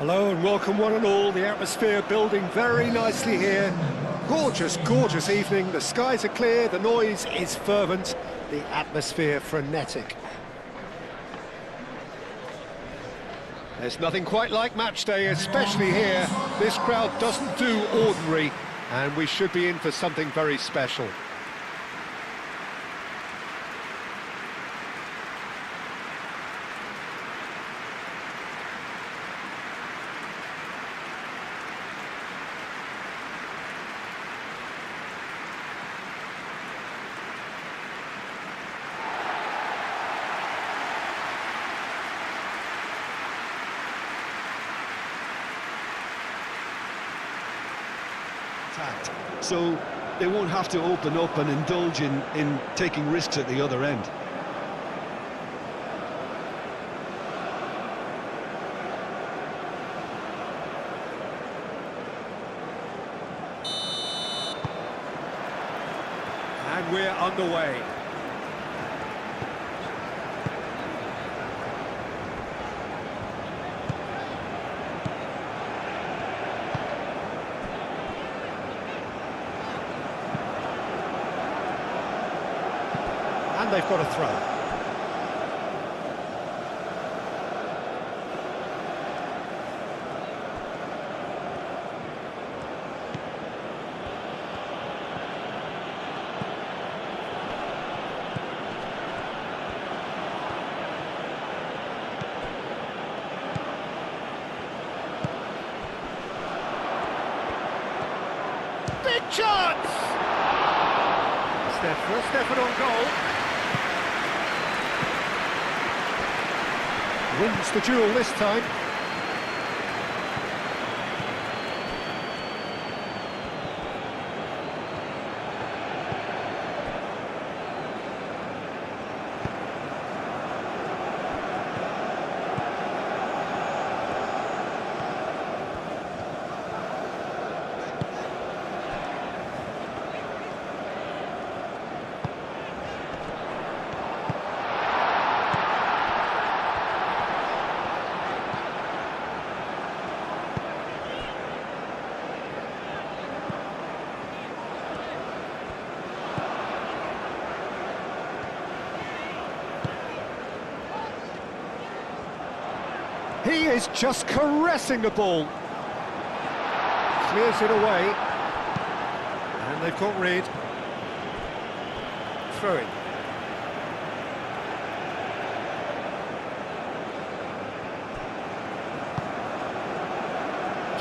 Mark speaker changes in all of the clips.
Speaker 1: Hello and welcome one and all. The atmosphere building very nicely here. Gorgeous, gorgeous evening. The skies are clear, the noise is fervent, the atmosphere frenetic. There's nothing quite like match day, especially here. This crowd doesn't do ordinary, and we should be in for something very special.
Speaker 2: So they won't have to open up and indulge in taking risks at the other end.
Speaker 1: And we're underway. And they've got a throw. Big chance! That's their first effort on goal. Wins the duel this time. He is just caressing the ball. Clears it away. And they've got rid. Throw it.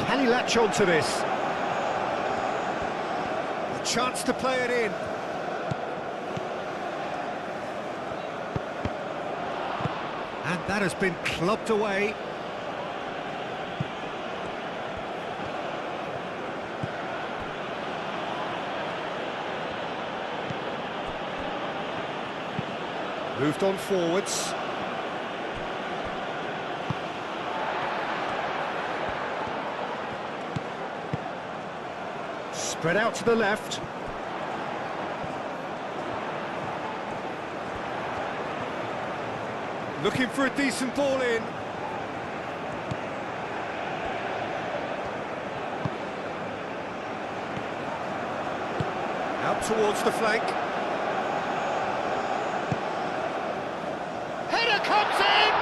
Speaker 1: Can he latch on to this? A chance to play it in. And that has been clubbed away. Moved on forwards. Spread out to the left. Looking for a decent ball in. Out towards the flank. Comes in!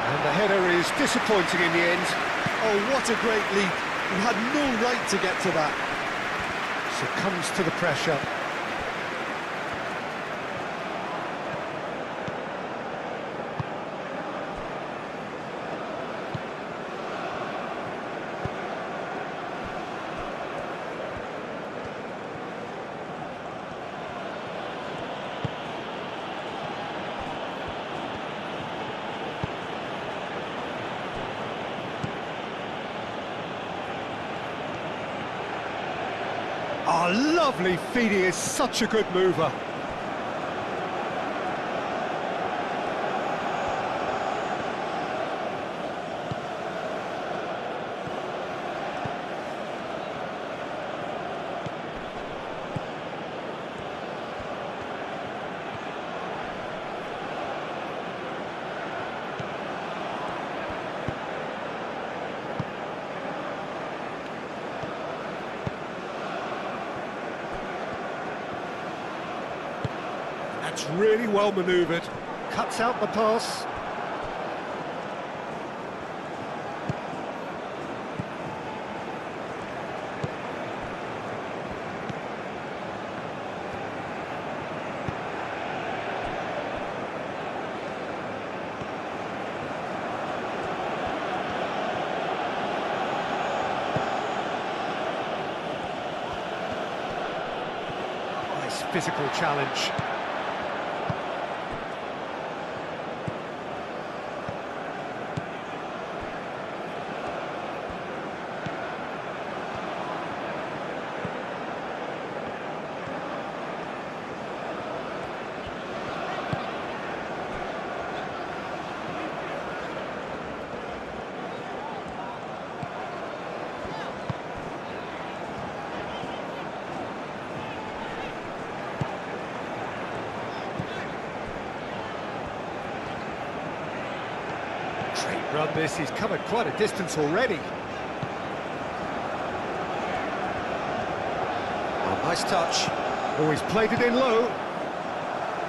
Speaker 1: And the header is disappointing in the end.
Speaker 2: Oh, what a great leap. He had no right to get to that.
Speaker 1: Succumbs to the pressure. Oh, lovely feed, he is such a good mover. That's really well manoeuvred. Cuts out the pass. Nice physical challenge. Great run this, he's covered quite a distance already. Oh, nice touch. Oh, he's played it in low.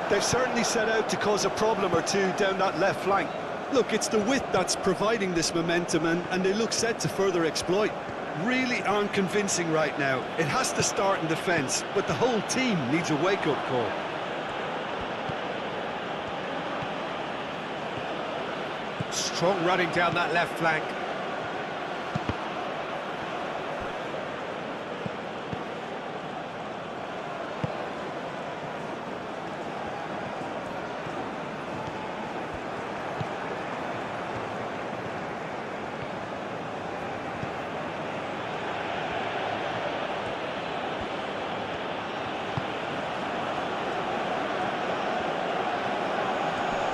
Speaker 2: They've certainly set out to cause a problem or two down that left flank. Look, it's the width that's providing this momentum, and they look set to further exploit. Really aren't convincing right now. It has to start in defence, but the whole team needs a wake-up call.
Speaker 1: Strong running down that left flank.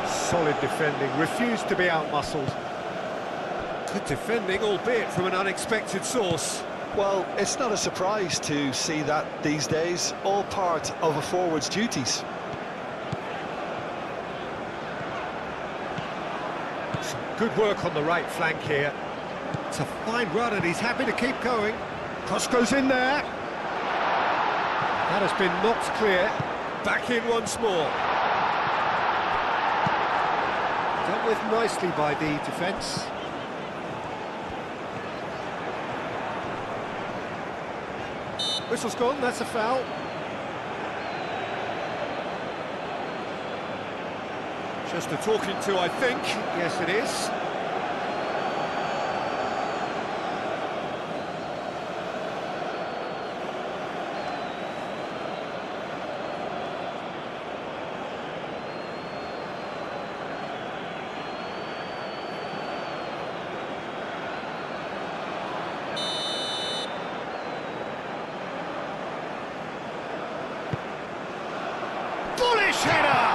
Speaker 1: Solid defending, refused to be outmuscled. Good defending, albeit from an unexpected source.
Speaker 2: Well, it's not a surprise to see that these days, all part of a forward's duties.
Speaker 1: Some good work on the right flank here. It's a fine run and he's happy to keep going. Cross goes in there. That has been knocked clear. Back in once more. Dealt with nicely by the defence. Whistle's gone, that's a foul. Just a talking to, I think. Yes, it is. Bullish header!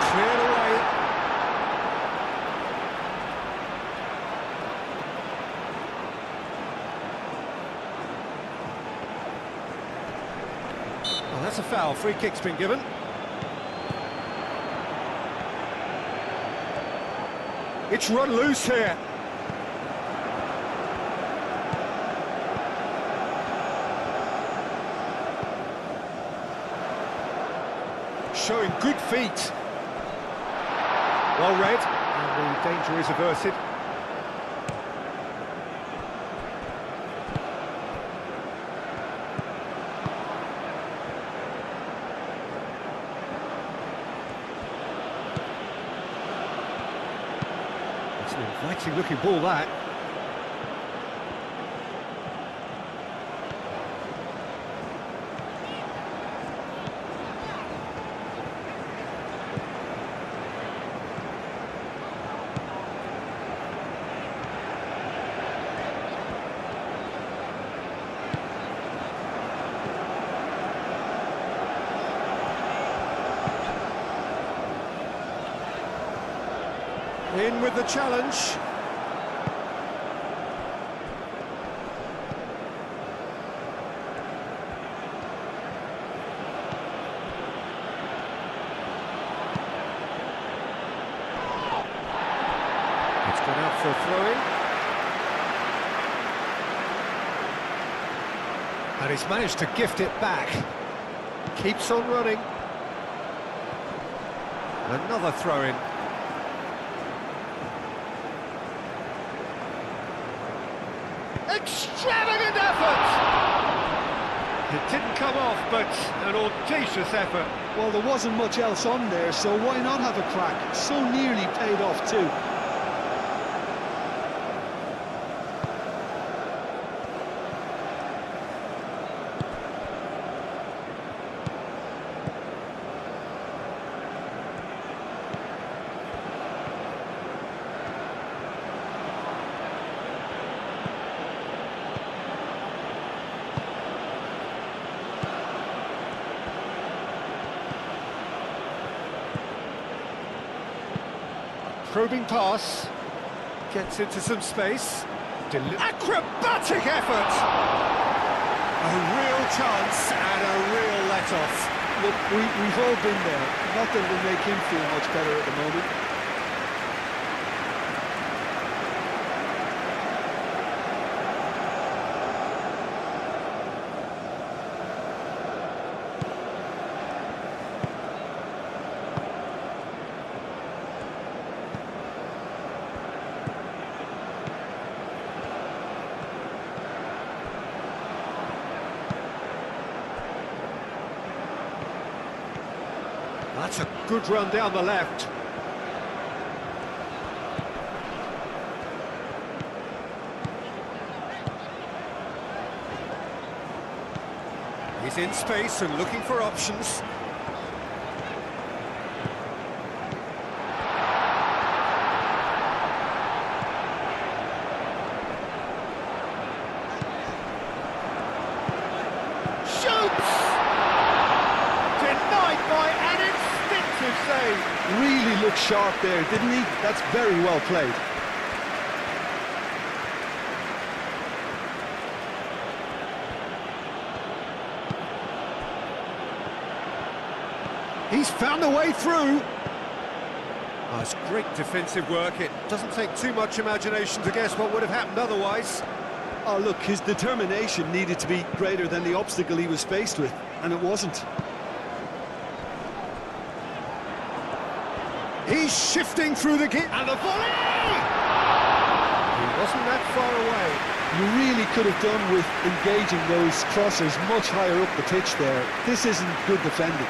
Speaker 1: Cleared away. Well, that's a foul. Free kick's been given. It's run loose here. Showing good feet. Well read, and the danger is averted. It's an inviting looking ball, that. In with the challenge. It's gone out for a throw-in. And he's managed to gift it back. Keeps on running. Another throw-in. Extravagant effort! It didn't come off, but an audacious effort.
Speaker 2: Well, there wasn't much else on there, so why not have a crack? So nearly paid off too.
Speaker 1: Probing pass, gets into some space. Acrobatic effort! A real chance and a real let-off.
Speaker 2: Look, we've all been there. Not that it'll make him feel much better at the moment.
Speaker 1: That's a good run down the left. He's in space and looking for options. Shoots! Denied by an instinctive save.
Speaker 2: Really looked sharp there, didn't he? That's very well played.
Speaker 1: He's found a way through. Oh, it's great defensive work. It doesn't take too much imagination to guess what would have happened otherwise.
Speaker 2: Oh, look, his determination needed to be greater than the obstacle he was faced with, and it wasn't.
Speaker 1: He's shifting through the gap, and the volley! He wasn't that far away.
Speaker 2: You really could have done with engaging those crossers much higher up the pitch there. This isn't good defending.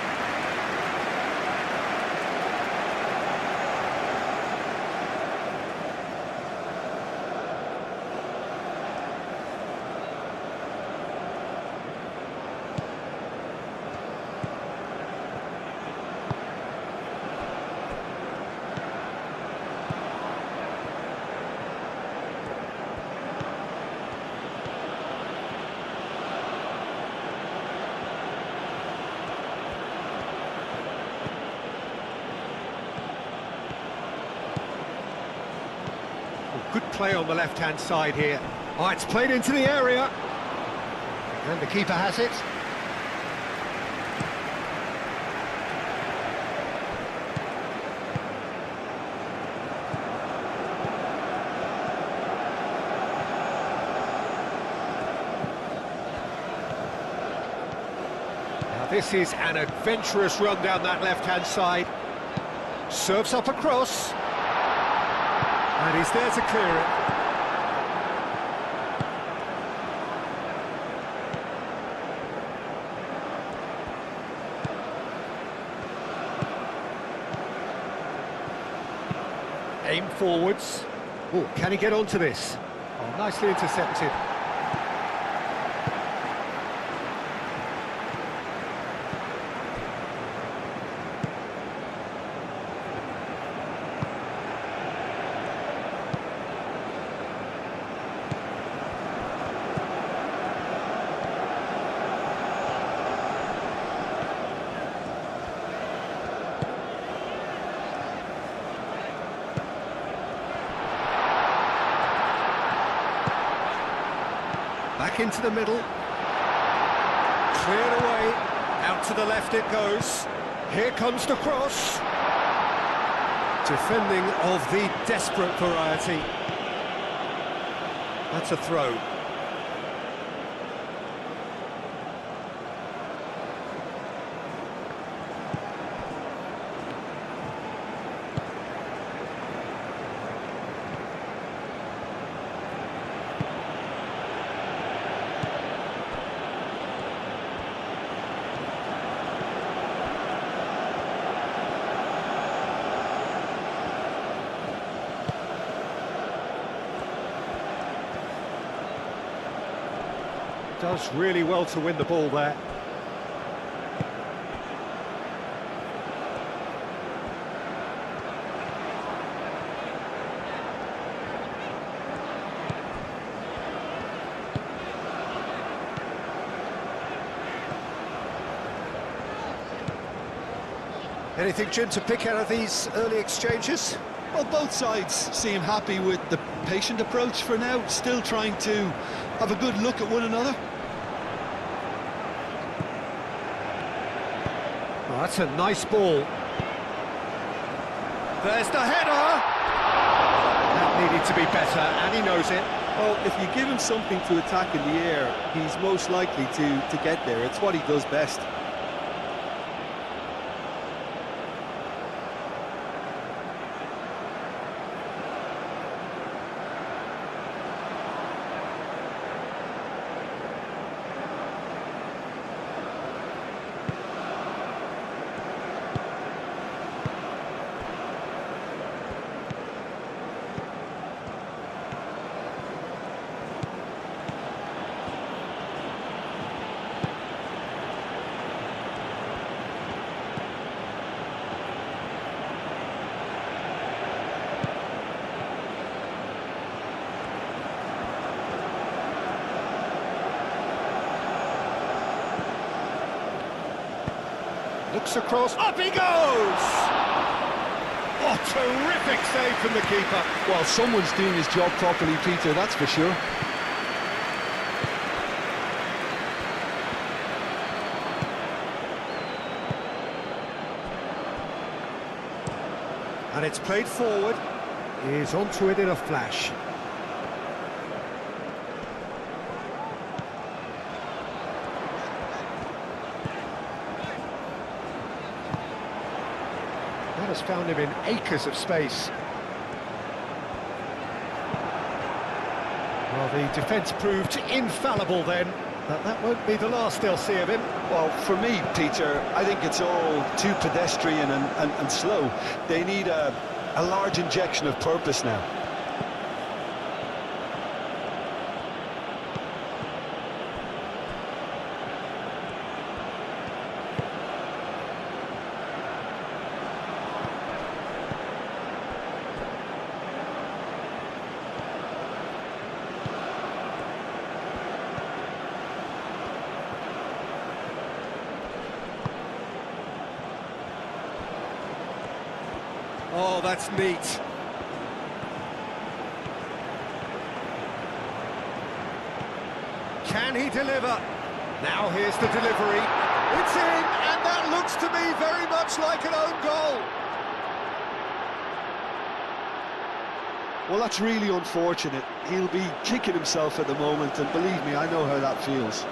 Speaker 1: Good play on the left-hand side here. Oh, it's played into the area. And the keeper has it. Now this is an adventurous run down that left-hand side. Serves up a cross. And he's there to clear it. Aim forwards. Oh, can he get onto this? Oh, nicely intercepted. Back into the middle. Cleared away. Out to the left it goes. Here comes the cross. Defending of the desperate variety. That's a throw. Does really well to win the ball there. Anything, Jim, to pick out of these early exchanges?
Speaker 2: Well, both sides seem happy with the patient approach for now, still trying to have a good look at one another.
Speaker 1: Oh, that's a nice ball. There's the header! That needed to be better, and he knows it.
Speaker 2: Well, if you give him something to attack in the air, he's most likely to get there. It's what he does best.
Speaker 1: Looks across, up he goes! Oh, terrific save from the keeper.
Speaker 2: Well, someone's doing his job properly, Peter, that's for sure.
Speaker 1: And it's played forward. He's onto it in a flash. That has found him in acres of space. Well, the defence proved infallible then, but that won't be the last they'll see of him.
Speaker 2: Well, for me, Peter, I think it's all too pedestrian and slow. They need a large injection of purpose now.
Speaker 1: Oh, that's neat. Can he deliver? Now here's the delivery. It's in, and that looks to me very much like an own goal.
Speaker 2: Well, that's really unfortunate. He'll be kicking himself at the moment, and believe me, I know how that feels.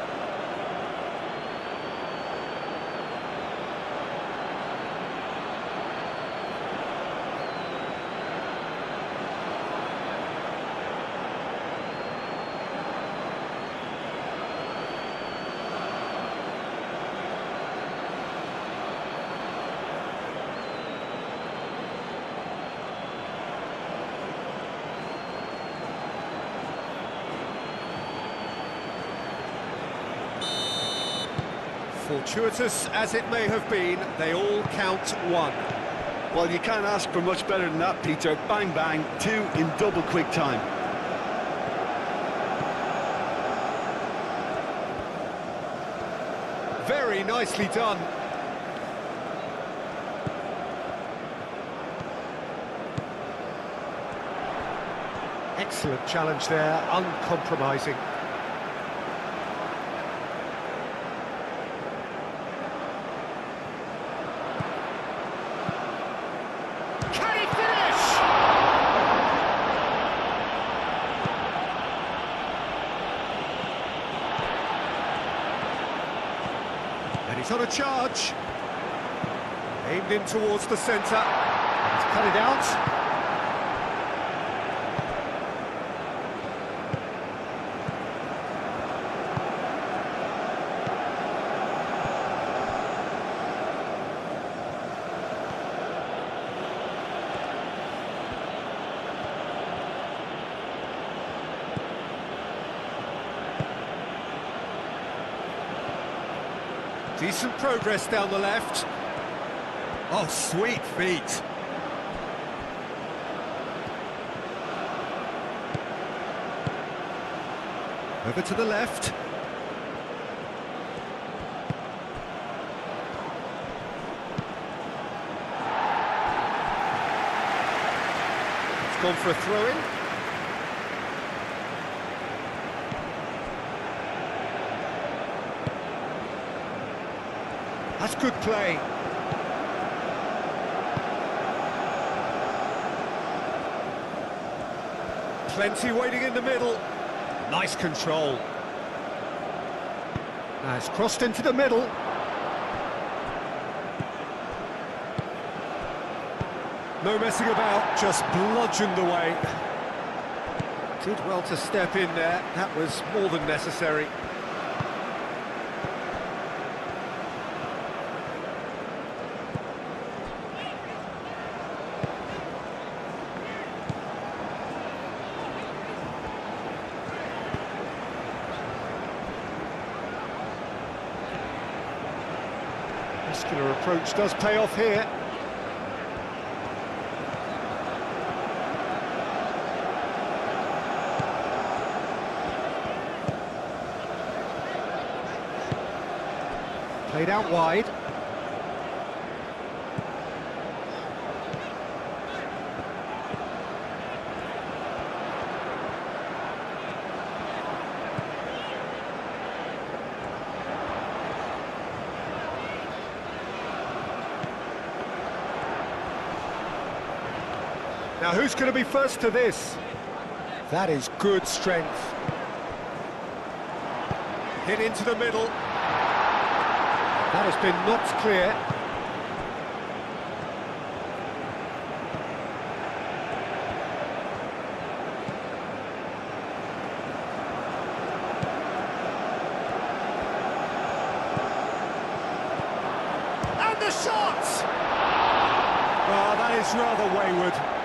Speaker 1: Fortuitous as it may have been, they all count one.
Speaker 2: Well, you can't ask for much better than that, Peter. Bang, bang, two in double quick time.
Speaker 1: Very nicely done. Excellent challenge there, uncompromising. Can he finish? And he's on a charge. Aimed in towards the centre. He's cut it out. Decent progress down the left. Oh, sweet feet. Over to the left. It's gone for a throw-in. That's good play. Plenty waiting in the middle. Nice control. Now it's crossed into the middle. No messing about, just bludgeoned away. Did well to step in there, that was more than necessary. Muscular approach does pay off here. Played out wide. Now who's going to be first to this? That is good strength. Hit into the middle. That has been knocked clear. And the shot! Oh, that is rather wayward.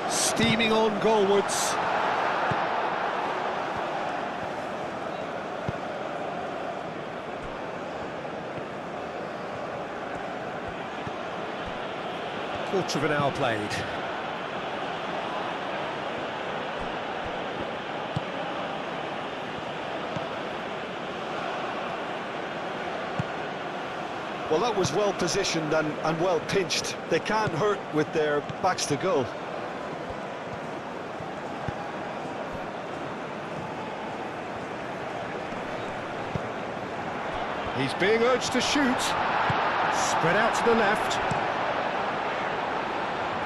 Speaker 1: Steaming on goalwards. Quarter of an hour played.
Speaker 2: Well, that was well positioned and well pinched. They can't hurt with their backs to goal.
Speaker 1: He's being urged to shoot. Spread out to the left.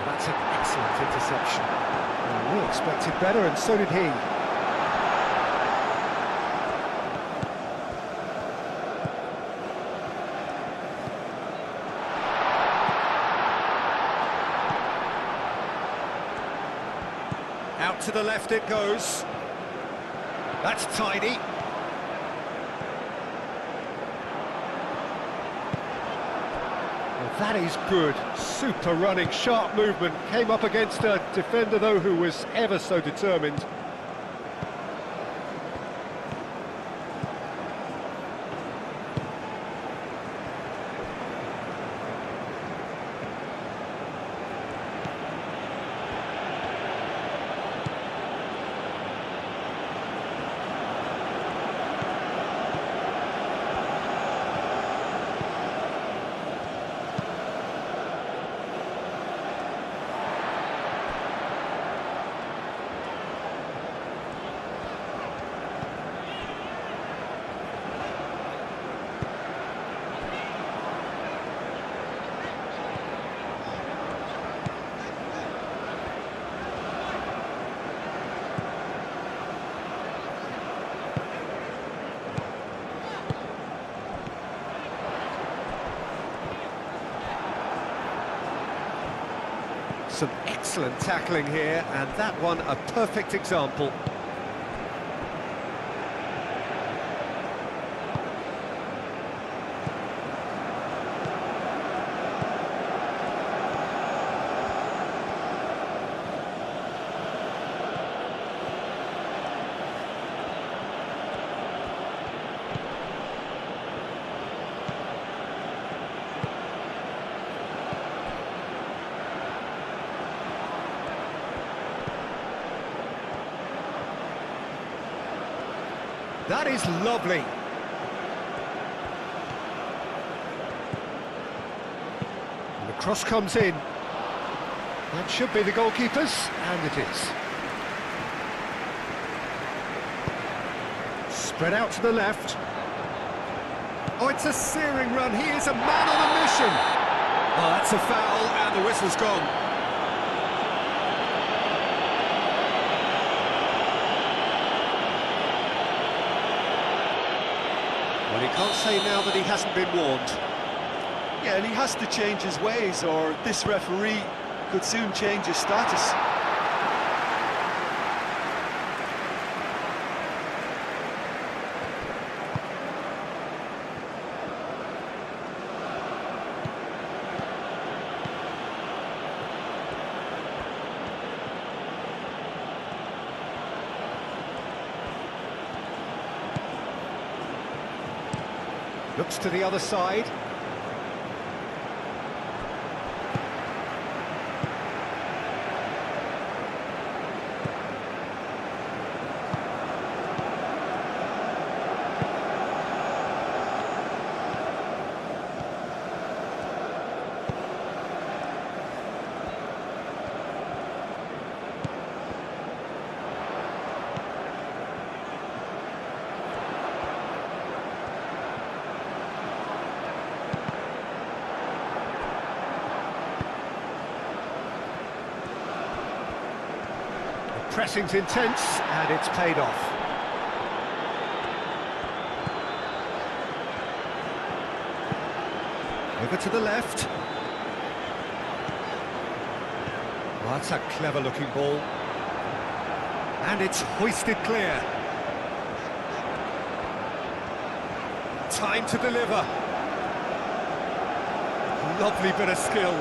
Speaker 1: That's an excellent interception. Well, we expected better, and so did he. Out to the left it goes. That's tidy. That is good. Super running, sharp movement. Came up against a defender, though, who was ever so determined. Some excellent tackling here, and that one a perfect example. That is lovely. And the cross comes in. That should be the goalkeeper's, and it is. Spread out to the left. Oh, it's a searing run. He is a man on a mission. Oh, that's a foul, and the whistle's gone. Well, he can't say now that he hasn't been warned.
Speaker 2: Yeah, and he has to change his ways, or this referee could soon change his status.
Speaker 1: Looks to the other side. Pressing's intense, and it's paid off. Over to the left. Oh, that's a clever-looking ball. And it's hoisted clear. Time to deliver. Lovely bit of skill.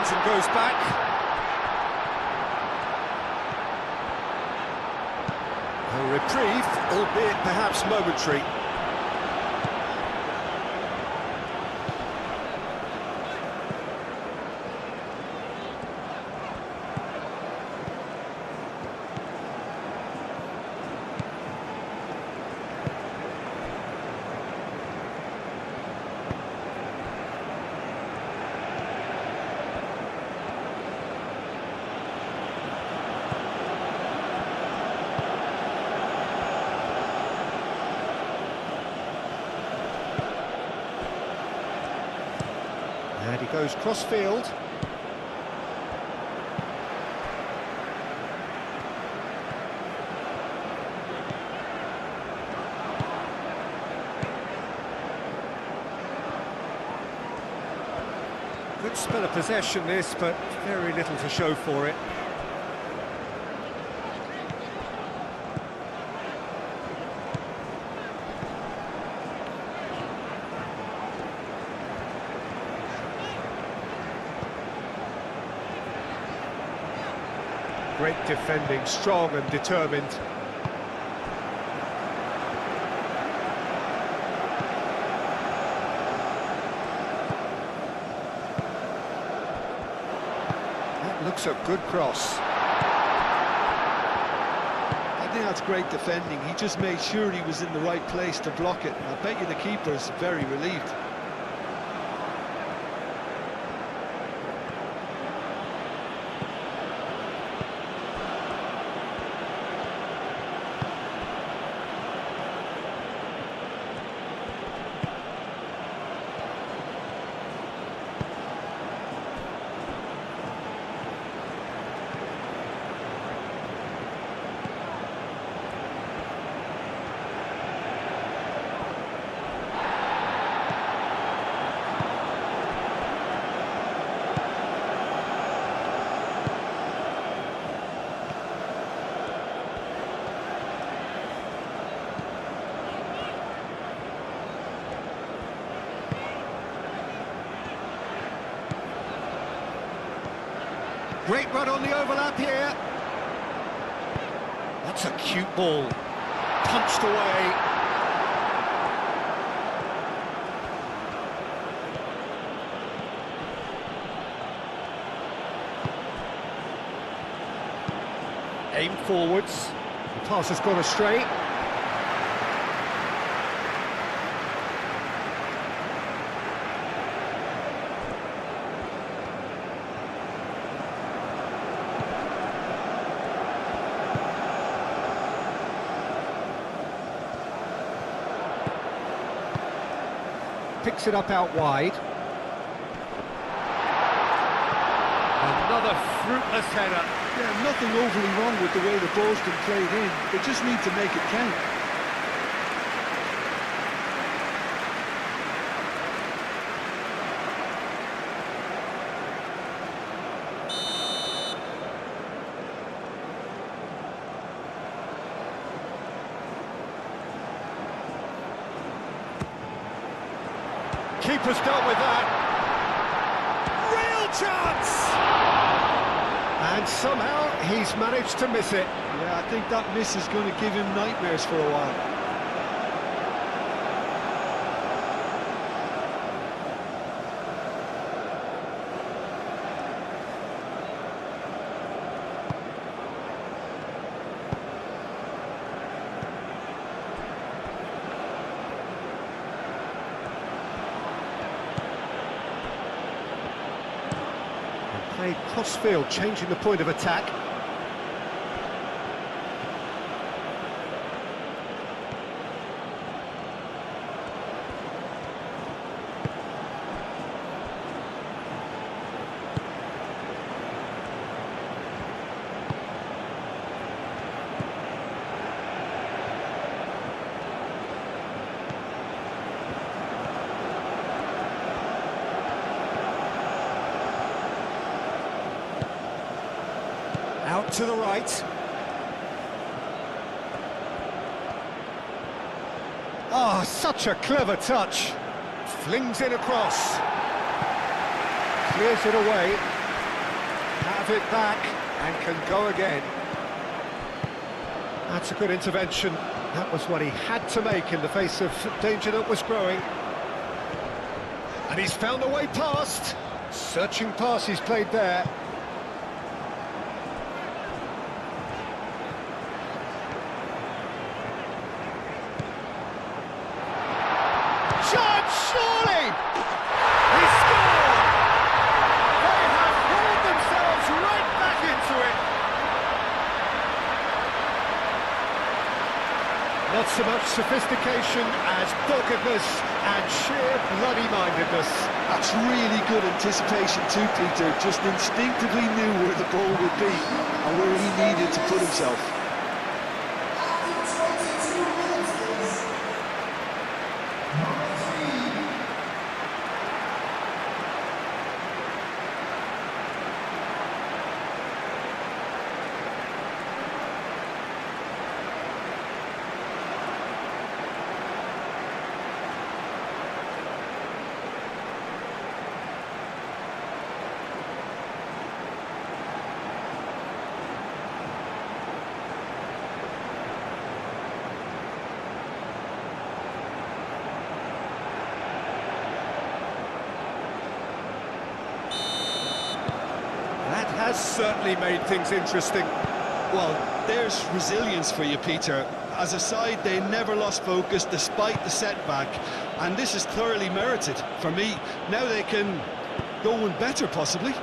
Speaker 1: And goes back. A reprieve, albeit perhaps momentary. And he goes cross-field. Good spell of possession this, but very little to show for it. Great defending, strong and determined. That looks a good cross.
Speaker 2: I think that's great defending. He just made sure he was in the right place to block it. I bet you the keeper's very relieved.
Speaker 1: Great run on the overlap here. That's a cute ball. Punched away. Aim forwards. The pass has gone astray. Picks it up out wide. Another fruitless header.
Speaker 2: Yeah, nothing overly wrong with the way the ball's been played in. They just need to make it count.
Speaker 1: Keeper's dealt with that. Real chance! And somehow he's managed to miss it.
Speaker 2: Yeah, I think that miss is going to give him nightmares for a while.
Speaker 1: Played cross-field, changing the point of attack. Out to the right. Oh, such a clever touch. Flings it across. Clears it away. Have it back and can go again. That's a good intervention. That was what he had to make in the face of danger that was growing. And he's found a way past. Searching pass he's played there. Surely! He scored! They have hauled themselves right back into it. Not so much sophistication as doggedness and sheer bloody-mindedness.
Speaker 2: That's really good anticipation too, Peter. Just instinctively knew where the ball would be and where he needed to put himself.
Speaker 1: That has certainly made things interesting.
Speaker 2: Well, there's resilience for you, Peter. As a side, they never lost focus despite the setback, and this is thoroughly merited for me. Now they can go one better, possibly.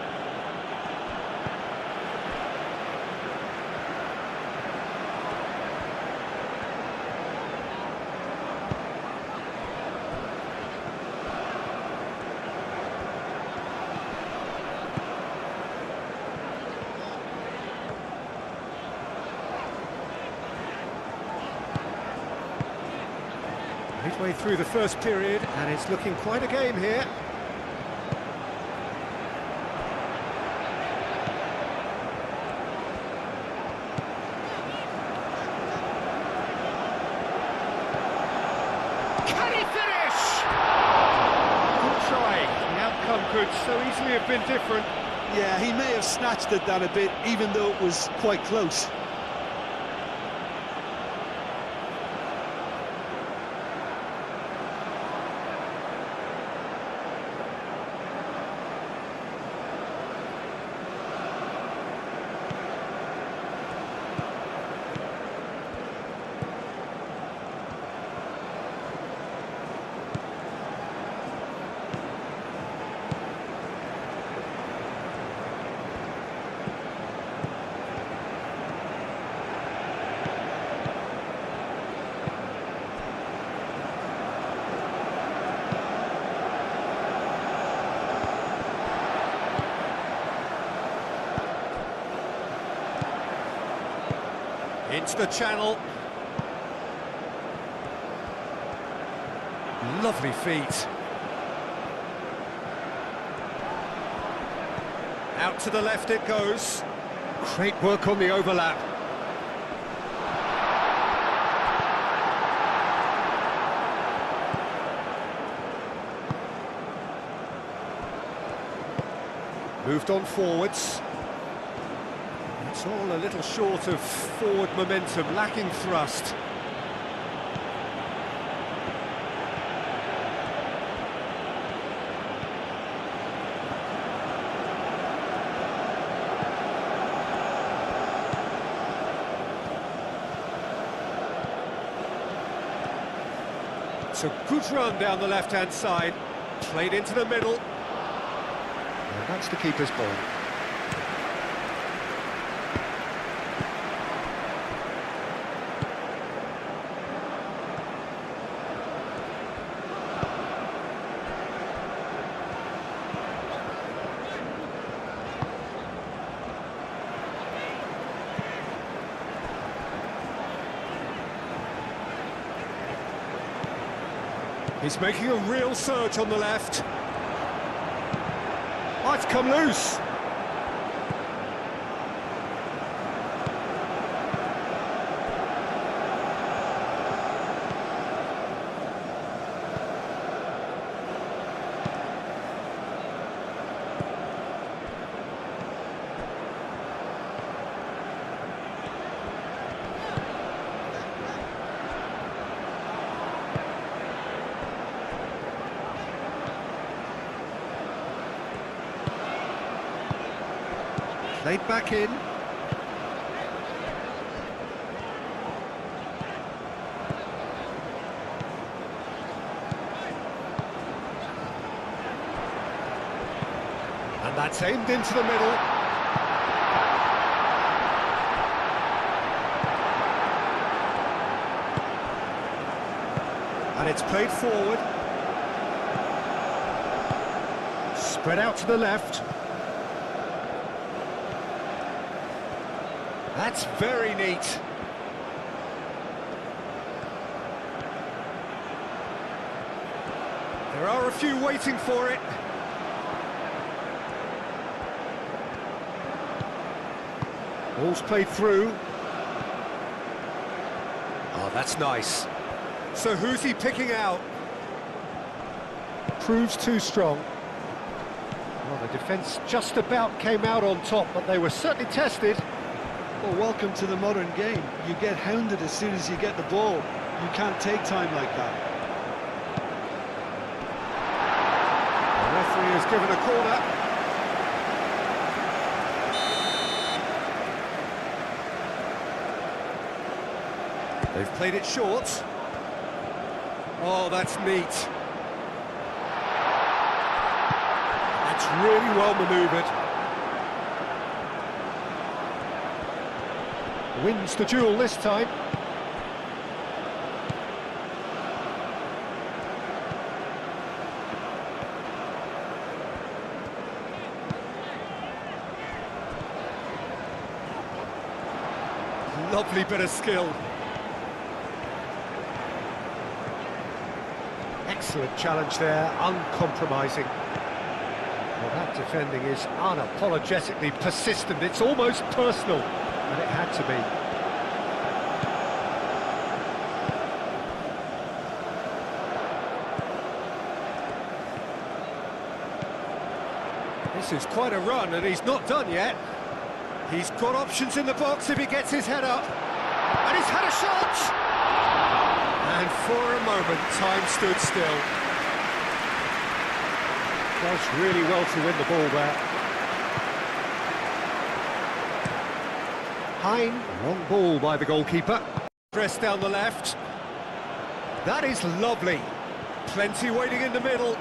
Speaker 1: Midway through the first period, and it's looking quite a game here. Can he finish? Good try. The outcome could so easily have been different.
Speaker 2: Yeah, he may have snatched at that a bit, even though it was quite close.
Speaker 1: Into the channel. Lovely feet. Out to the left it goes. Great work on the overlap. Moved on forwards. It's all a little short of forward momentum, lacking thrust. It's a good run down the left-hand side, played into the middle. And that's the keeper's ball. He's making a real surge on the left. Oh, it's come loose. Played back in. And that's aimed into the middle. And it's played forward. Spread out to the left. That's very neat. There are a few waiting for it. Ball's played through. Oh, that's nice. So who's he picking out? Proves too strong. Well, the defence just about came out on top, but they were certainly tested.
Speaker 2: Well, welcome to the modern game. You get hounded as soon as you get the ball. You can't take time like that.
Speaker 1: The referee has given a corner. They've played it short. Oh, that's neat. That's really well manoeuvred. Wins the duel this time. Lovely bit of skill. Excellent challenge there, uncompromising. Well, that defending is unapologetically persistent. It's almost personal. And it had to be. This This is quite a run, and he's not done yet. He's got options in the box if he gets his head up. And he's had a shot! And for a moment, time stood still. Does really well to win the ball there. Hine, long ball by the goalkeeper. Press down the left. That is lovely. Plenty waiting in the middle.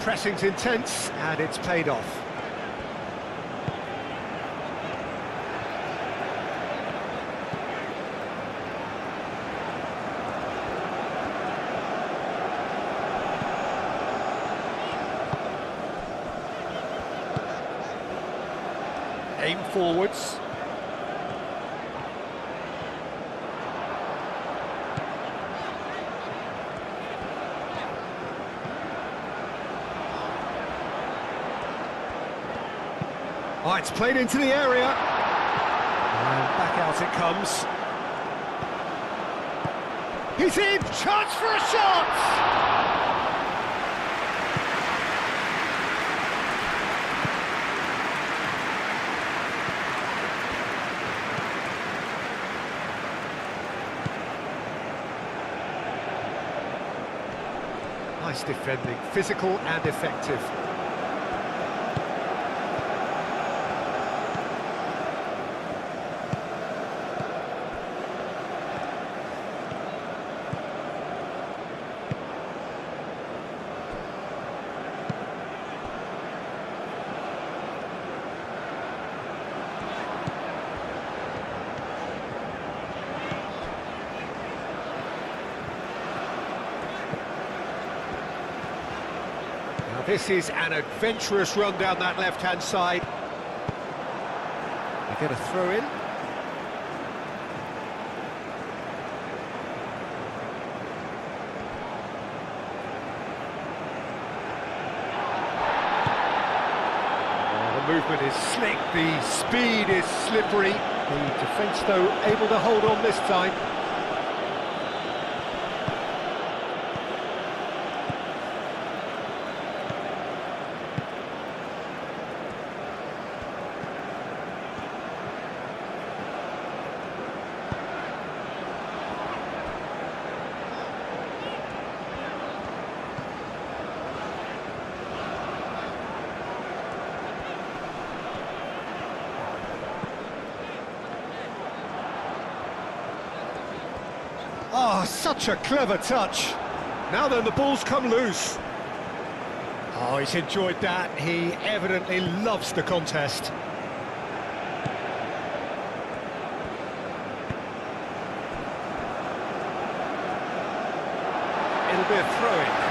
Speaker 1: Pressing's intense, and it's paid off. Aim forwards. Oh, it's played into the area. And back out it comes. He's in! Chance for a shot! Nice defending, physical and effective. This is an adventurous run down that left-hand side. They get a throw in. Oh, the movement is slick, the speed is slippery. The defence, though, able to hold on this time. Oh, such a clever touch. Now then, the ball's come loose. Oh, he's enjoyed that. He evidently loves the contest. It'll be a throw-in.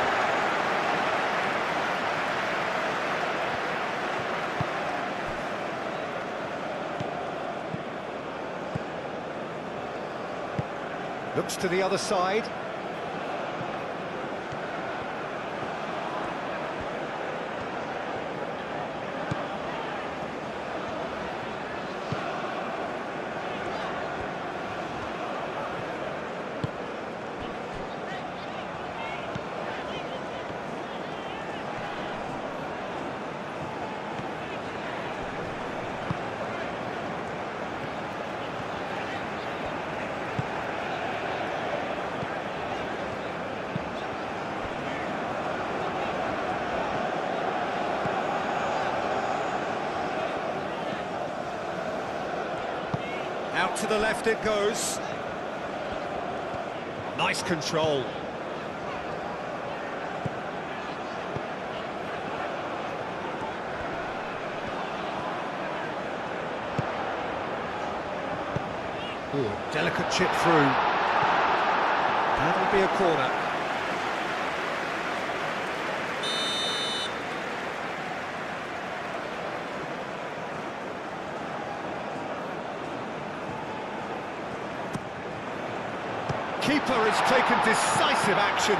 Speaker 1: Looks to the other side. Out to the left it goes. Nice control. Ooh, delicate chip through. That'll be a corner. Keeper has taken decisive action.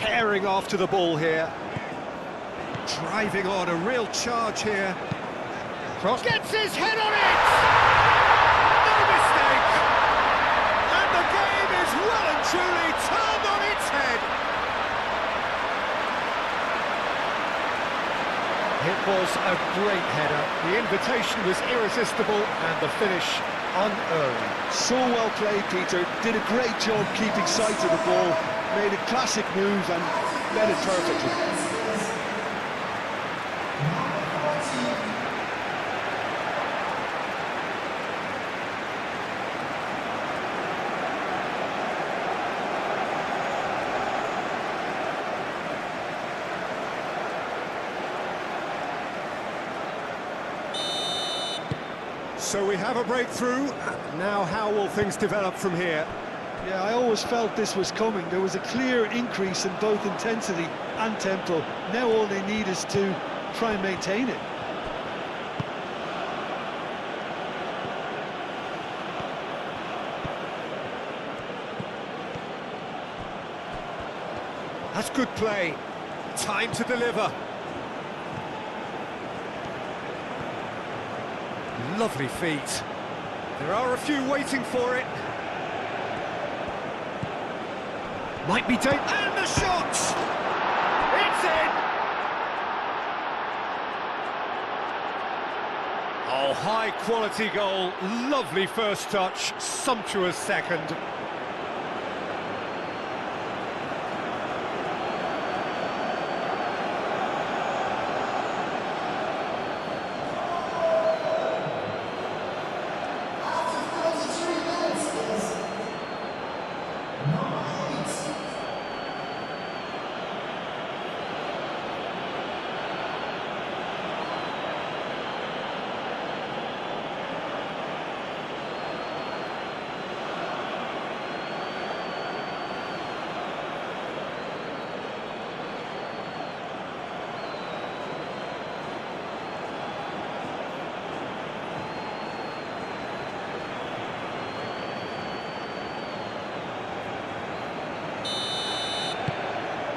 Speaker 1: Herring after the ball here. Driving on, a real charge here. Cross. Gets his head on it! No mistake! And the game is well and truly turned on its head. It was a great header. The invitation was irresistible and the finish unearned.
Speaker 2: So well played, Peter. Did a great job keeping sight of the ball. Made a classic move and led it perfectly.
Speaker 1: So we have a breakthrough. Now how will things develop from here?
Speaker 2: Yeah, I always felt this was coming. There was a clear increase in both intensity and tempo. Now all they need is to try and maintain it.
Speaker 1: That's good play. Time to deliver. Lovely feet. There are a few waiting for it. Might be taken, and the shot! It's in! Oh, high quality goal, lovely first touch, sumptuous second.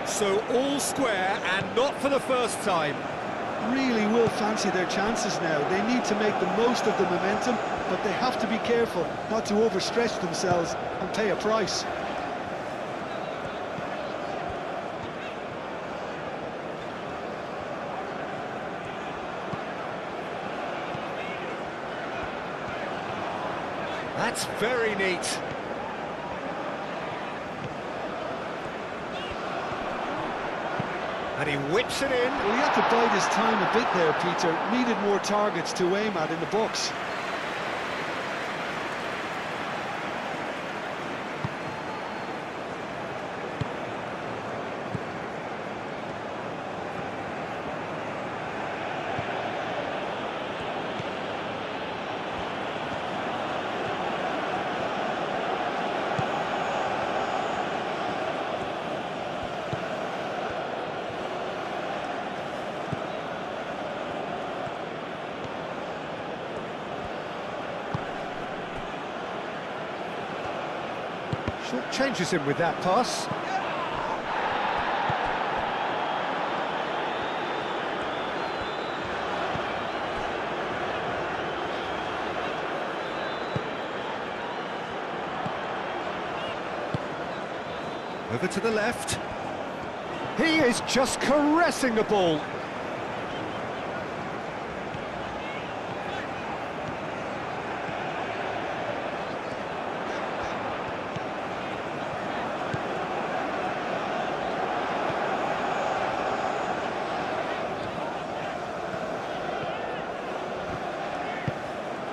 Speaker 1: So all square and not for the first time.
Speaker 2: Really will fancy their chances now. They need to make the most of the momentum, but they have to be careful not to overstretch themselves and pay a price.
Speaker 1: That's very neat. And he whips it in.
Speaker 2: Well, he had to bide his time a bit there, Peter. Needed more targets to aim at in the box.
Speaker 1: Short changes him with that pass. Over to the left. He is just caressing the ball.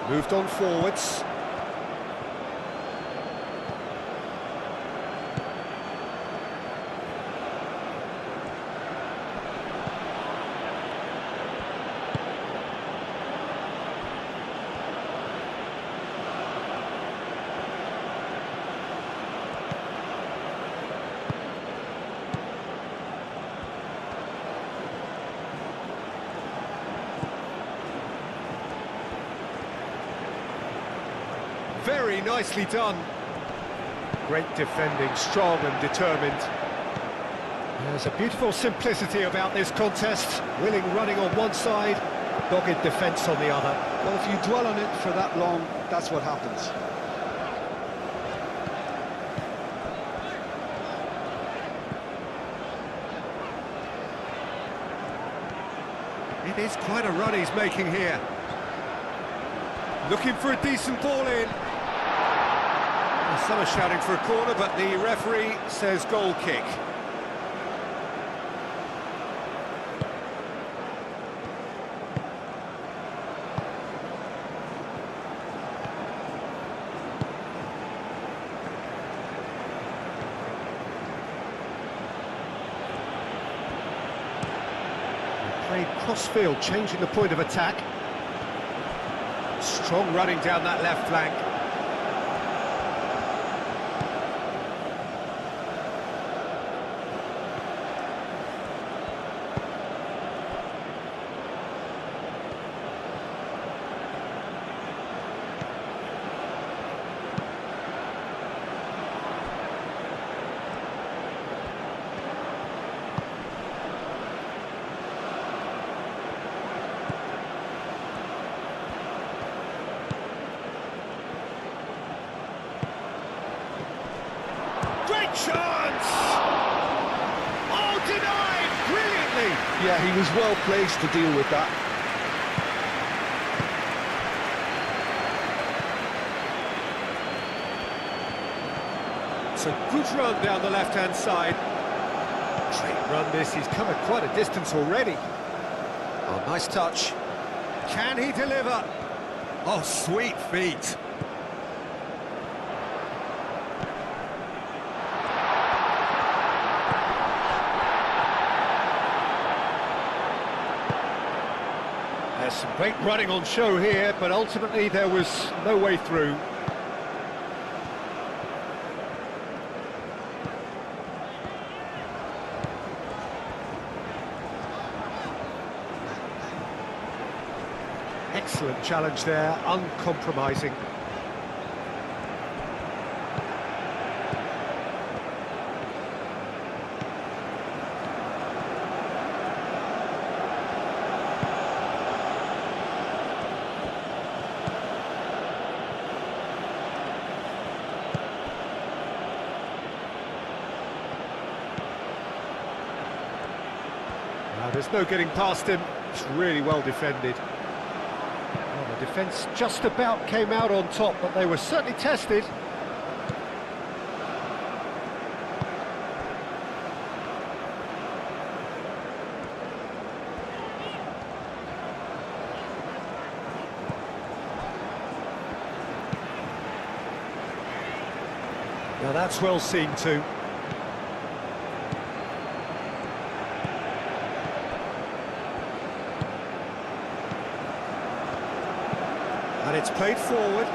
Speaker 1: Moved on forwards. Very nicely done. Great defending, strong and determined. There's a beautiful simplicity about this contest. Willing running on one side, dogged defence on the other.
Speaker 2: Well, if you dwell on it for that long, that's what happens.
Speaker 1: It is quite a run he's making here. Looking for a decent ball in. Some are shouting for a corner, but the referee says goal kick. Played cross-field, changing the point of attack. Strong running down that left flank. Chance! Oh, denied! Brilliantly!
Speaker 2: Yeah, he was well placed to deal with that.
Speaker 1: It's a good run down the left-hand side. Great run this, he's covered quite a distance already. Oh, nice touch. Can he deliver? Oh, sweet feet. There's some great running on show here, but ultimately there was no way through. Excellent challenge there, uncompromising. There's no getting past him. It's really well defended. Well, the defence just about came out on top, but they were certainly tested. Now that's well seen too. And it's played forward.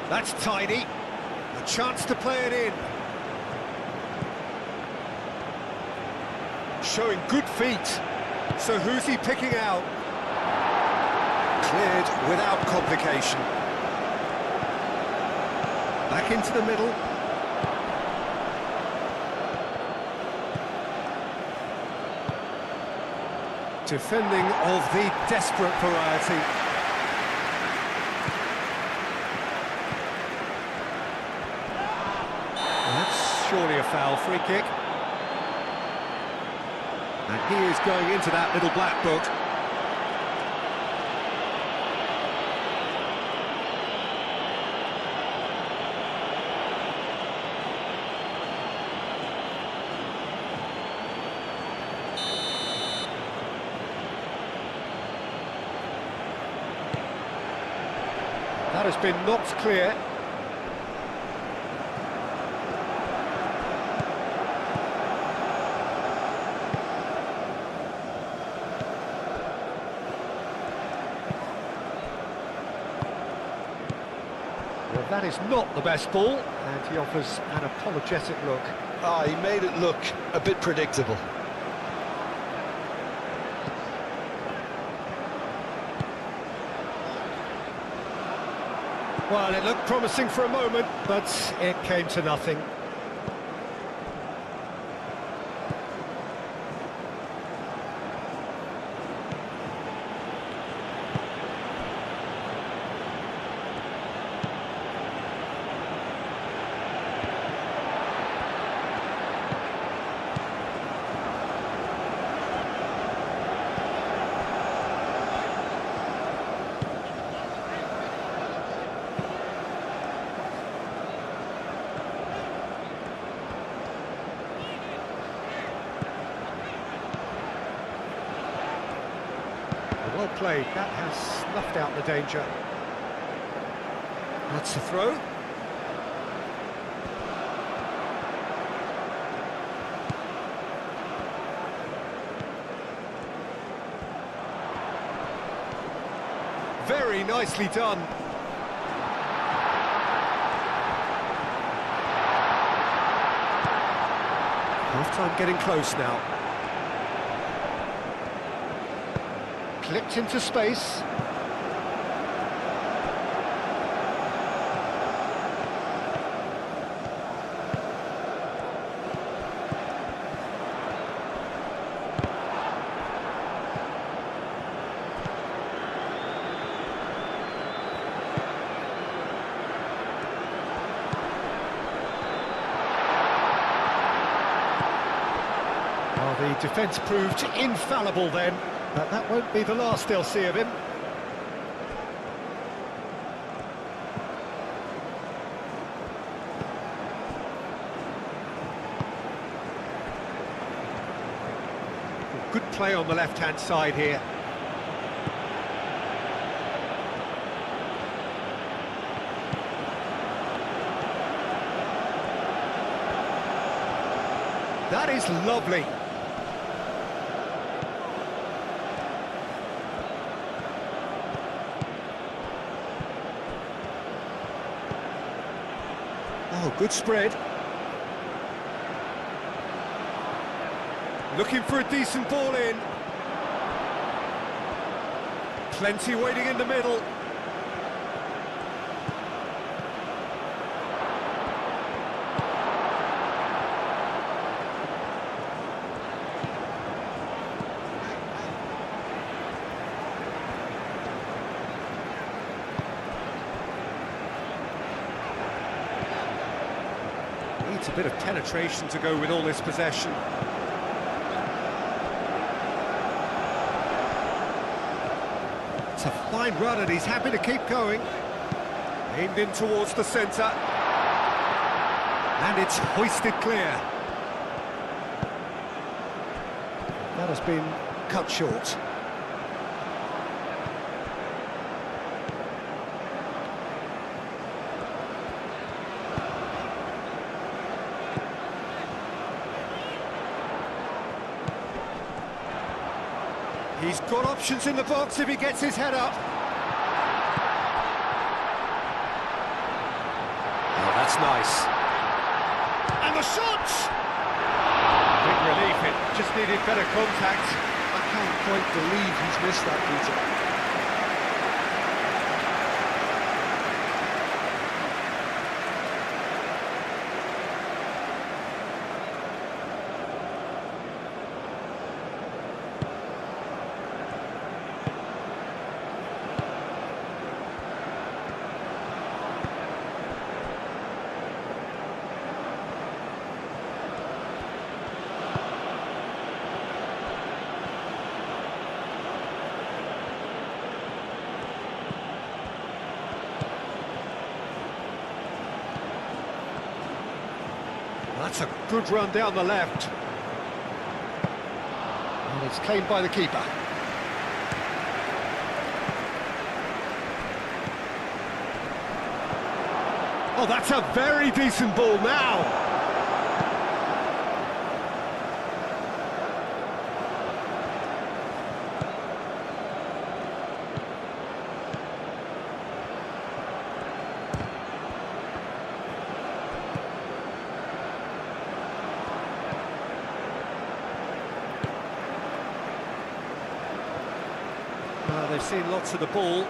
Speaker 1: That's tidy. A chance to play it in. Showing good feet. So who's he picking out? Cleared without complication. Back into the middle. Defending of the desperate variety. That's surely a foul, free kick. And he is going into that little black book. That has been knocked clear. Well, that is not the best ball, and he offers an apologetic look.
Speaker 2: He made it look a bit predictable.
Speaker 1: Well, it looked promising for a moment, but it came to nothing. Well played, that has snuffed out the danger. That's a throw. Very nicely done. Half-time getting close now. Clipped into space. Well, the defence proved infallible then. But that won't be the last they'll see of him. Good play on the left-hand side here. That is lovely. Oh, good spread. Looking for a decent ball in. Plenty waiting in the middle. Needs a bit of penetration to go with all this possession. It's a fine run and he's happy to keep going. Aimed in towards the centre. And it's hoisted clear. That has been cut short. He's got options in the box if he gets his head up. Oh, that's nice. And the shot! Big relief, it just needed better contact.
Speaker 2: I can't quite believe he's missed that, Peter.
Speaker 1: That's a good run down the left. And it's claimed by the keeper. Oh, that's a very decent ball now. They've seen lots of the ball,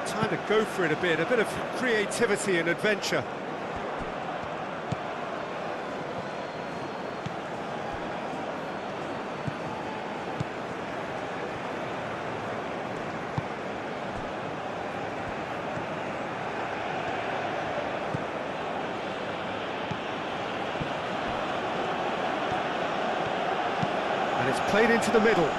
Speaker 1: time to go for it a bit of creativity and adventure. And it's played into the middle.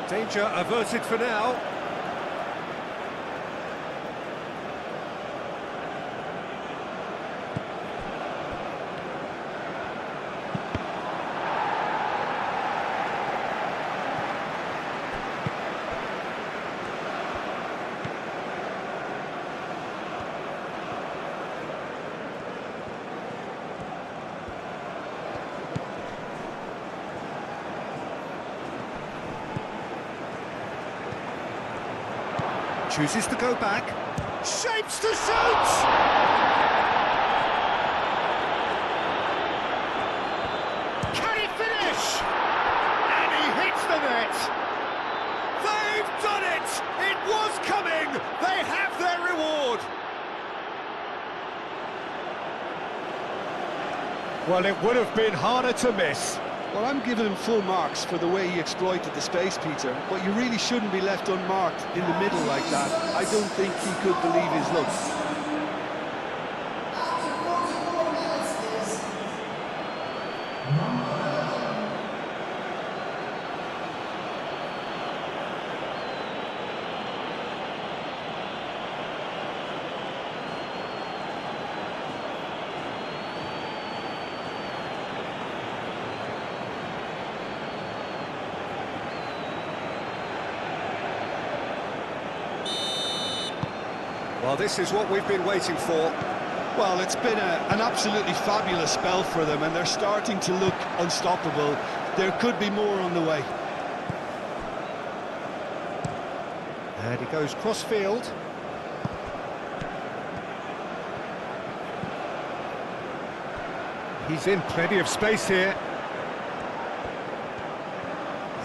Speaker 1: Danger averted for now. Chooses to go back, shapes to shoot! Can he finish? And he hits the net! They've done it! It was coming! They have their reward! Well, it would have been harder to miss.
Speaker 2: Well, I'm giving him full marks for the way he exploited the space, Peter, but you really shouldn't be left unmarked in the middle like that. I don't think he could believe his luck.
Speaker 1: Well, this is what we've been waiting for.
Speaker 2: Well, it's been an absolutely fabulous spell for them, and they're starting to look unstoppable. There could be more on the way.
Speaker 1: And he goes cross-field. He's in plenty of space here.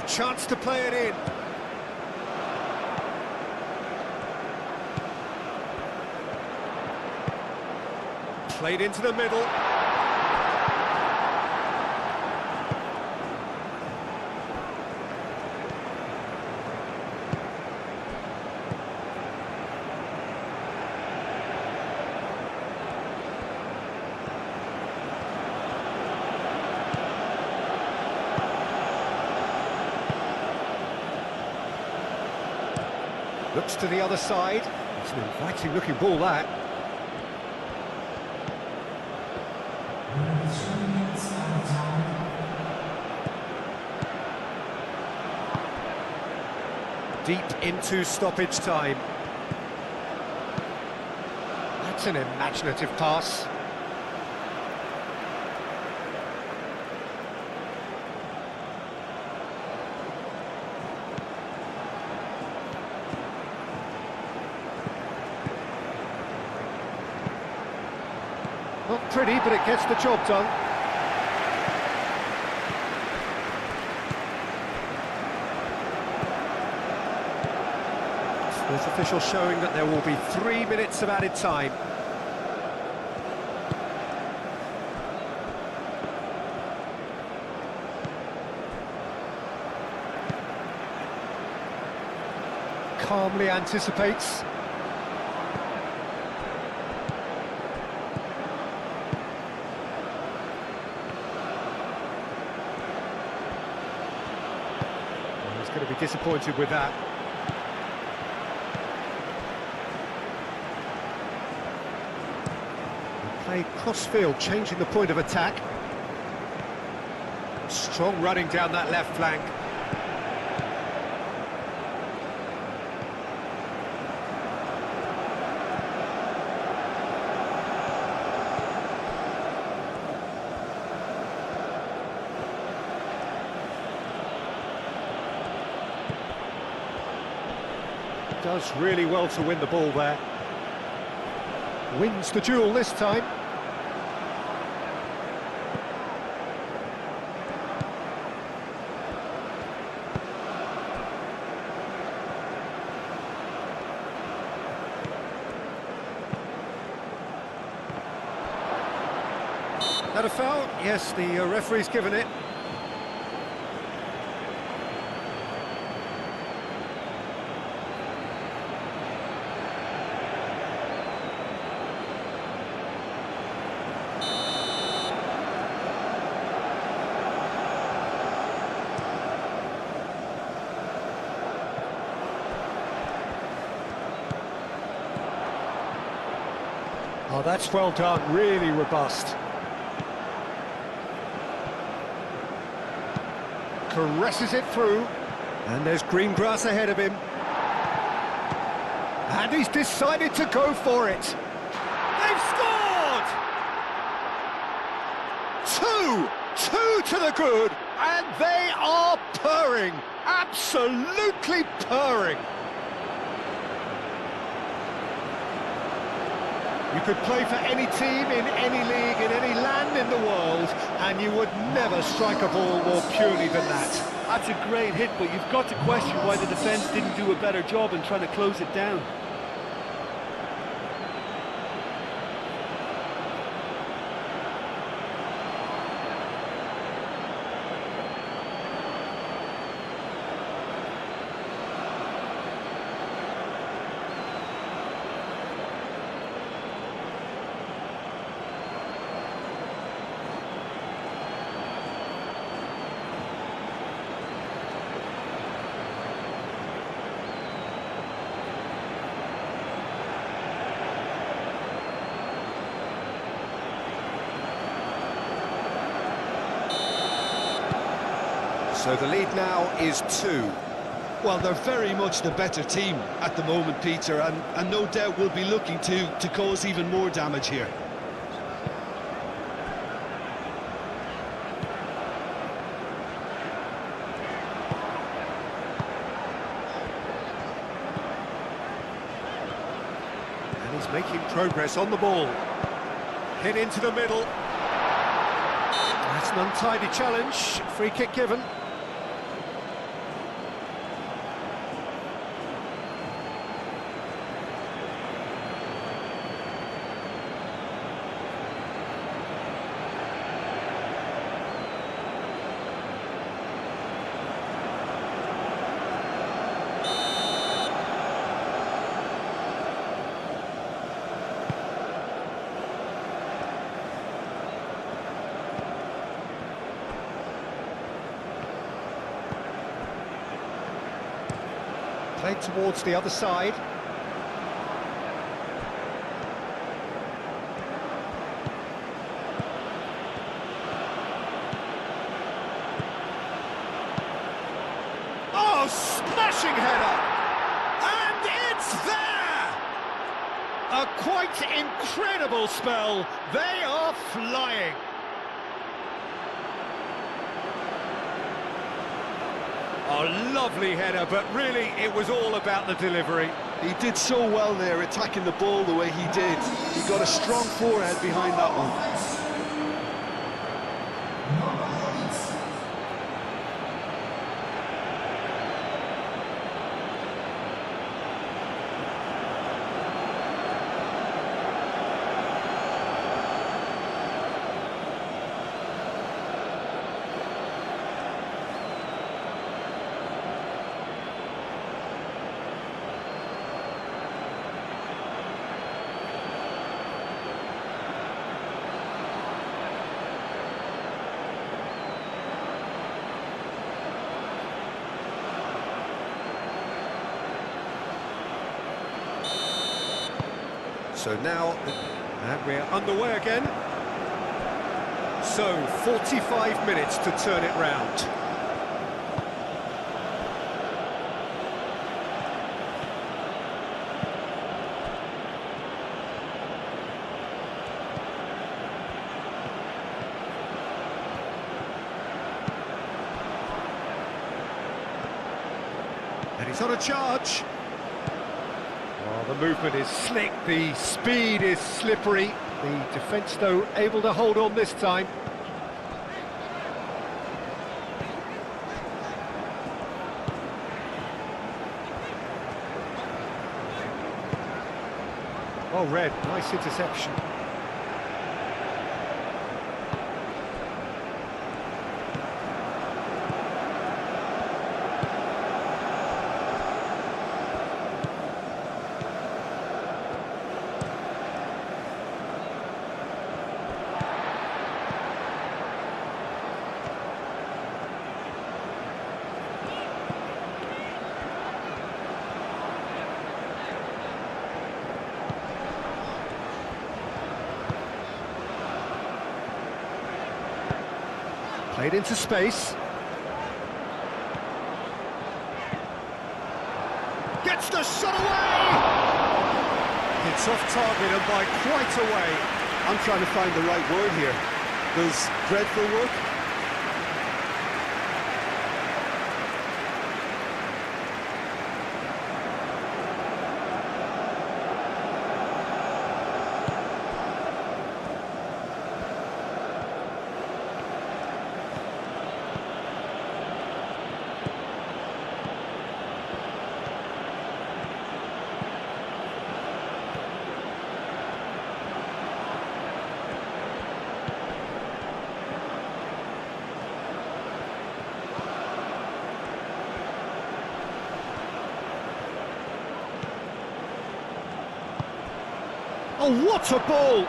Speaker 1: A chance to play it in. Played into the middle. Looks to the other side. It's an inviting looking ball, that. Deep into stoppage time. That's an imaginative pass. Not pretty, but it gets the job done. Fourth official showing that there will be 3 minutes of added time. Calmly anticipates. He's going to be disappointed with that. Play cross-field, changing the point of attack. Strong running down that left flank. Does really well to win the ball there. Wins the duel this time. That a foul? Yes, the referee's given it. Oh, that's well done, really robust. Caresses it through, and there's green grass ahead of him. And he's decided to go for it. They've scored! Two to the good, and they are purring, absolutely purring. You could play for any team, in any league, in any land in the world, and you would never strike a ball more purely than that.
Speaker 2: That's a great hit, but you've got to question why the defence didn't do a better job in trying to close it down.
Speaker 1: So the lead now is 2.
Speaker 2: Well, they're very much the better team at the moment, Peter, and no doubt will be looking to cause even more damage here.
Speaker 1: And he's making progress on the ball. Hit into the middle. That's an untidy challenge. Free kick given. Played towards the other side. Oh, smashing header! And it's there! A quite incredible spell. They are flying. Oh, lovely header, but really it was all about the delivery.
Speaker 2: He did so well there, attacking the ball the way he did. He got a strong forehead behind that one.
Speaker 1: So now, and we're underway again. So, 45 minutes to turn it round. And he's on a charge. The movement is slick, the speed is slippery. The defence, though, able to hold on this time. Well read, nice interception. Played into space. Gets the shot away! It's off target and by quite a way.
Speaker 2: I'm trying to find the right word here. Does dreadful work?
Speaker 1: Oh, what a ball!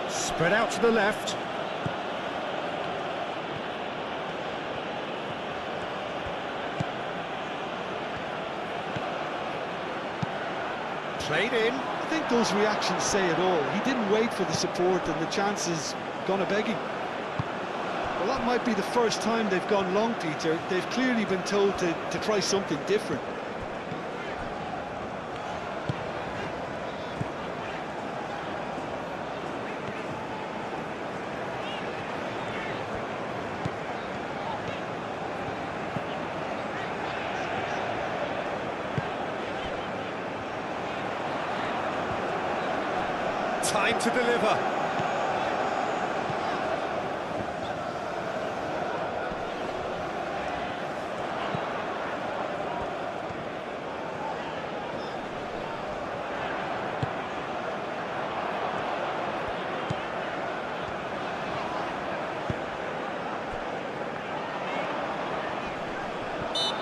Speaker 1: Spread out to the left. Played in.
Speaker 2: I think those reactions say it all. He didn't wait for the support and the chances gone a-begging. Well, that might be the first time they've gone long, Peter. They've clearly been told to try something different.
Speaker 1: Time to deliver.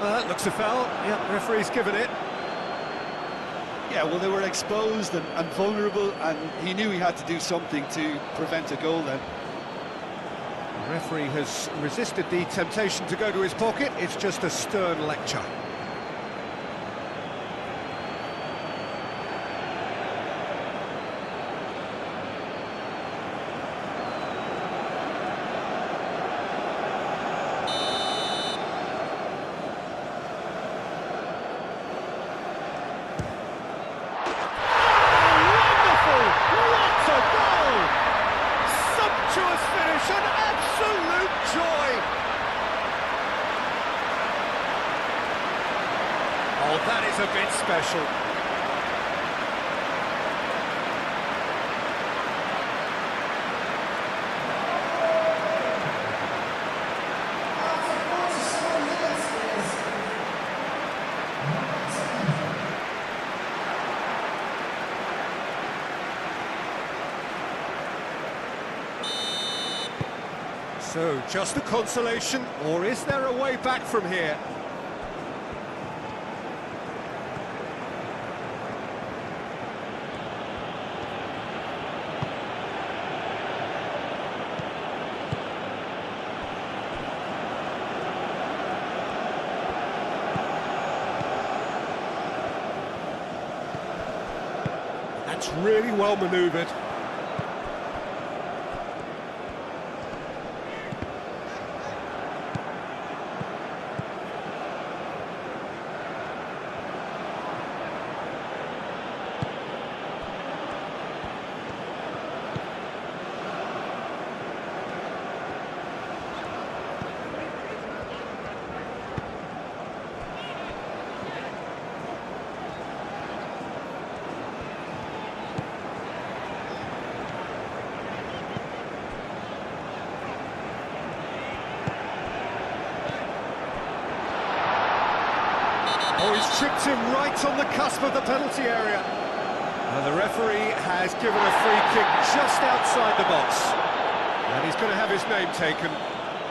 Speaker 1: That looks a foul. Yeah, referee's given it.
Speaker 2: Yeah, well, they were exposed and vulnerable, and he knew he had to do something to prevent a goal then.
Speaker 1: The referee has resisted the temptation to go to his pocket. It's just a stern lecture. special. So, just a consolation, or is there a way back from here? That's really well manoeuvred. Oh, he's tripped him right on the cusp of the penalty area. And the referee has given a free kick just outside the box. And he's going to have his name taken.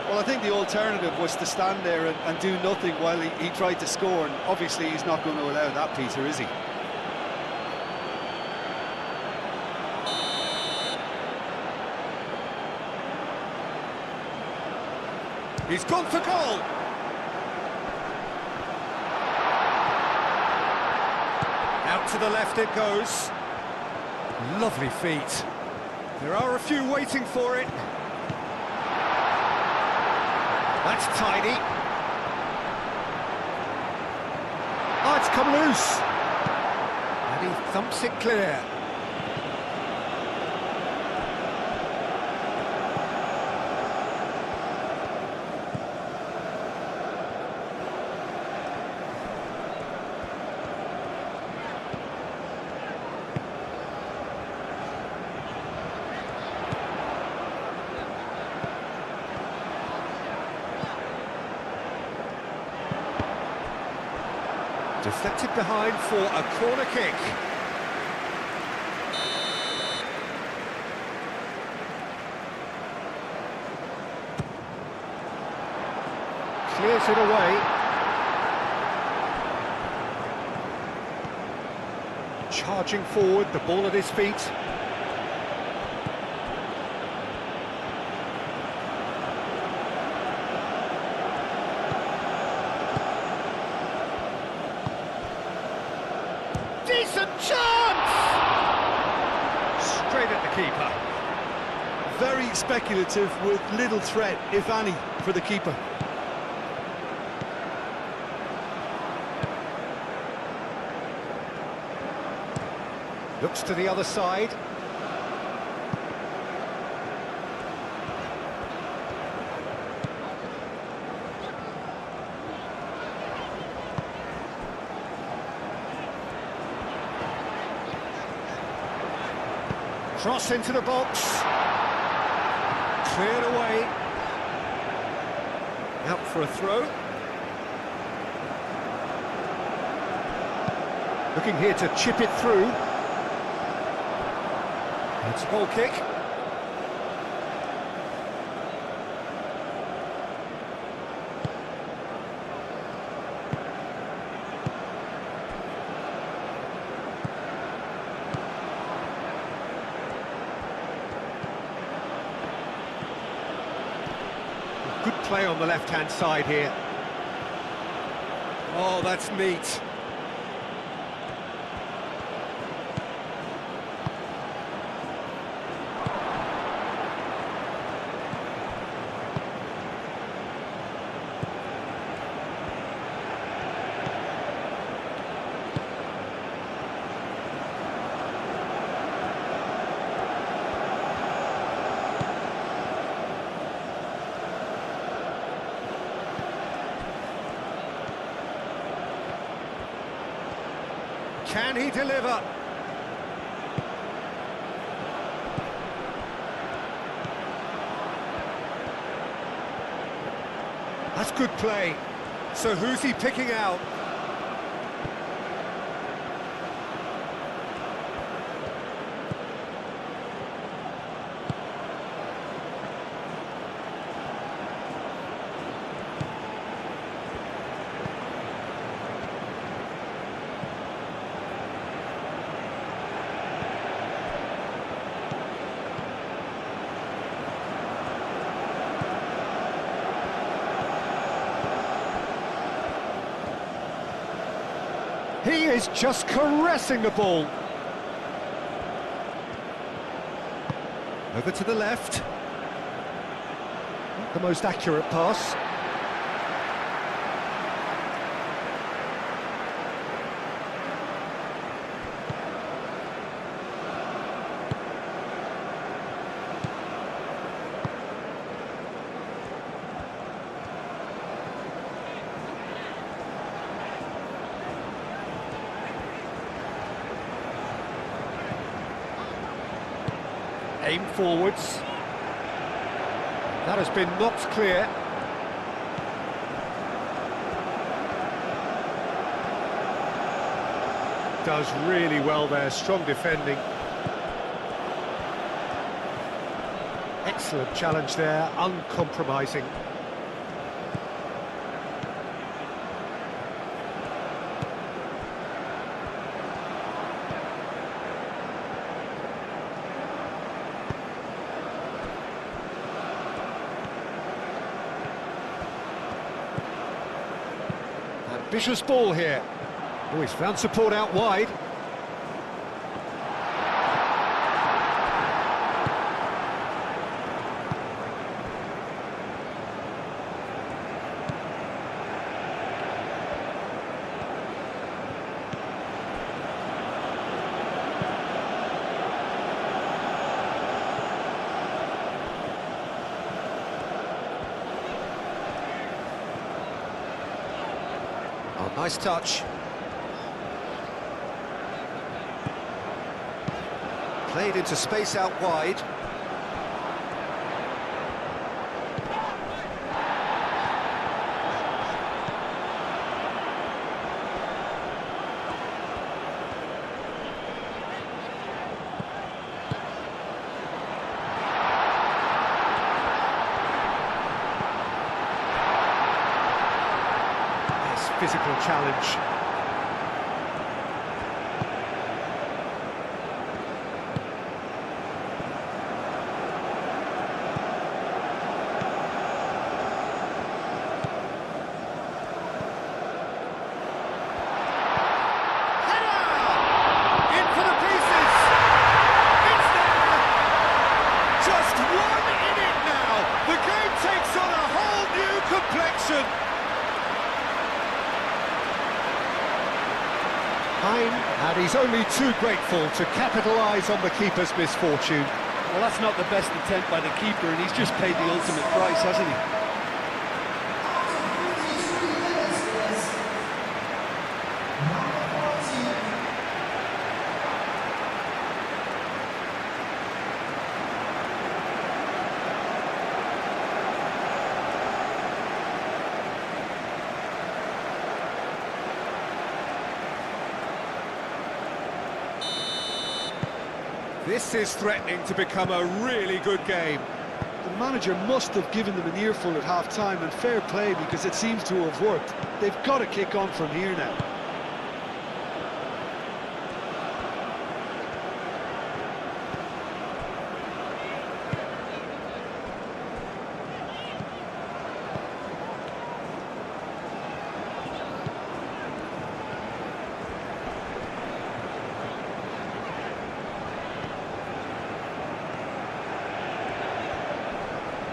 Speaker 2: Well, I think the alternative was to stand there and do nothing while he tried to score, and obviously he's not going to allow that, Peter, is he?
Speaker 1: He's gone for goal. Out to the left it goes. Lovely feet. There are a few waiting for it. That's tidy. Oh, it's come loose. And he thumps it clear. Deflected behind for a corner kick. Clears it away. Charging forward, the ball at his feet. Decent chance! Straight at the keeper.
Speaker 2: Very speculative with little threat, if any, for the keeper.
Speaker 1: Looks to the other side. Cross into the box. Cleared away. Out for a throw. Looking here to chip it through. It's a goal kick. Good play on the left-hand side here. Oh, that's neat. Can he deliver? That's good play. So who's he picking out? He is just caressing the ball. Over to the left. Not the most accurate pass. Aim forwards. That has been knocked clear. Does really well there, strong defending. Excellent challenge there, uncompromising. Ambitious ball here. Oh, he's found support out wide. Oh, nice touch. Played into space out wide. Nice physical challenge. And he's only too grateful to capitalise on the keeper's misfortune.
Speaker 2: Well, that's not the best attempt by the keeper, and he's just paid the ultimate price, hasn't he?
Speaker 1: This is threatening to become a really good game.
Speaker 2: The manager must have given them an earful at half-time, and fair play, because it seems to have worked. They've got to kick on from here now.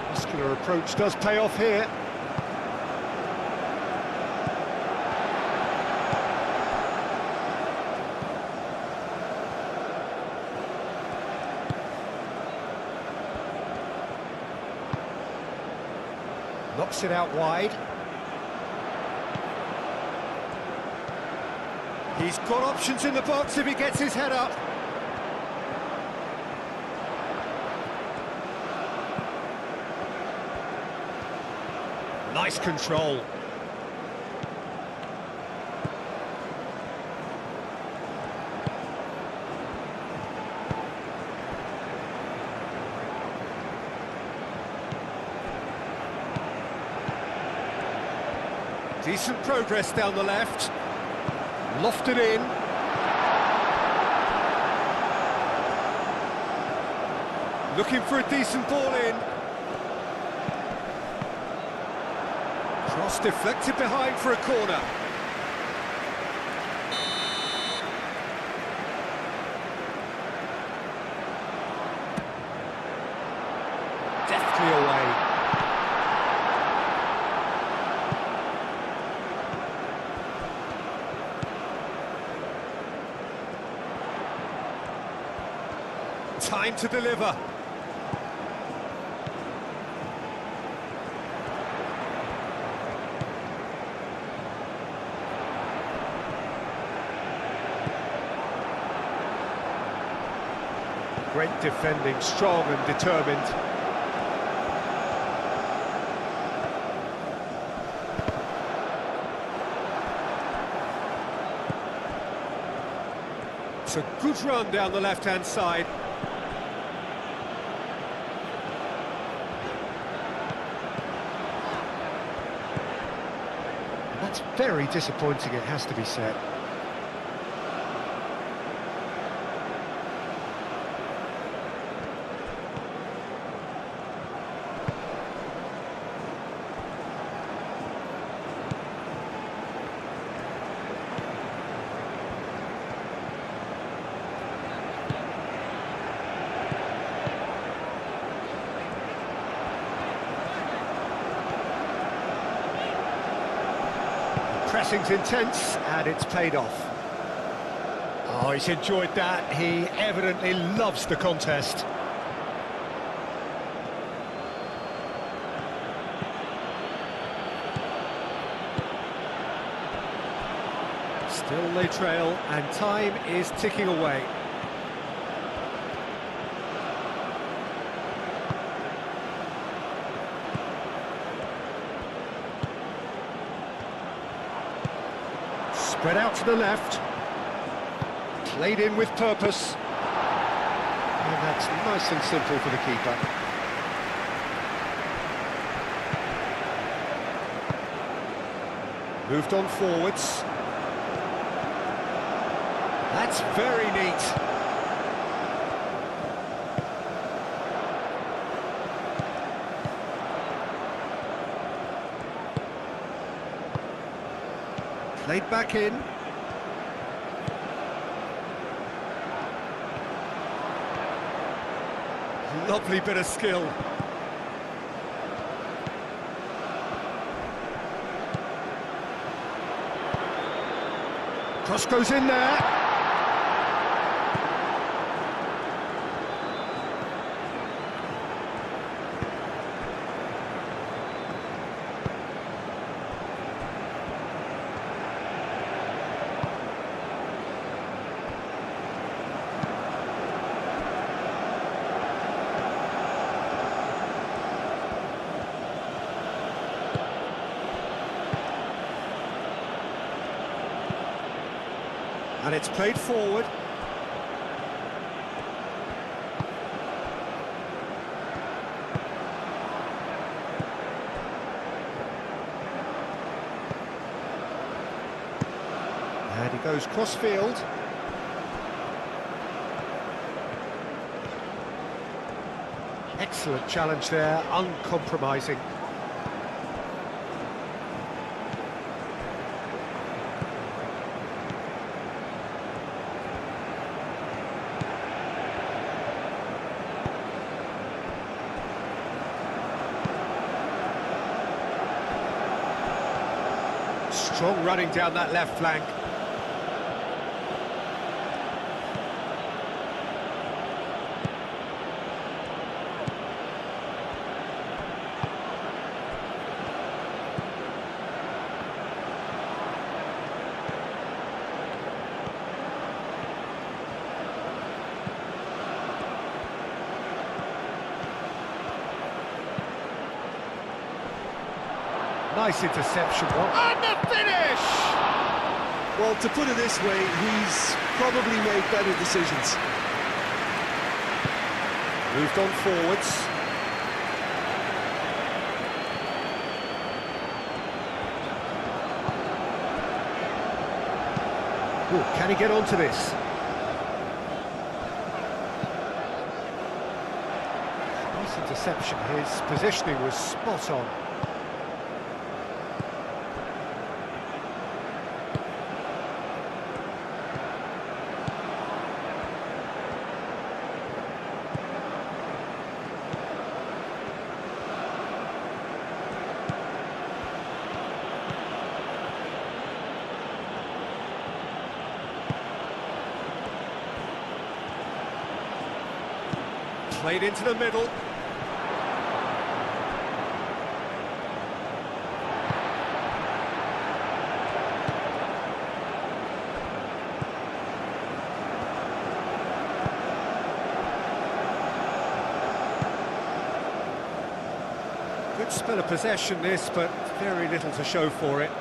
Speaker 1: Muscular approach does pay off here. Knocks it out wide. He's got options in the box if he gets his head up. Nice control. Decent progress down the left. Lofted in. Looking for a decent ball in. Cross deflected behind for a corner. Deftly away. Time to deliver. Great defending, strong and determined. It's a good run down the left-hand side. That's very disappointing, it has to be said. Pressing's intense, and it's paid off. Oh, he's enjoyed that. He evidently loves the contest. Still they trail, and time is ticking away. Spread out to the left. Played in with purpose. And that's nice and simple for the keeper. Moved on forwards. That's very neat. Played back in. Lovely bit of skill. Cross goes in there. And it's played forward. And he goes cross-field. Excellent challenge there, uncompromising. Strong running down that left flank. Nice interception one. And the finish!
Speaker 2: Well, to put it this way, he's probably made better decisions.
Speaker 1: Moved on forwards. Ooh, can he get onto this? Nice interception. His positioning was spot on. Played into the middle. Good spell of possession this, but very little to show for it.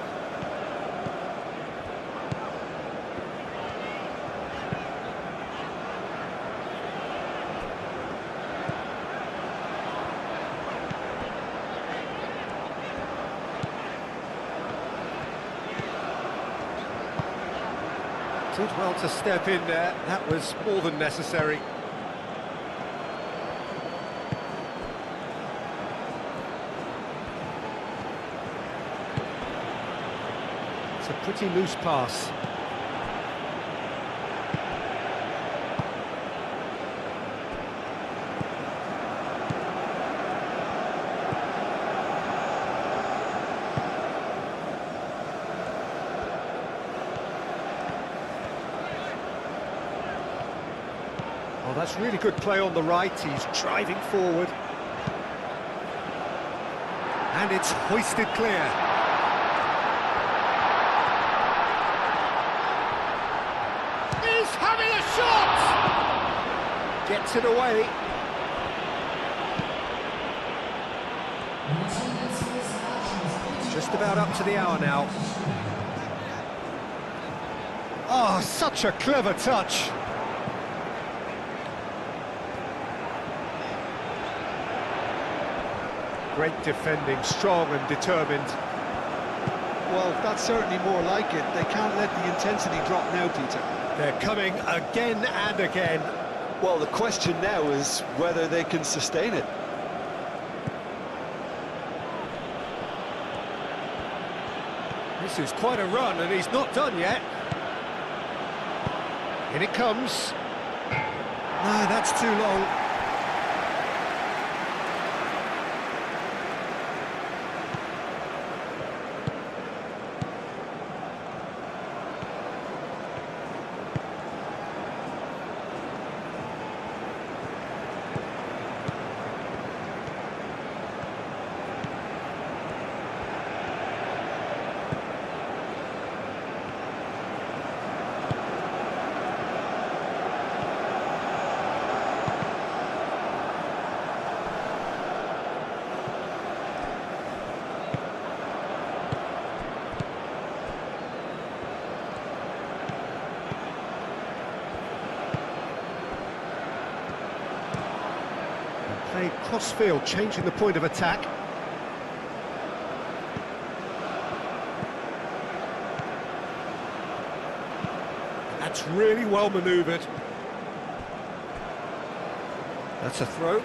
Speaker 1: Did well to step in there, that was more than necessary. It's a pretty loose pass. Oh, that's really good play on the right, he's driving forward. And it's hoisted clear. He's having a shot! Gets it away. Just about up to the hour now. Oh, such a clever touch. Great defending, strong and determined.
Speaker 2: Well, that's certainly more like it. They can't let the intensity drop now, Peter.
Speaker 1: They're coming again and again.
Speaker 2: Well, the question now is whether they can sustain it.
Speaker 1: This is quite a run, and he's not done yet. In it comes. No, that's too long. Played cross-field, changing the point of attack. That's really well manoeuvred. That's a throw.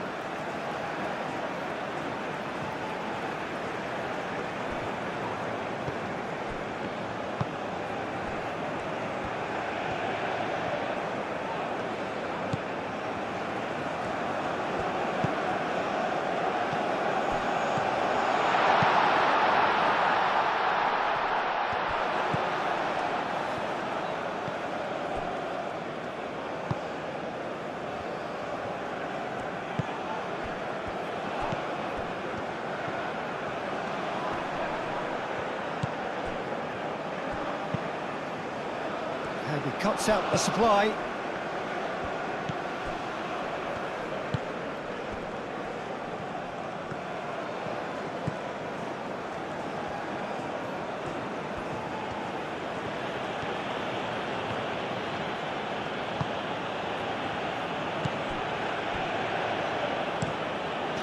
Speaker 1: And he cuts out the supply.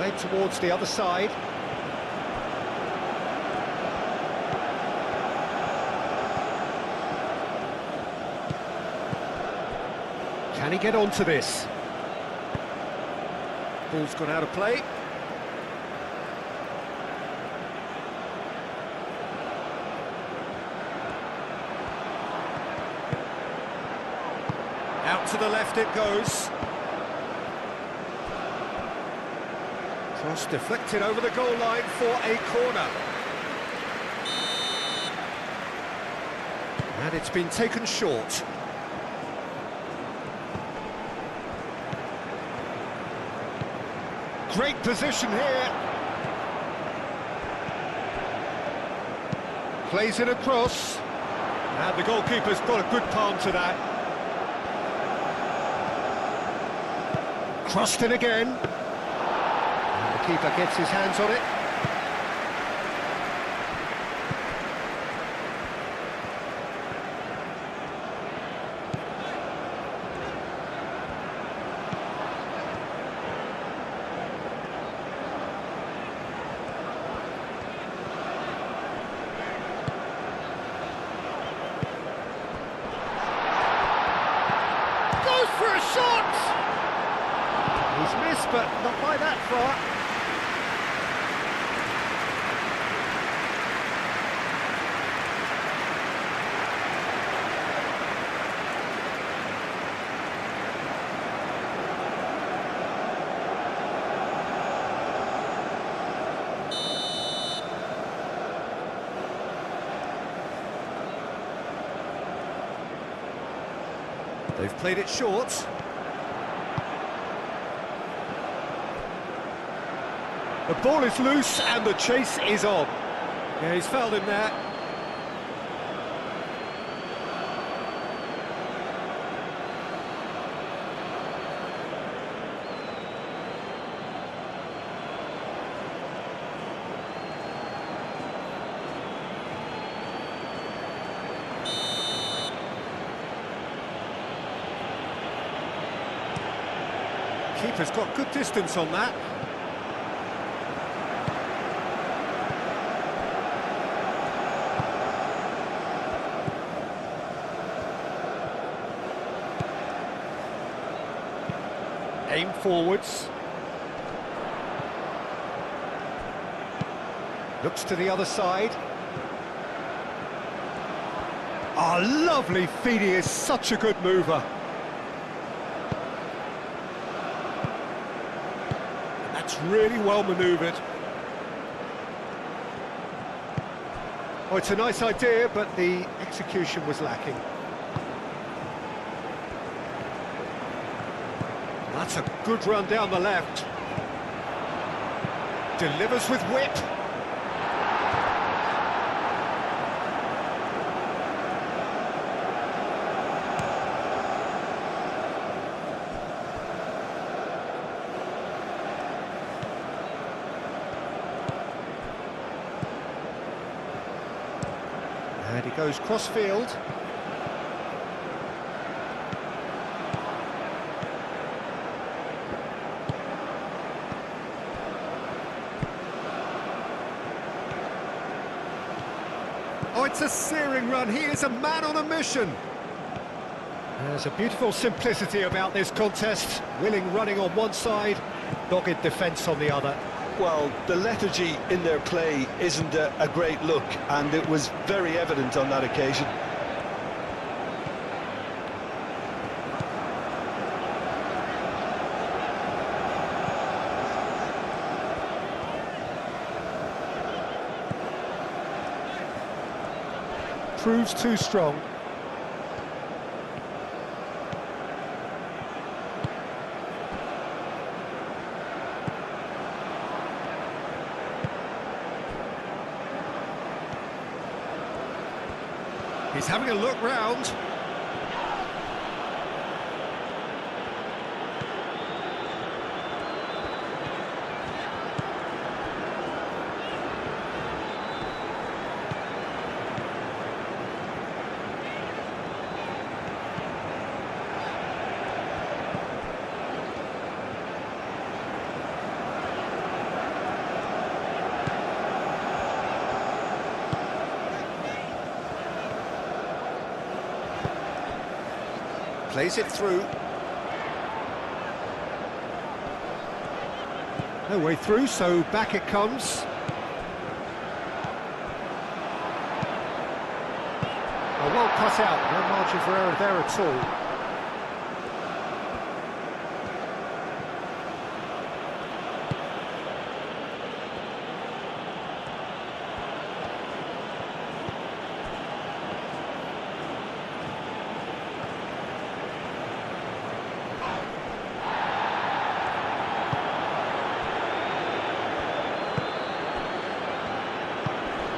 Speaker 1: Played towards the other side. Can he get onto this? Ball's gone out of play. Out to the left it goes. Cross deflected over the goal line for a corner. And it's been taken short. Great position here. Plays it across. And the goalkeeper's got a good palm to that. Crossed in again. And the keeper gets his hands on it. Goes for a shot! He's missed, but not by that far. They've played it short. The ball is loose and the chase is on. Yeah, he's fouled him there. Keeper's got good distance on that. Aim forwards. Looks to the other side. Oh, lovely feed, he is such a good mover. And that's really well manoeuvred. Oh, it's a nice idea, but the execution was lacking. That's a good run down the left. Delivers with whip. And he goes cross-field. Oh, it's a searing run. He is a man on a mission. There's a beautiful simplicity about this contest. Willing running on one side, dogged defence on the other.
Speaker 2: Well, the lethargy in their play isn't a great look, and it was very evident on that occasion.
Speaker 1: Proves too strong. He's having a look round. Plays it through. No way through, so back it comes. Well cut out, no margin for error there at all.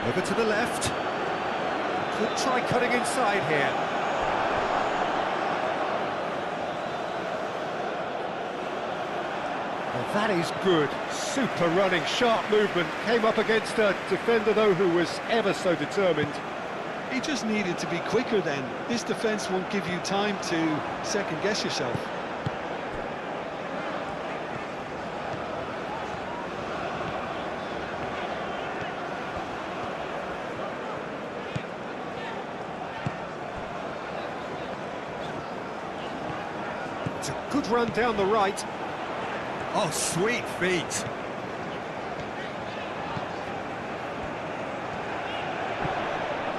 Speaker 1: Over to the left. Could try cutting inside here. Well, that is good. Super running, sharp movement. Came up against a defender, though, who was ever so determined.
Speaker 2: He just needed to be quicker then. This defence won't give you time to second-guess yourself.
Speaker 1: It's a good run down the right. Oh, sweet feet.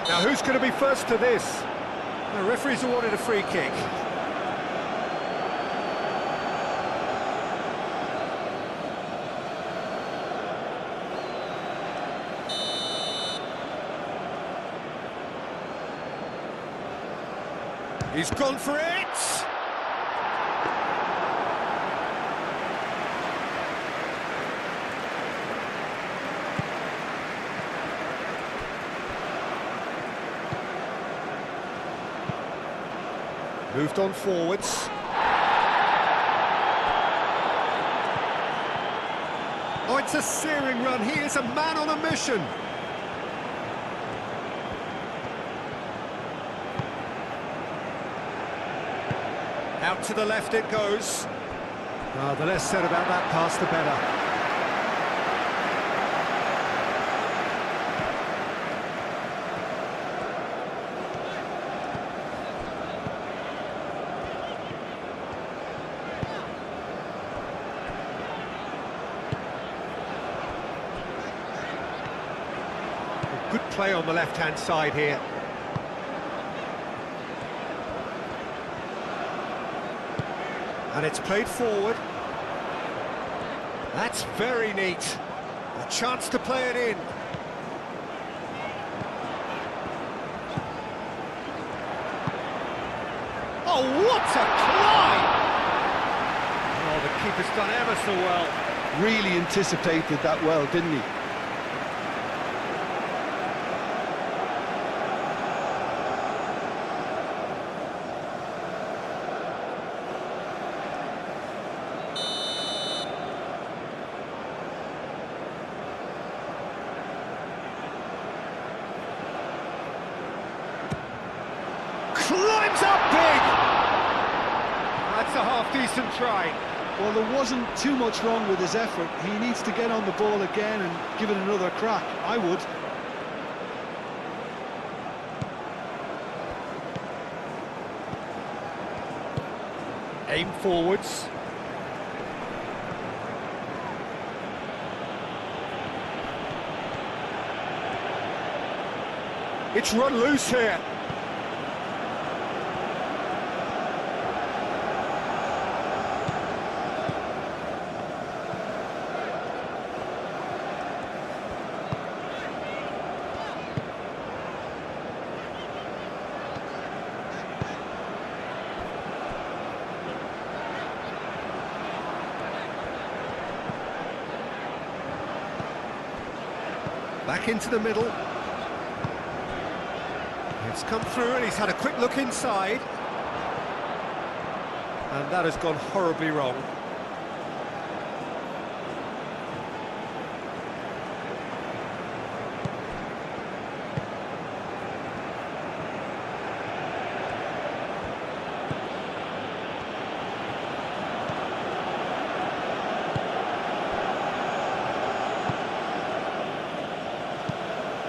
Speaker 1: Now, who's going to be first to this? The referee's awarded a free kick. He's gone for it! Moved on forwards. Oh, it's a searing run. He is a man on a mission. Out to the left it goes. Oh, the less said about that pass, the better. Good play on the left-hand side here. And it's played forward. That's very neat. A chance to play it in. Oh, what a climb! Oh, the keeper's done ever so well.
Speaker 2: Really anticipated that well, didn't he?
Speaker 1: Climbs up big! That's a half-decent try.
Speaker 2: Well, there wasn't too much wrong with his effort. He needs to get on the ball again and give it another crack. I would.
Speaker 1: Aim forwards. It's run loose here. Back into the middle. It's come through and he's had a quick look inside. And that has gone horribly wrong.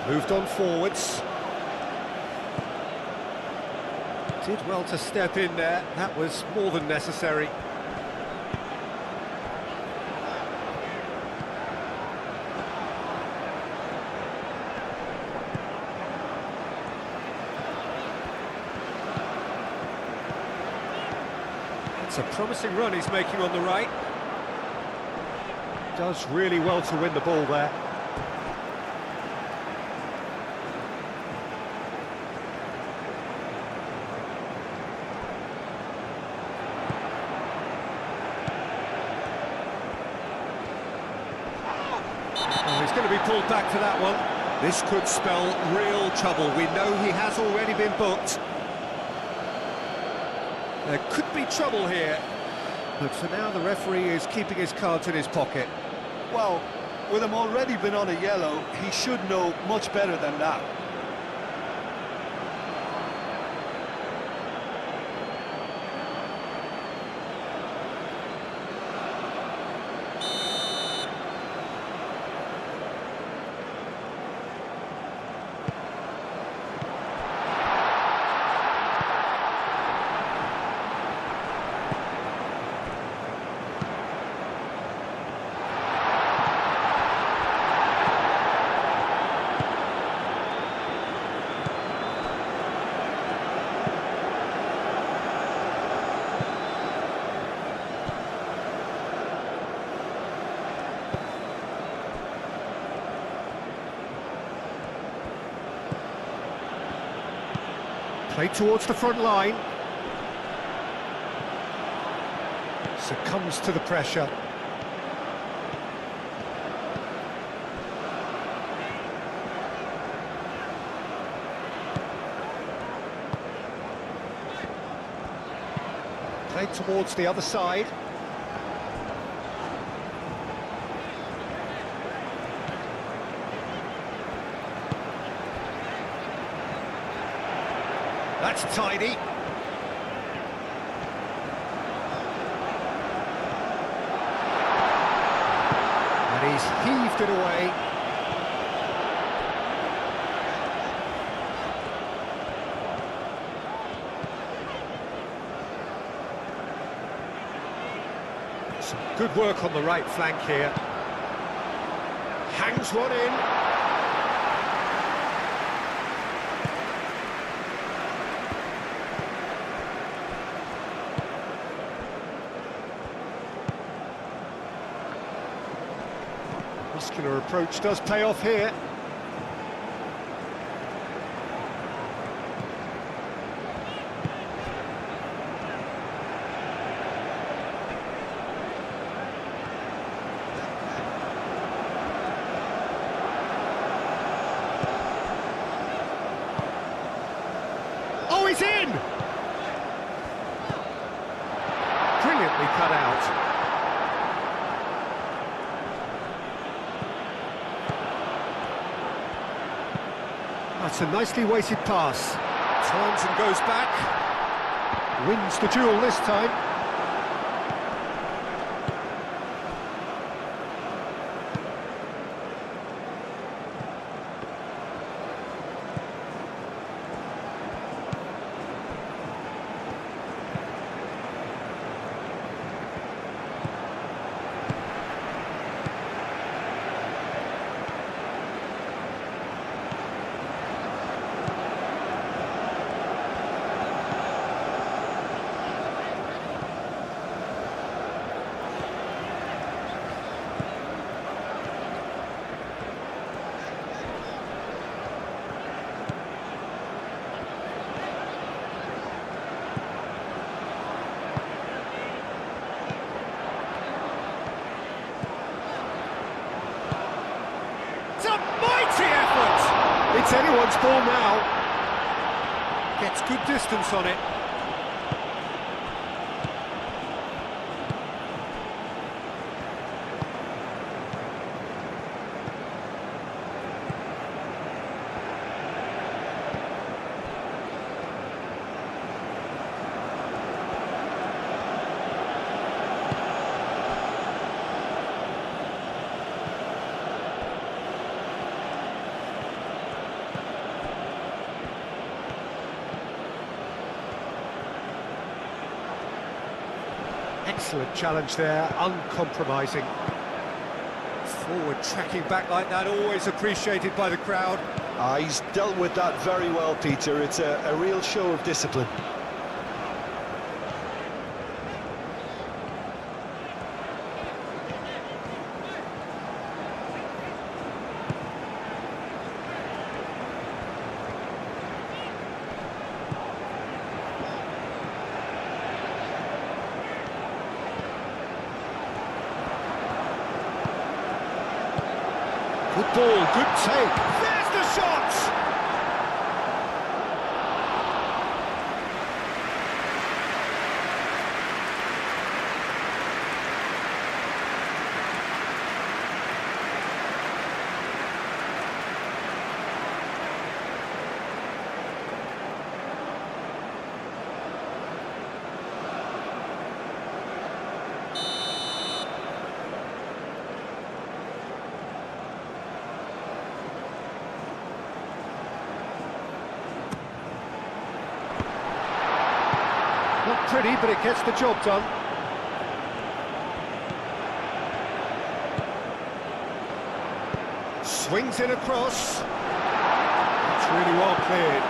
Speaker 1: Moved on forwards. Did well to step in there, that was more than necessary. It's a promising run he's making on the right. Does really well to win the ball there. Oh, he's going to be pulled back for that one. This could spell real trouble. We know he has already been booked. There could be trouble here, but for now the referee is keeping his cards in his pocket.
Speaker 2: Well, with him already been on a yellow, he should know much better than that.
Speaker 1: Played towards the front line. Succumbs to the pressure. Played towards the other side. That's tidy. And he's heaved it away. Some good work on the right flank here. Hangs one in. Muscular approach does pay off here. Oh, he's in! Brilliantly cut out. That's a nicely weighted pass. Turns and goes back. Wins the duel this time. It's anyone's ball now. Gets good distance on it. Excellent challenge there, uncompromising. Forward tracking back like that, always appreciated by the crowd.
Speaker 2: He's dealt with that very well, Peter. It's a real show of discipline.
Speaker 1: Good ball, good take. There's the shot! Not pretty, but it gets the job done. Swings in across. It's really well cleared.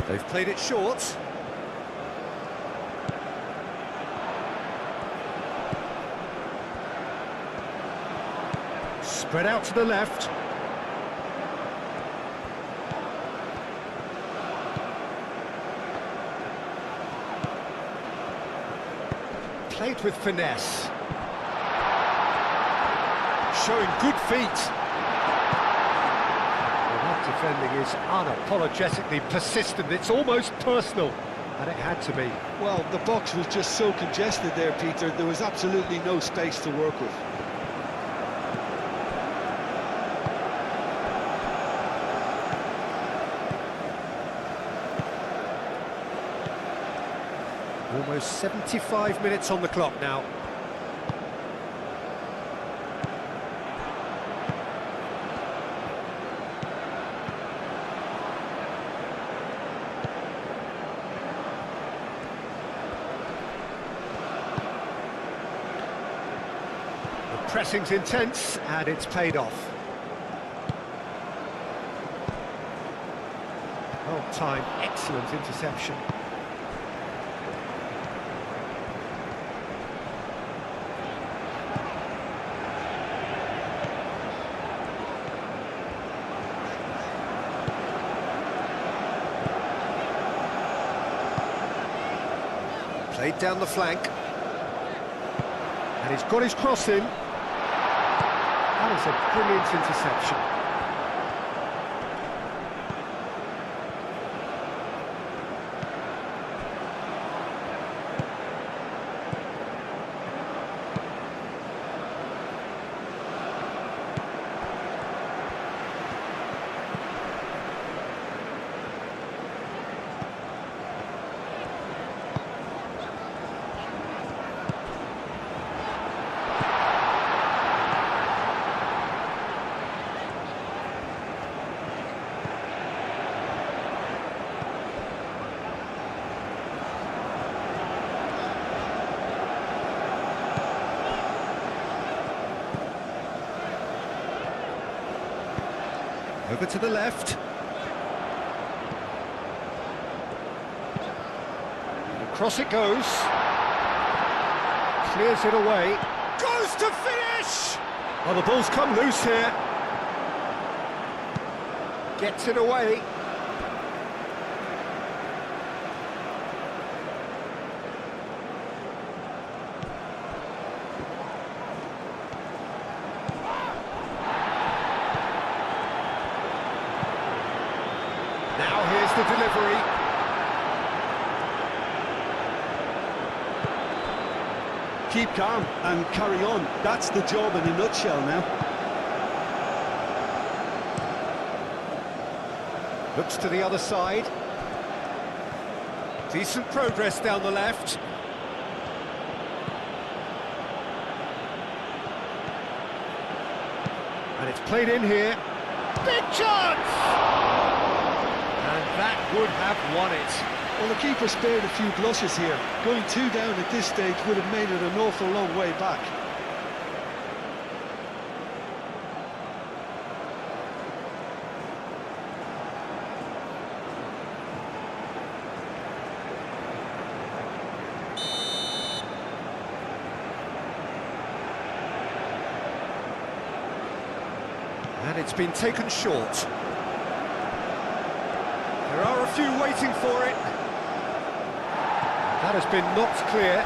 Speaker 1: They've played it short. Spread out to the left. Played with finesse. Showing good feet. Well, that defending is unapologetically persistent. It's almost personal. And it had to be.
Speaker 2: Well, the box was just so congested there, Peter. There was absolutely no space to work with.
Speaker 1: Almost 75 minutes on the clock now. The pressing's intense and it's paid off. Well timed, excellent interception. Played down the flank. And he's got his cross in. That is a brilliant interception. Over to the left. And across it goes. Clears it away. Goes to finish! Well, the ball's come loose here. Gets it away. Now here's the delivery.
Speaker 2: Keep calm and carry on. That's the job in a nutshell now.
Speaker 1: Looks to the other side. Decent progress down the left. And it's played in here. Big chance! And that would have won it.
Speaker 2: Well, the keeper spared a few blushes here. Going 2 down at this stage would have made it an awful long way back.
Speaker 1: And it's been taken short. There are a few waiting for it. That has been knocked clear.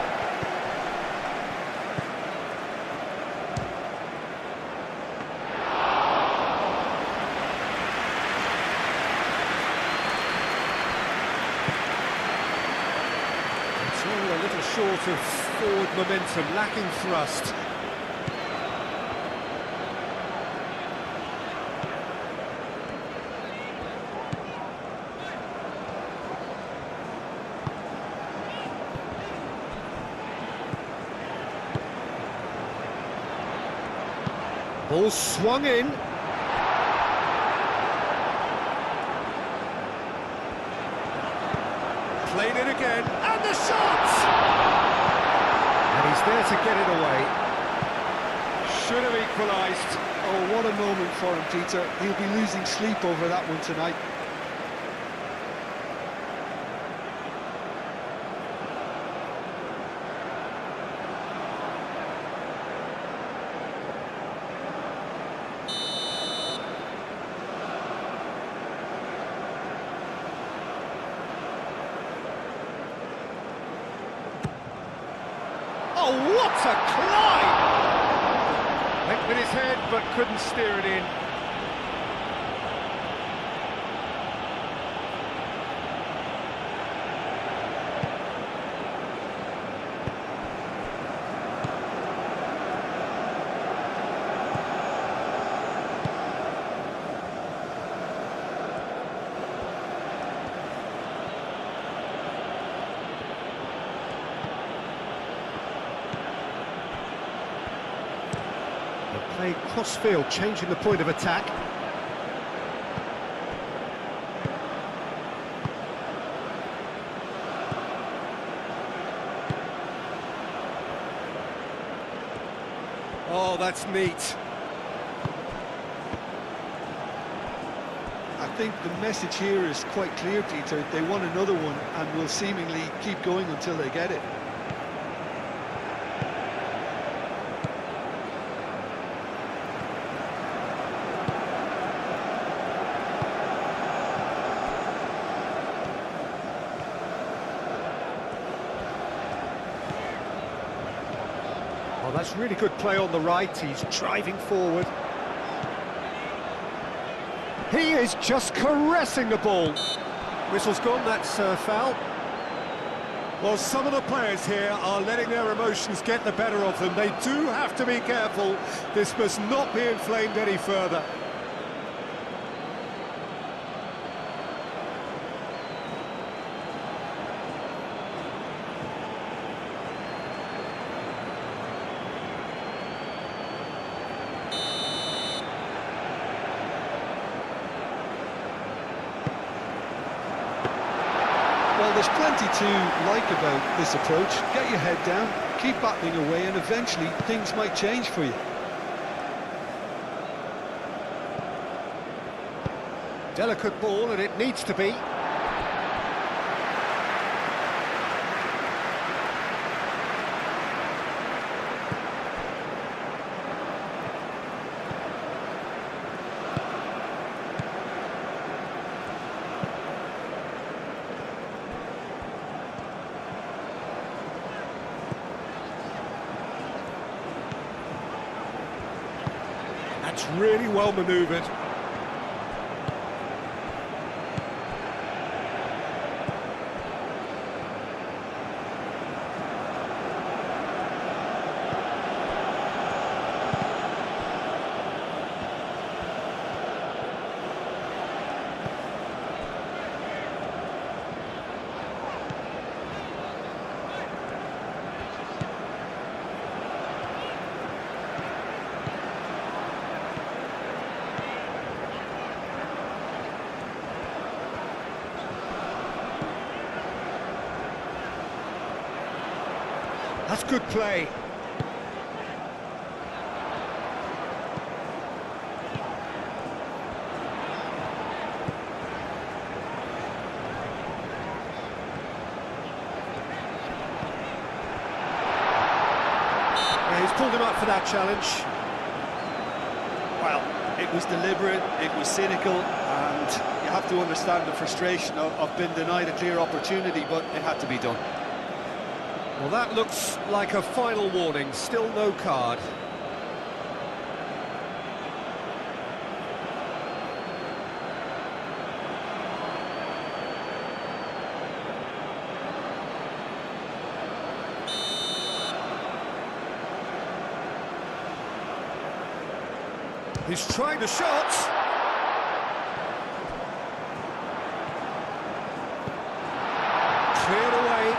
Speaker 1: It's all a little short of forward momentum, lacking thrust. Ball swung in. Played it again, and the shot! And he's there to get it away. Should have equalised.
Speaker 2: Oh, what a moment for him, Peter. He'll be losing sleep over that one tonight.
Speaker 1: Oh, what a climb! Went with his head, but couldn't steer it in. Play cross-field, changing the point of attack. Oh, that's neat.
Speaker 2: I think the message here is quite clear, Peter. They want another one and will seemingly keep going until they get it.
Speaker 1: Oh, that's really good play on the right. He's driving forward. He is just caressing the ball. Whistle's gone, that's foul. Well, some of the players here are letting their emotions get the better of them. They do have to be careful. This must not be inflamed any further.
Speaker 2: Well, there's plenty to like about this approach. Get your head down, keep battling away, and eventually things might change for you.
Speaker 1: Delicate ball, and it needs to be. That's really well manoeuvred. That's good play. Yeah, he's pulled him up for that challenge.
Speaker 2: Well, it was deliberate, it was cynical, and you have to understand the frustration of being denied a clear opportunity, but it had to be done.
Speaker 1: Well, that looks like a final warning, still no card. He's trying the shot. Cleared away.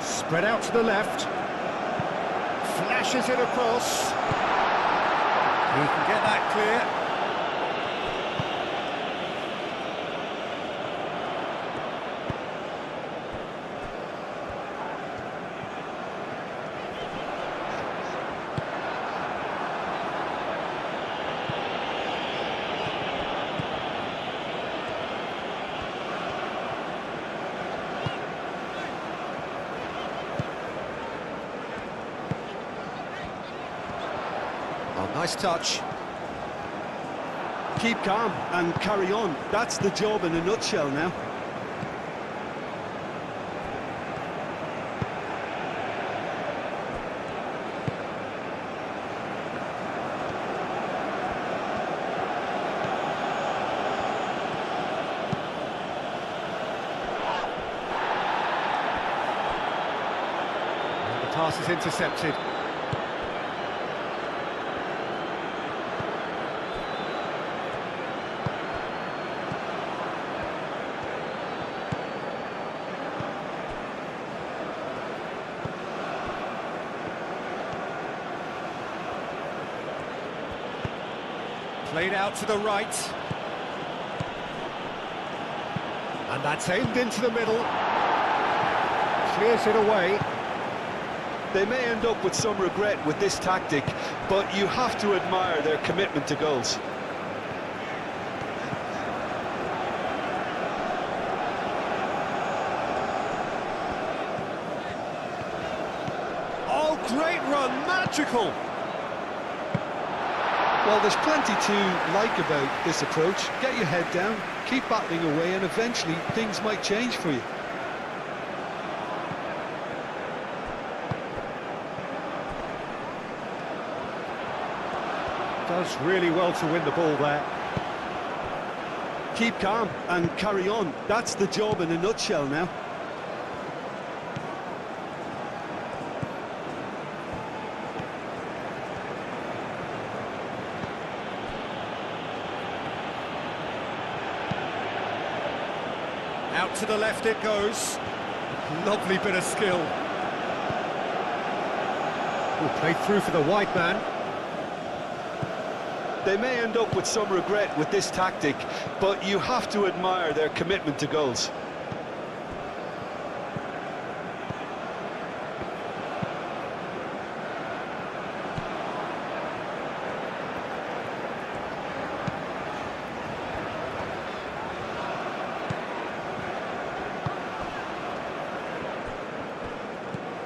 Speaker 1: Spread out to the left. Flashes it across. He can get that clear. Oh, nice touch.
Speaker 2: Keep calm and carry on. That's the job in a nutshell now.
Speaker 1: And the pass is intercepted. Played out to the right. And that's aimed into the middle. Clears it away.
Speaker 2: They may end up with some regret with this tactic, but you have to admire their commitment to goals.
Speaker 1: Oh, great run, magical!
Speaker 2: Well, there's plenty to like about this approach. Get your head down, keep battling away, and eventually things might change for you.
Speaker 1: Does really well to win the ball there.
Speaker 2: Keep calm and carry on. That's the job in a nutshell now.
Speaker 1: Out to the left it goes. Lovely bit of skill. Oh, played through for the wide man.
Speaker 2: They may end up with some regret with this tactic, but you have to admire their commitment to goals.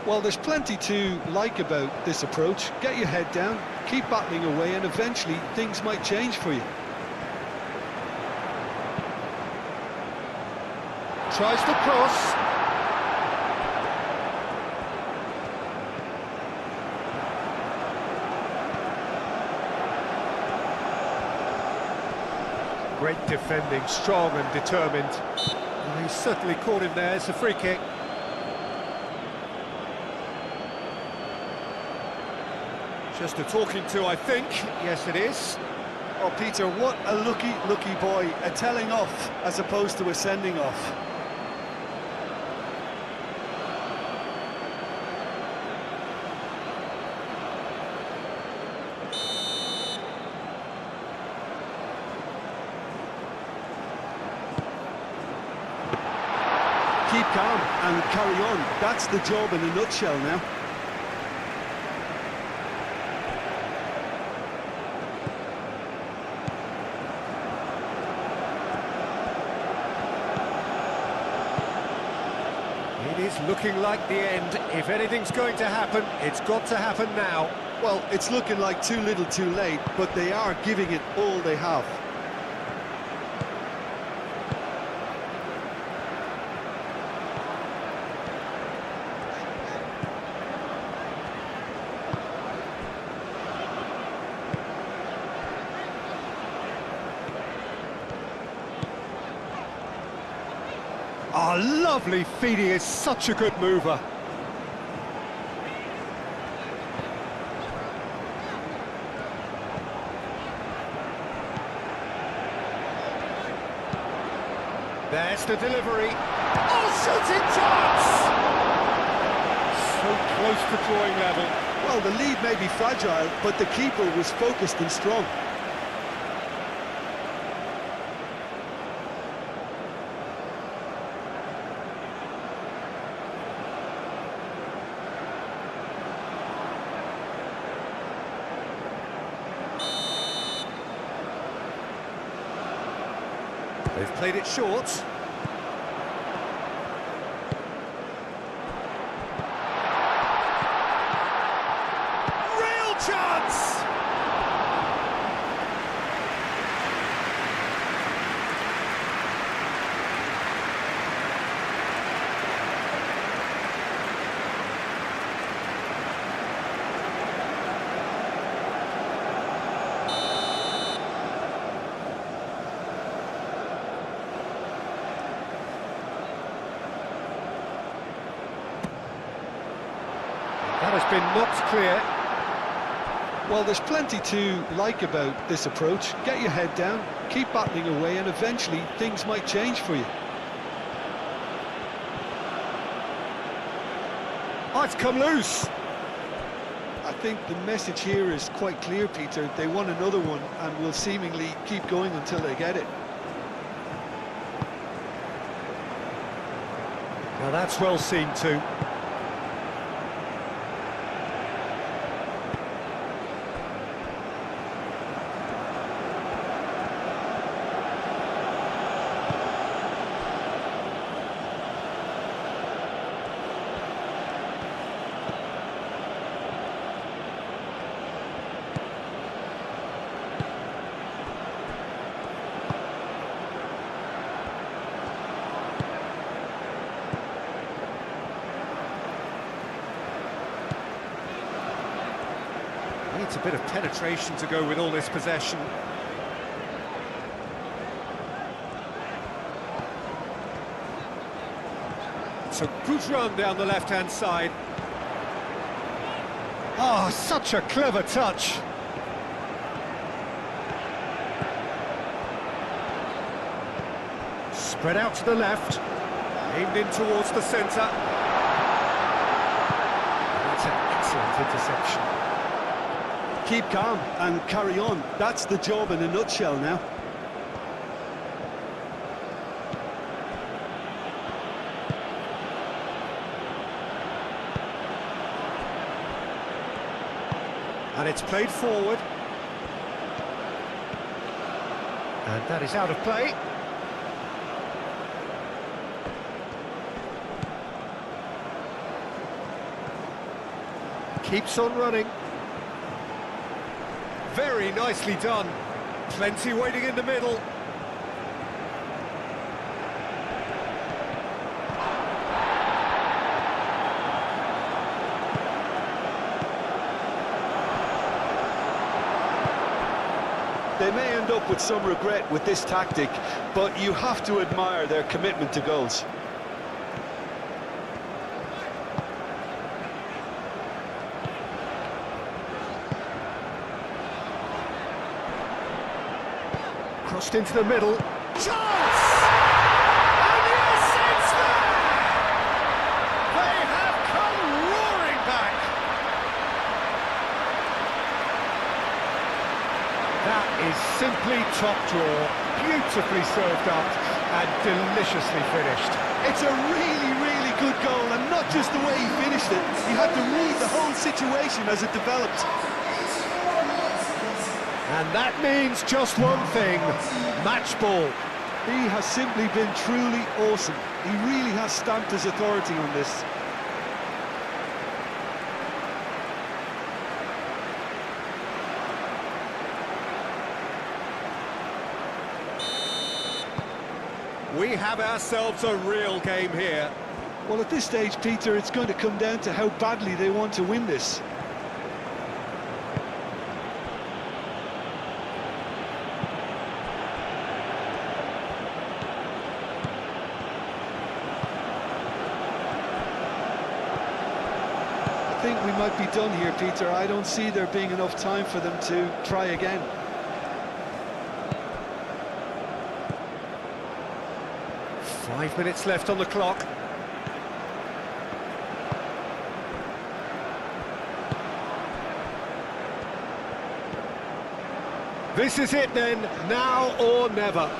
Speaker 2: Well, there's plenty to like about this approach. Get your head down, keep battling away, and eventually things might change for you.
Speaker 1: Tries to cross. Great defending, strong and determined. Well, he's certainly caught him there. It's a free kick. Just a talking to, I think. Yes, it is.
Speaker 2: Oh, Peter, what a lucky boy. A telling off as opposed to a sending off. calm and carry on. That's the job in a nutshell now.
Speaker 1: It is looking like the end. If anything's going to happen, it's got to happen now.
Speaker 2: Well, it's looking like too little too late, but they are giving it all they have.
Speaker 1: Oh, lovely feed. He is such a good mover. There's the delivery. Oh, shooting chance! So close to drawing level.
Speaker 2: Well, the lead may be fragile, but the keeper was focused and strong.
Speaker 1: They've played it short. Real chance! That has been knocked clear.
Speaker 2: Well, there's plenty to like about this approach. Get your head down, keep battling away, and eventually things might change for you.
Speaker 1: Oh, it's come loose.
Speaker 2: I think the message here is quite clear, Peter. They want another one and will seemingly keep going until they get it.
Speaker 1: Now that's well seen too. Needs a bit of penetration to go with all this possession. It's a good run down the left-hand side. Oh, such a clever touch. Spread out to the left, aimed in towards the centre. That's an excellent interception.
Speaker 2: Keep calm and carry on. That's the job in a nutshell now.
Speaker 1: And it's played forward. And that is out of play. Keeps on running. Very nicely done. Plenty waiting in the middle.
Speaker 2: They may end up with some regret with this tactic, but you have to admire their commitment to goals.
Speaker 1: Crossed into the middle. Chance! And yes, it's there! They have come roaring back. That is simply top draw, beautifully served up and deliciously finished.
Speaker 2: It's a really good goal, and not just the way he finished it. He had to read the whole situation as it developed.
Speaker 1: And that means just one thing, match ball.
Speaker 2: He has simply been truly awesome. He really has stamped his authority on this.
Speaker 1: We have ourselves a real game here.
Speaker 2: Well, at this stage, Peter, it's going to come down to how badly they want to win this. I think we might be done here, Peter. I don't see there being enough time for them to try again.
Speaker 1: Five minutes left on the clock. This is it then, now or never.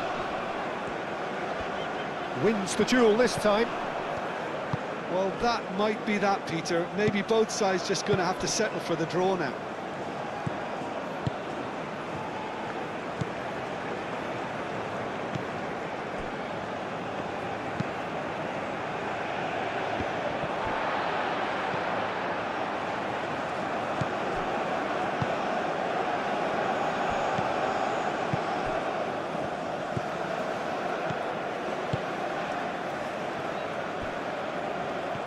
Speaker 1: Wins the duel this time.
Speaker 2: Well, that might be that, Peter. Maybe both sides just going to have to settle for the draw now.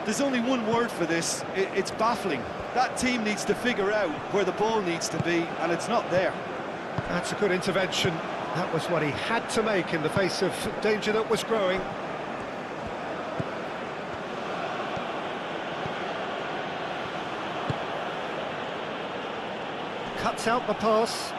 Speaker 2: There's only one word for this, it's baffling. That team needs to figure out where the ball needs to be, and it's not there.
Speaker 1: That's a good intervention. That was what he had to make in the face of danger that was growing. Cuts out the pass.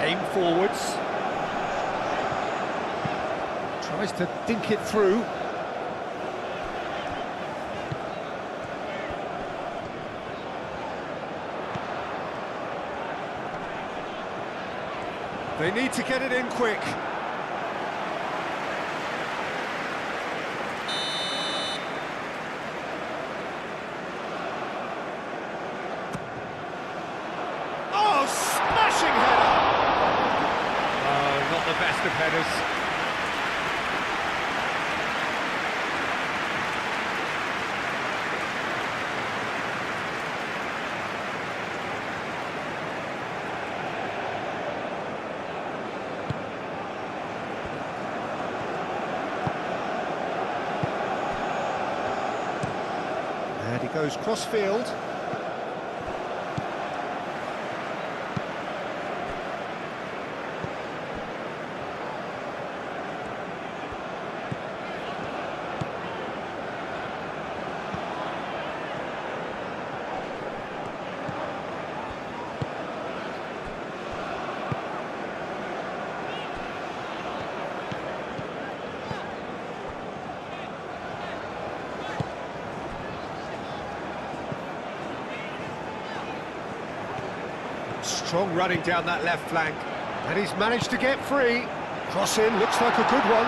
Speaker 1: Aim forwards. Tries to dink it through. They need to get it in quick. Oh, smashing header! Oh, not the best of headers. And he goes cross-field. Strong running down that left flank, and he's managed to get free. Cross in, looks like a good one.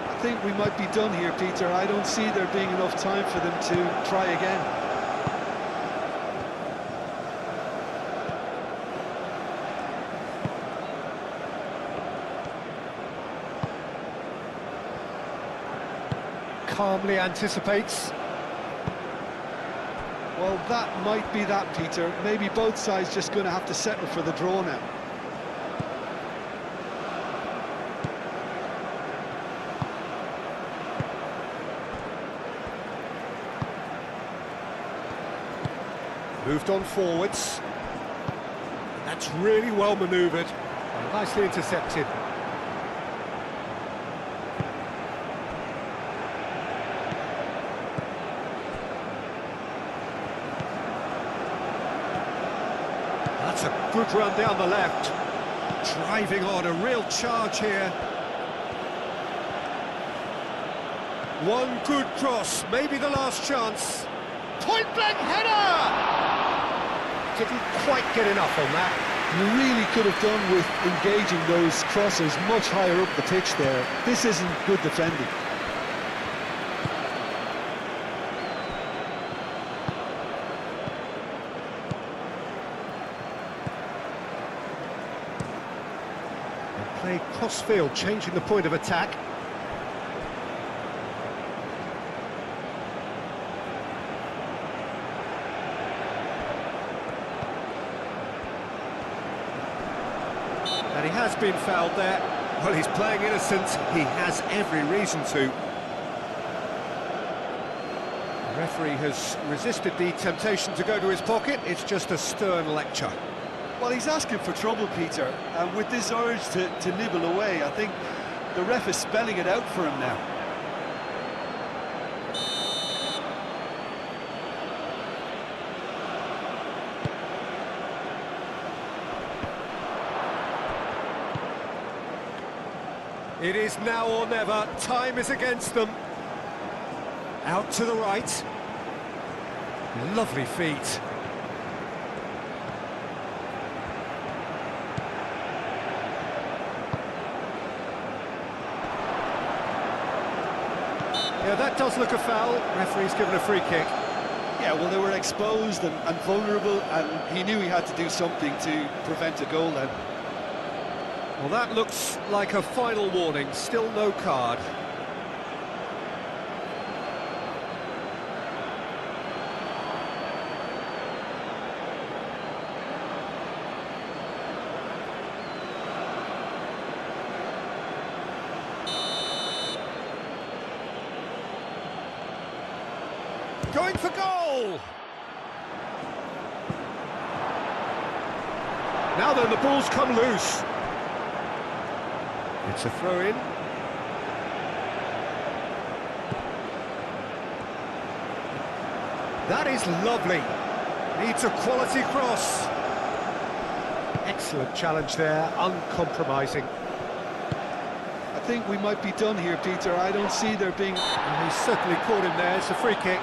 Speaker 2: I think we might be done here, Peter. I don't see there being enough time for them to try again.
Speaker 1: Calmly anticipates.
Speaker 2: Well, that might be that, Peter. Maybe both sides just going to have to settle for the draw now.
Speaker 1: Moved on forwards. That's really well manoeuvred. Nicely intercepted. That's a good run down the left. Driving on, a real charge here. One good cross, maybe the last chance. Point-blank header! Didn't quite get enough on that.
Speaker 2: You really could have done with engaging those crosses much higher up the pitch there. This isn't good defending.
Speaker 1: They play cross-field, changing the point of attack. And he has been fouled there. Well, he's playing innocent. He has every reason to. The referee has resisted the temptation to go to his pocket. It's just a stern lecture.
Speaker 2: Well, he's asking for trouble, Peter, and with this urge to nibble away, I think the ref is spelling it out for him now.
Speaker 1: It is now or never. Time is against them. Out to the right. Lovely feet. Yeah, that does look a foul. Referee's given a free kick.
Speaker 2: Yeah, well, they were exposed and vulnerable, and he knew he had to do something to prevent a goal then.
Speaker 1: Well, that looks like a final warning. Still no card. Going for goal! Now then, the ball's come loose. It's a throw-in. That is lovely. Needs a quality cross. Excellent challenge there, uncompromising.
Speaker 2: I think we might be done here, Peter. I don't see there being...
Speaker 1: And he's certainly caught him there. It's a free kick.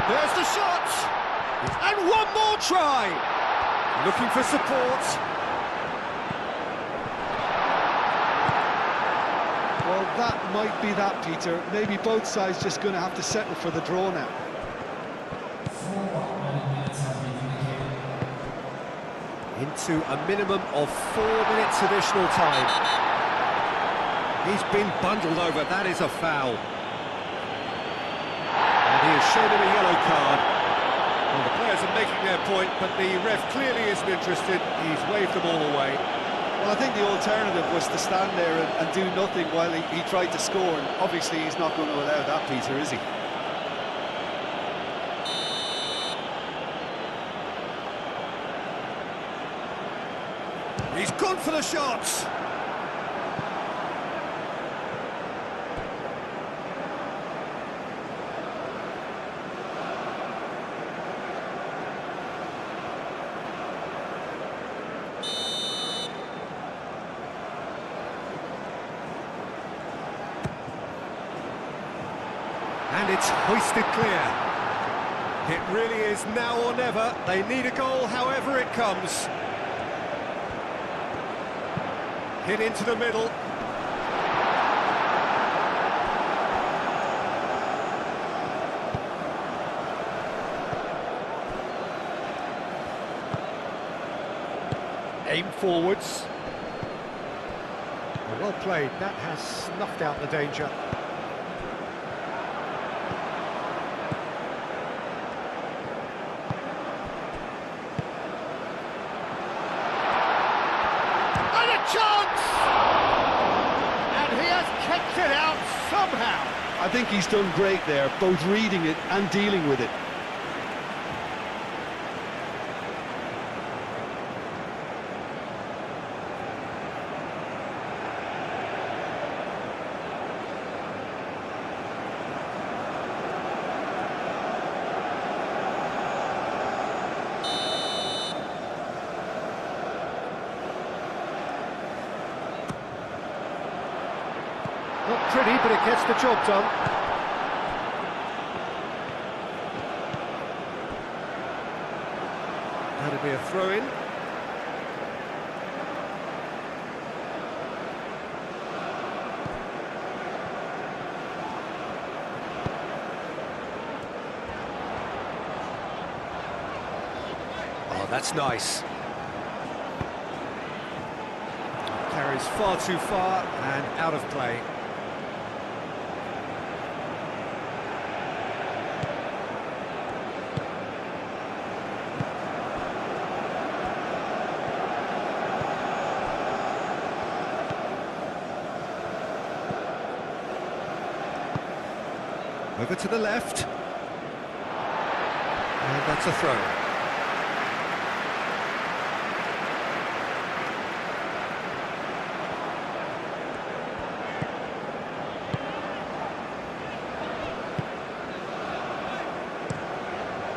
Speaker 1: There's the shot! And one more try! Looking for support.
Speaker 2: Well, that might be that, Peter. Maybe both sides just going to have to settle for the draw now.
Speaker 1: Into a minimum of 4 minutes additional time. He's been bundled over. That is a foul. And he has shown him a yellow card. Well, the players are making their point, but the ref clearly isn't interested. He's waved them all away.
Speaker 2: Well, I think the alternative was to stand there and do nothing while he tried to score, and obviously he's not going to allow that, Peter, is he?
Speaker 1: He's gone for the shots. And it's hoisted clear. It really is now or never. They need a goal however it comes. Hit into the middle. Aim forwards. Well played, that has snuffed out the danger. And a chance! And he has kept it out somehow.
Speaker 2: I think he's done great there, both reading it and dealing with it.
Speaker 1: Not pretty, but it gets the job done. That'll be a throw-in. Oh, that's nice. Carries far too far and out of play. Over to the left. And that's a throw.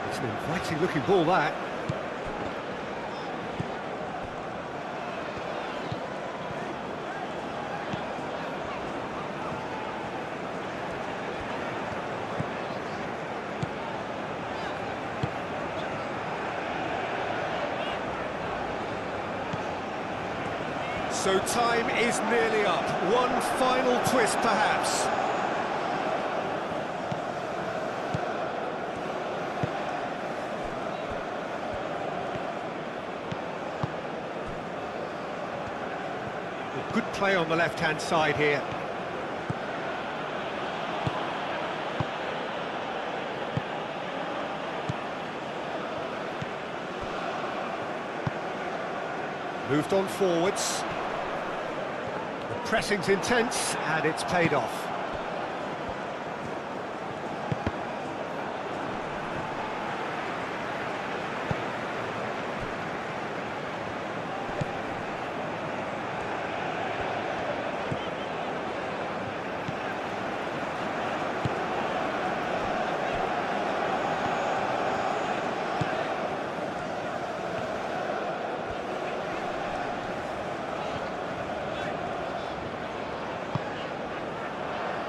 Speaker 1: It's an inviting looking ball, that. So time is nearly up. One final twist, perhaps. Good play on the left-hand side here. Moved on forwards. Pressing's intense, and it's paid off.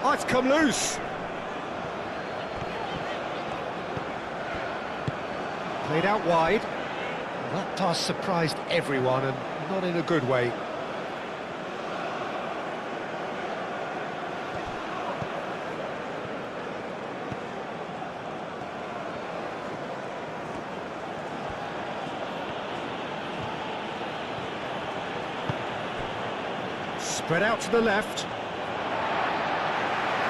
Speaker 1: Oh, it's come loose. Played out wide. Well, that pass surprised everyone, and not in a good way. Spread out to the left.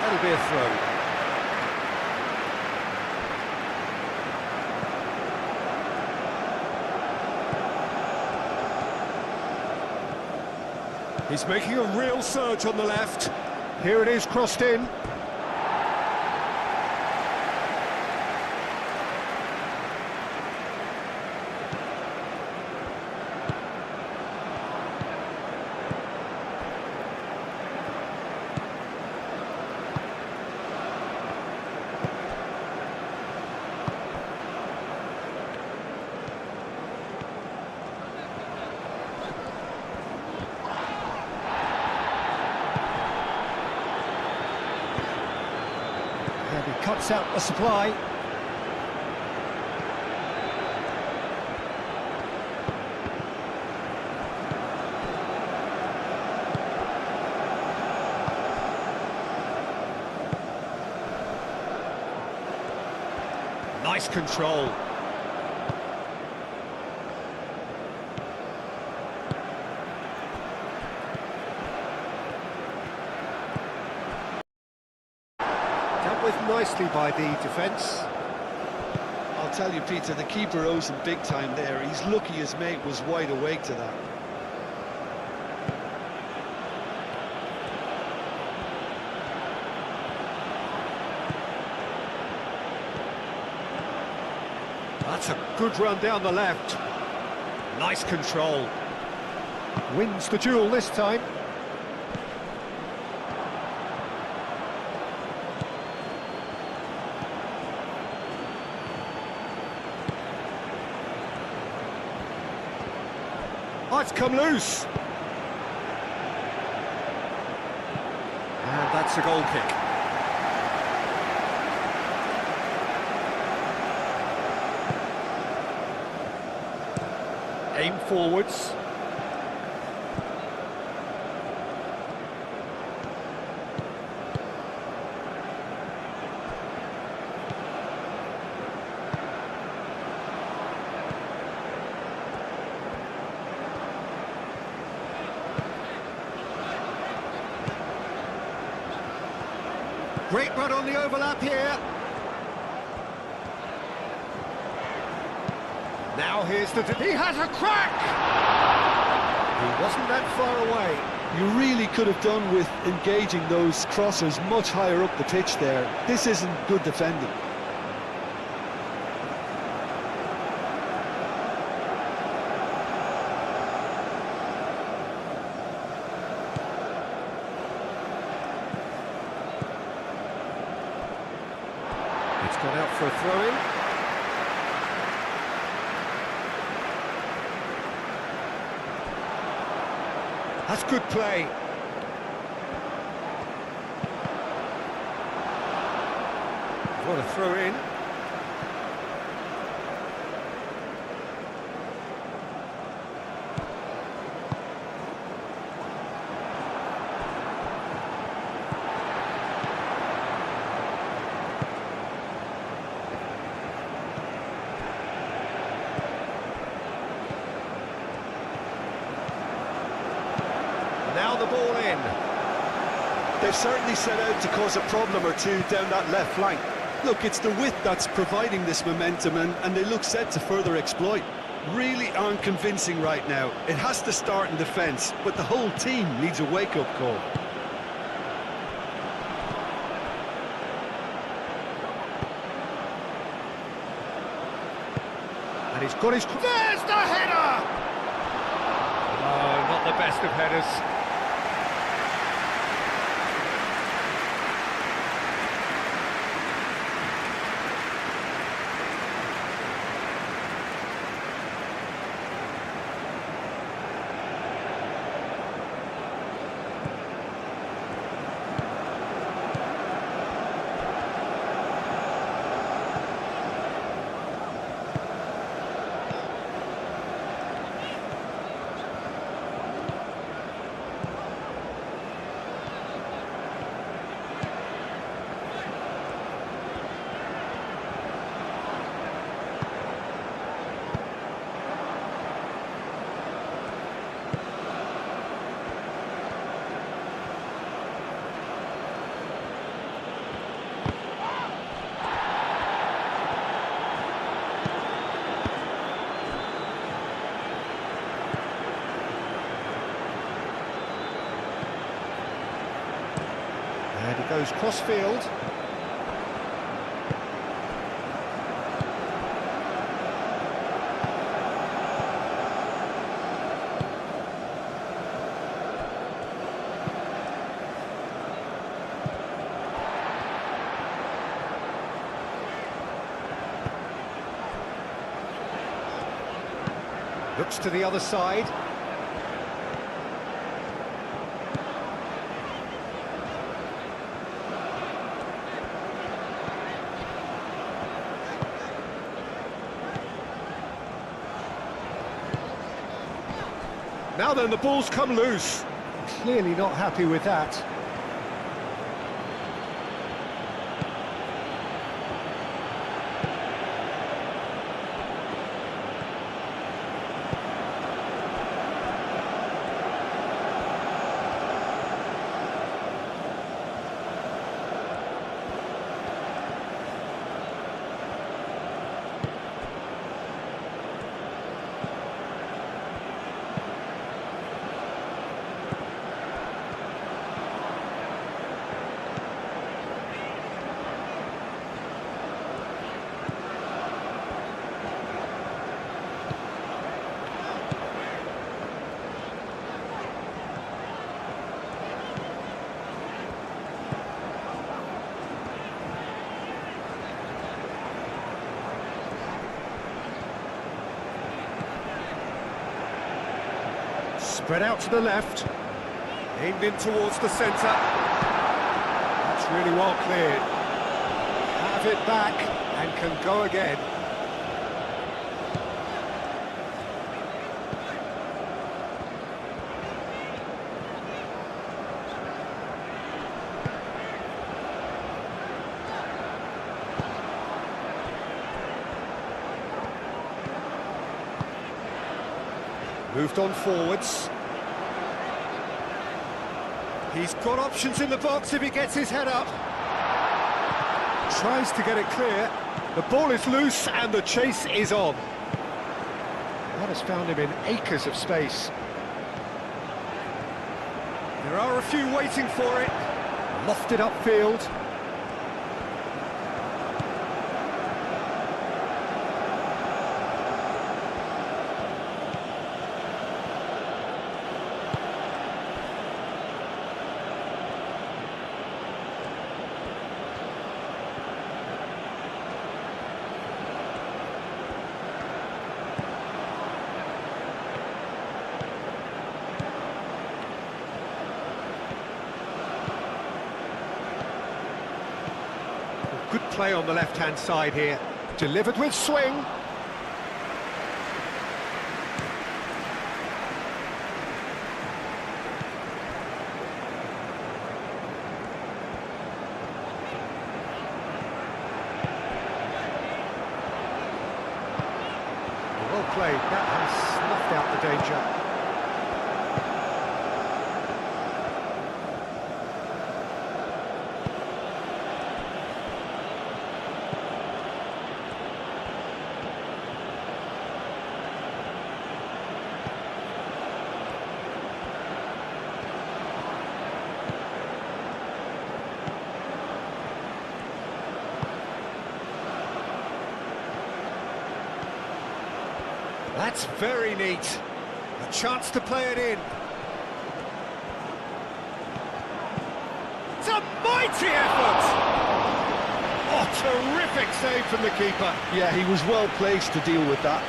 Speaker 1: That'll be a throw. He's making a real surge on the left. Here it is, crossed in. And he cuts out the supply. Nice control. with nicely by the defence.
Speaker 2: I'll tell you, Peter, the keeper owes him big time there. He's lucky his mate was wide awake to that.
Speaker 1: That's a good run down the left. Nice control. Wins the duel this time. Oh, it's come loose. And that's a goal kick. Aim forwards. Great run on the overlap here. Now here's the... He has a crack! He wasn't that far away.
Speaker 2: You really could have done with engaging those crossers much higher up the pitch there. This isn't good defending.
Speaker 1: It's gone out for a throw-in. That's good play. What a throw-in. Now the ball in.
Speaker 2: They've certainly set out to cause a problem or two down that left flank. Look, it's the width that's providing this momentum, and they look set to further exploit. Really aren't convincing right now. It has to start in defence, but the whole team needs a wake-up call.
Speaker 1: And he's got his... There's the header! Oh, not the best of headers. And he goes cross-field. Looks to the other side. Now then, the ball's come loose. Clearly not happy with that. Spread out to the left. Aimed in towards the centre. That's really well cleared. Have it back and can go again. Moved on forwards. He's got options in the box if he gets his head up. Tries to get it clear. The ball is loose and the chase is on. That has found him in acres of space. There are a few waiting for it. Lofted upfield. Good play on the left-hand side here. Delivered with swing. Well played. That has snuffed out the danger. That's very neat. A chance to play it in. It's a mighty effort! Oh, terrific save from the keeper.
Speaker 2: Yeah, he was well placed to deal with that.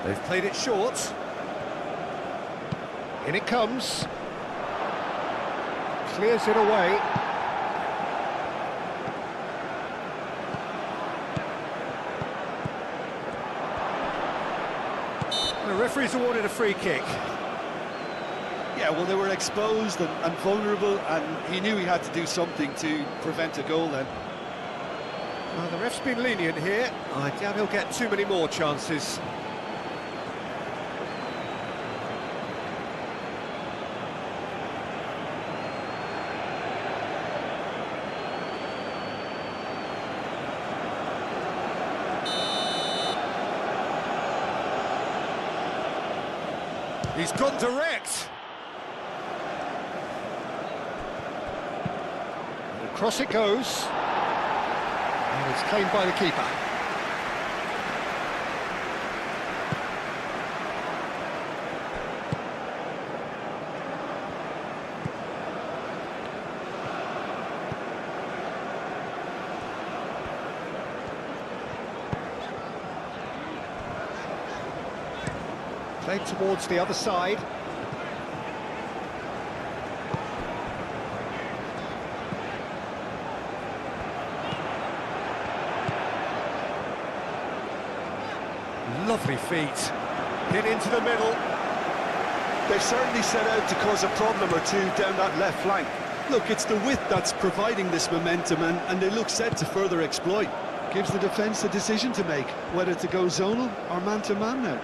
Speaker 1: They've played it short. In it comes. Clears it away. The referee's awarded a free kick.
Speaker 2: Yeah, well, they were exposed and vulnerable, and he knew he had to do something to prevent a goal then.
Speaker 1: Well, the ref's been lenient here. I doubt he'll get too many more chances. He's gone direct. And across it goes. And it's claimed by the keeper. Played towards the other side. Lovely feet. Hit into the middle.
Speaker 2: They've certainly set out to cause a problem or two down that left flank. Look, it's the width that's providing this momentum, and they look set to further exploit. Gives the defence a decision to make, whether to go zonal or man-to-man now.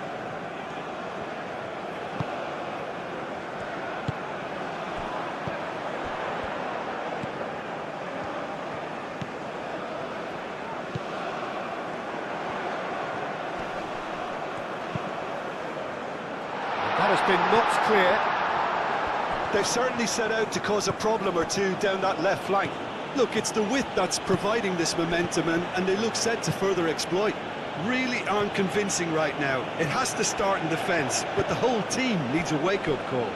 Speaker 1: That has been knocked clear.
Speaker 2: They've certainly set out to cause a problem or two down that left flank. Look, it's the width that's providing this momentum, and they look set to further exploit. Really aren't convincing right now. It has to start in defence, but the whole team needs a wake-up call.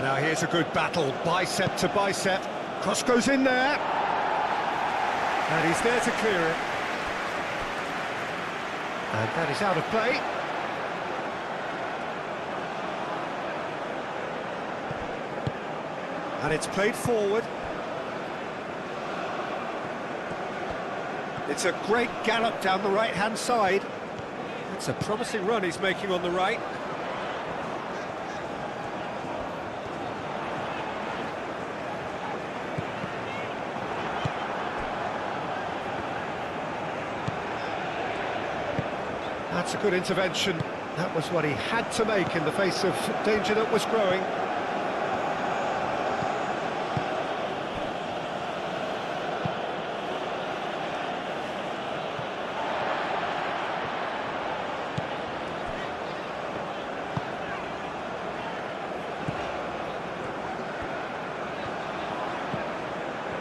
Speaker 1: Oh, now here's a good battle, bicep to bicep. Cross goes in there. And he's there to clear it. And that is out of play. And it's played forward. It's a great gallop down the right-hand side. It's a promising run he's making on the right. That's a good intervention. That was what he had to make in the face of danger that was growing.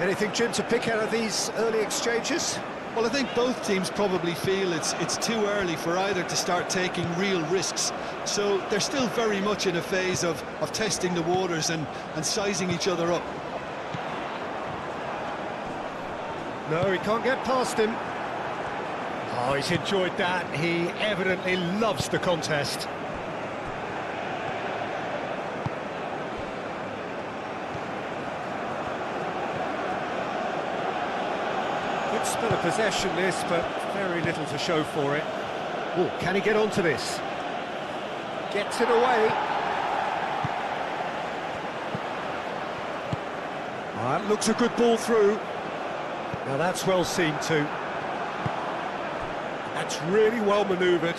Speaker 1: Anything, Jim, to pick out of these early exchanges?
Speaker 2: Well, I think both teams probably feel it's too early for either to start taking real risks. So they're still very much in a phase of testing the waters and sizing each other up.
Speaker 1: No, he can't get past him. Oh, he's enjoyed that. He evidently loves the contest. Good spell of possession this, but very little to show for it. Oh, can he get onto this? Gets it away. Oh, that looks a good ball through. Now that's well seen too. That's really well manoeuvred.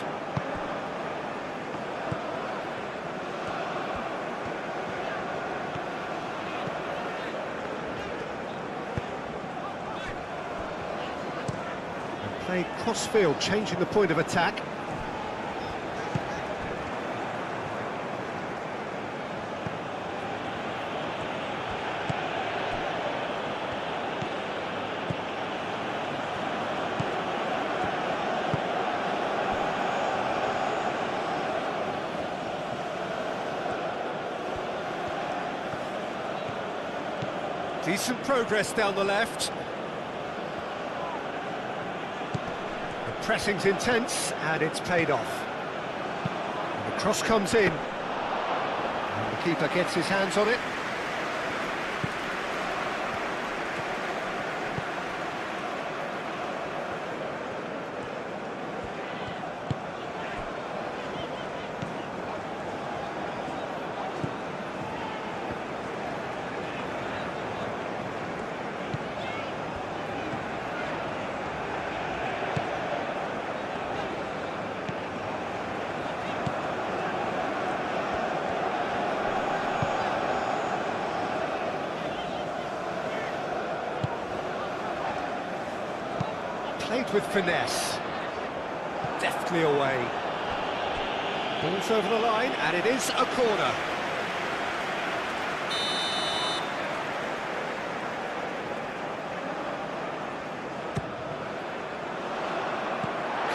Speaker 1: Played cross-field, changing the point of attack. Decent progress down the left. Pressing's intense, and it's paid off. And the cross comes in. And the keeper gets his hands on it. Played with finesse, deftly away. Ball's over the line, and it is a corner.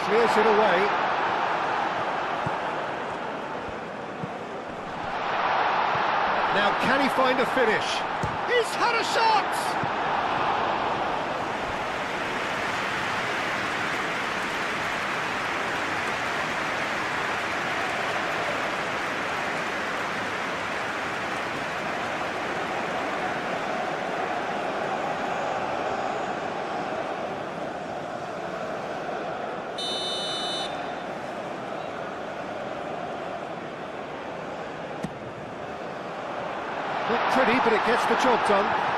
Speaker 1: Clears it away. Now, can he find a finish? He's had a shot! Not pretty, but it gets the job done.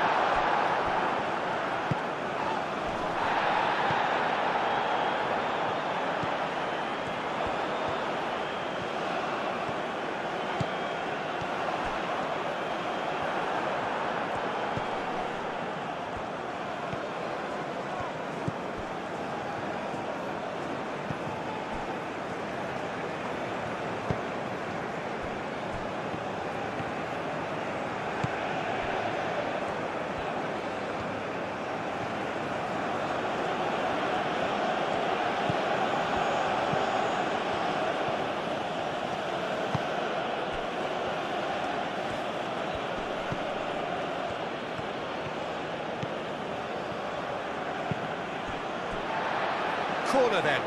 Speaker 1: corner then.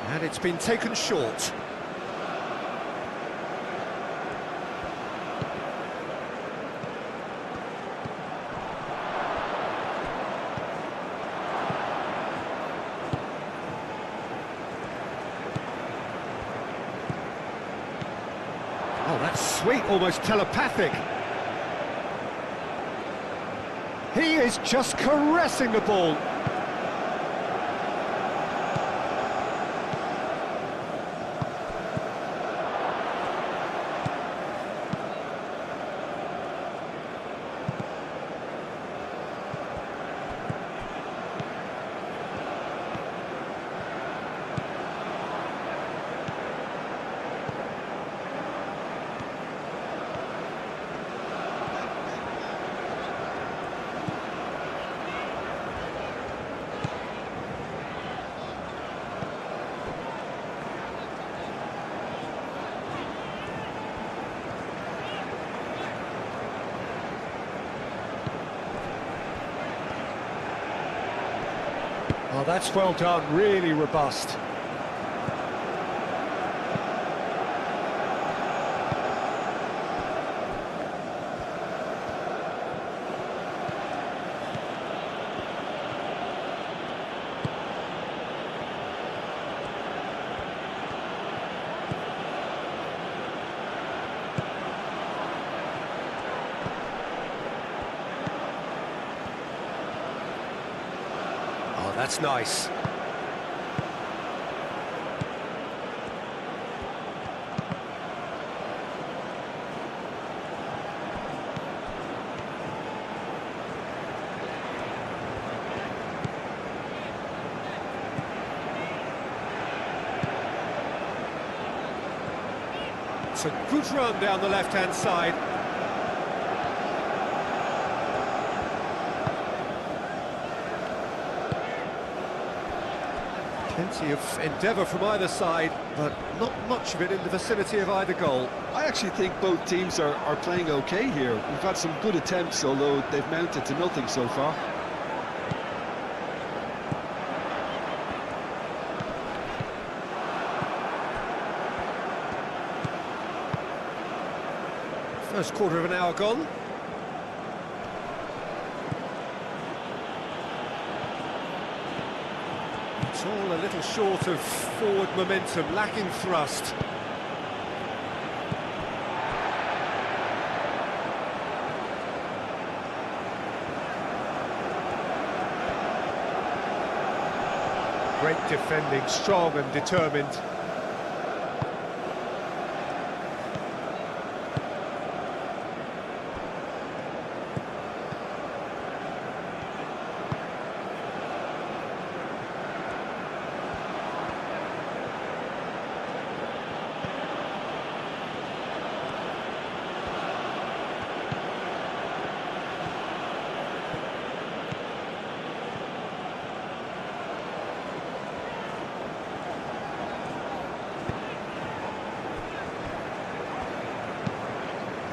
Speaker 1: And it's been taken short. Oh, that's sweet, almost telepathic. He is just caressing the ball. Oh, that's well done, really robust. Oh, that's nice. It's a good run down the left-hand side. Plenty of endeavour from either side, but not much of it in the vicinity of either goal.
Speaker 2: I actually think both teams are playing okay here. We've had some good attempts, although they've mounted to nothing so far.
Speaker 1: First quarter of an hour gone. It's all a little short of forward momentum, lacking thrust. Great defending, strong and determined.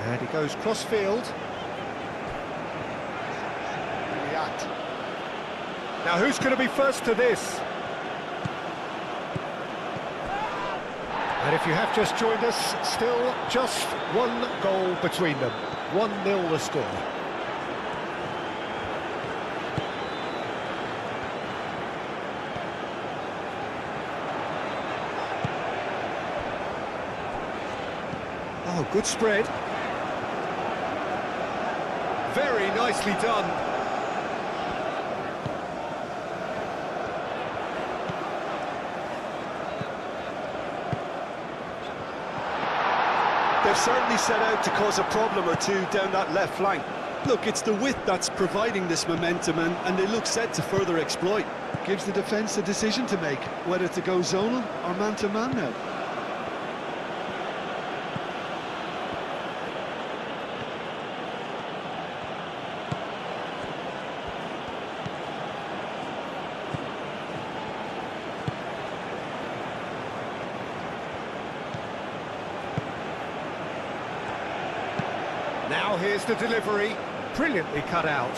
Speaker 1: And he goes cross-field. Now who's going to be first to this? And if you have just joined us, still just one goal between them. 1-0 the score. Oh, good spread. Very nicely done.
Speaker 2: They've certainly set out to cause a problem or two down that left flank. Look, it's the width that's providing this momentum, and they look set to further exploit. Gives the defence a decision to make, whether to go zonal or man-to-man now.
Speaker 1: Now here's the delivery. Brilliantly cut out.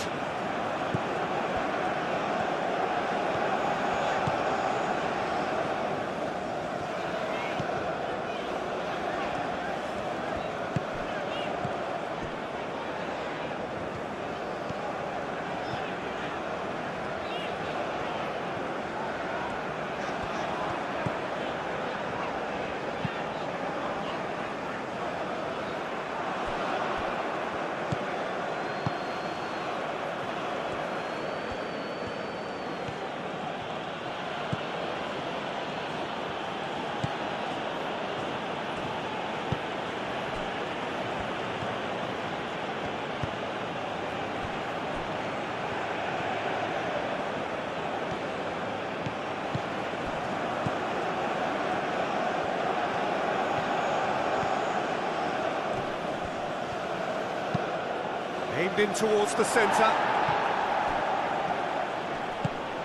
Speaker 1: Aimed in towards the centre.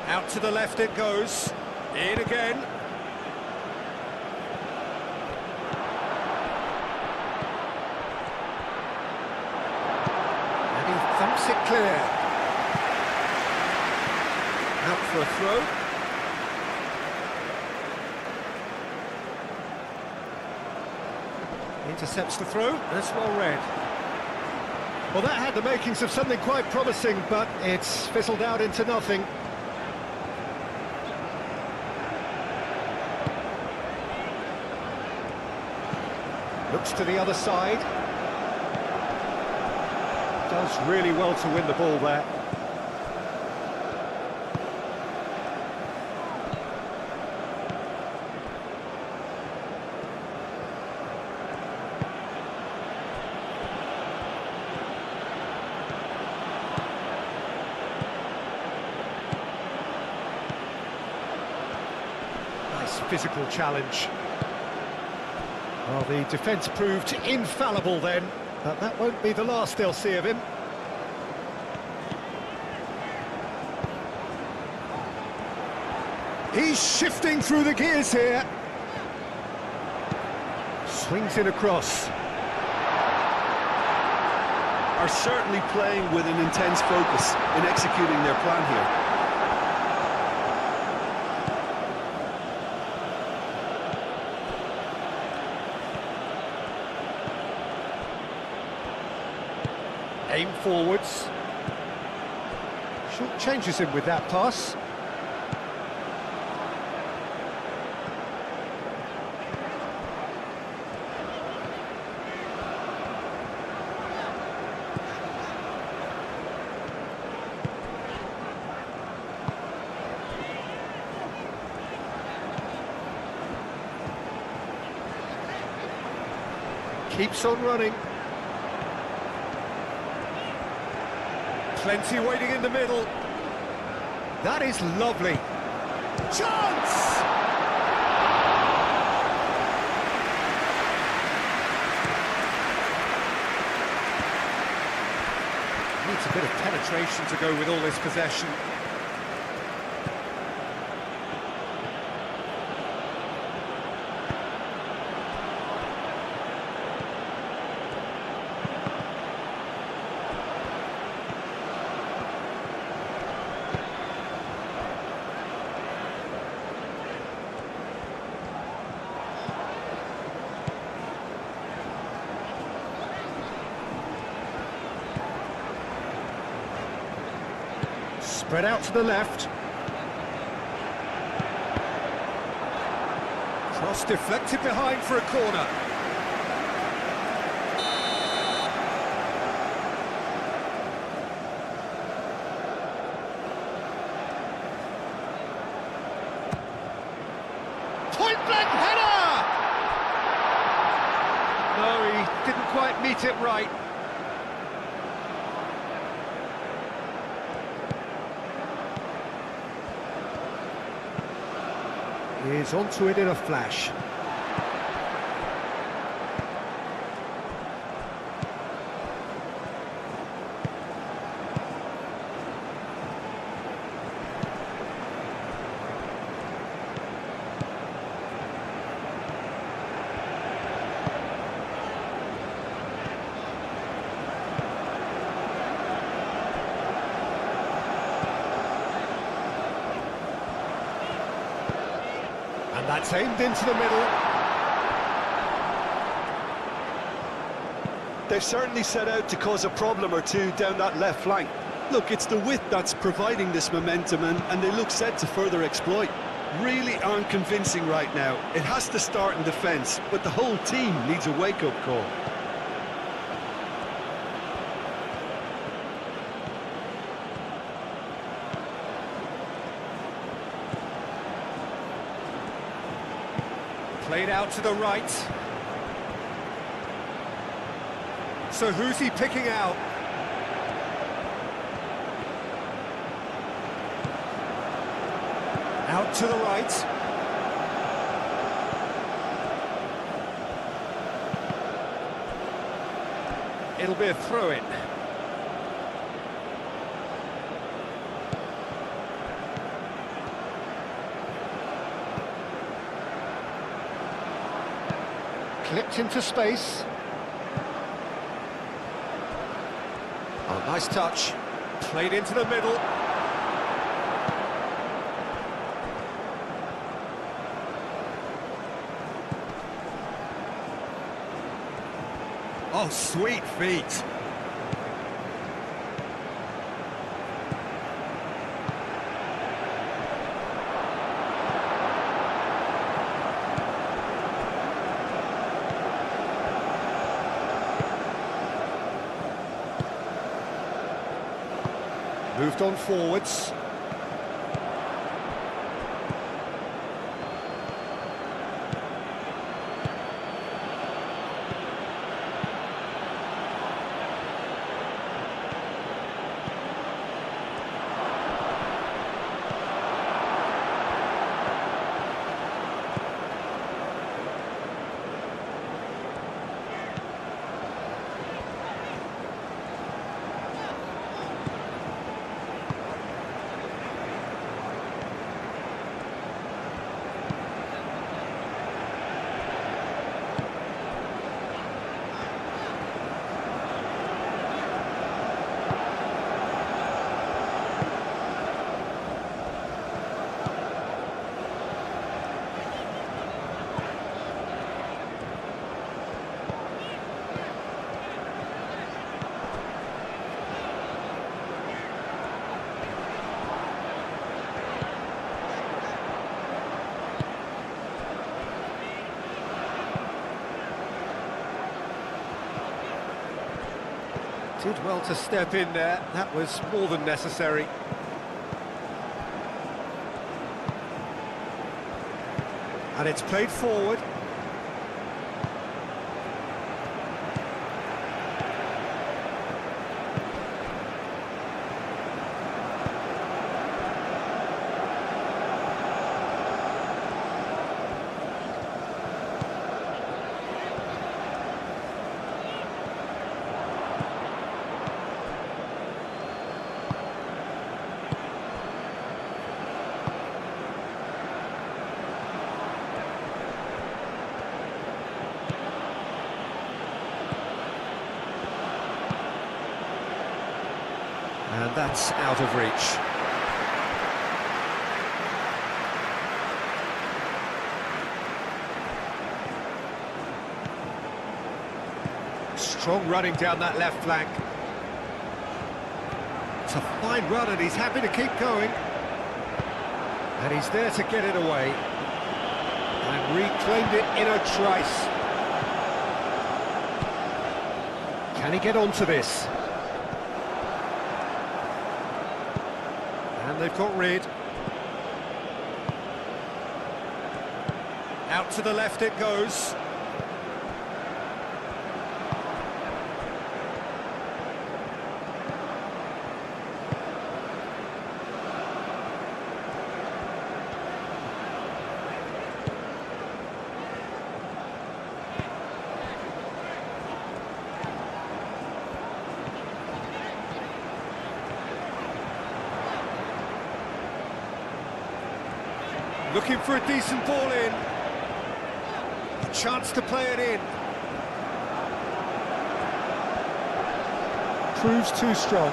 Speaker 1: Out to the left it goes. In again. And he thumps it clear. Out for a throw. Intercepts the throw. That's well read. Well, that had the makings of something quite promising, but it's fizzled out into nothing. Looks to the other side. Does really well to win the ball there. Physical challenge. Well, the defence proved infallible then, but that won't be the last they'll see of him. He's shifting through the gears here. Swings in across.
Speaker 2: Are certainly playing with an intense focus in executing their plan here.
Speaker 1: Aim forwards. Short changes him with that pass. Keeps on running. Plenty waiting in the middle. That is lovely. Chance! Needs a bit of penetration to go with all this possession. Spread out to the left. Cross deflected behind for a corner. Point blank header! No, he didn't quite meet it right. He's onto it in a flash. And that's aimed into the middle.
Speaker 2: They've certainly set out to cause a problem or two down that left flank. Look, it's the width that's providing this momentum, and they look set to further exploit. Really aren't convincing right now. It has to start in defence, but the whole team needs a wake-up call.
Speaker 1: Played out to the right. So who's he picking out? Out to the right. It'll be a throw-in. Clipped into space. Oh, nice touch. Played into the middle. Oh, sweet feet. Moved on forwards. Did well to step in there. That was more than necessary. And it's played forward. And that's out of reach. Strong running down that left flank. It's a fine run and he's happy to keep going. And he's there to get it away. And reclaimed it in a trice. Can he get onto this? And they've got rid. Out to the left it goes. Looking for a decent ball in. A chance to play it in. Proves too strong.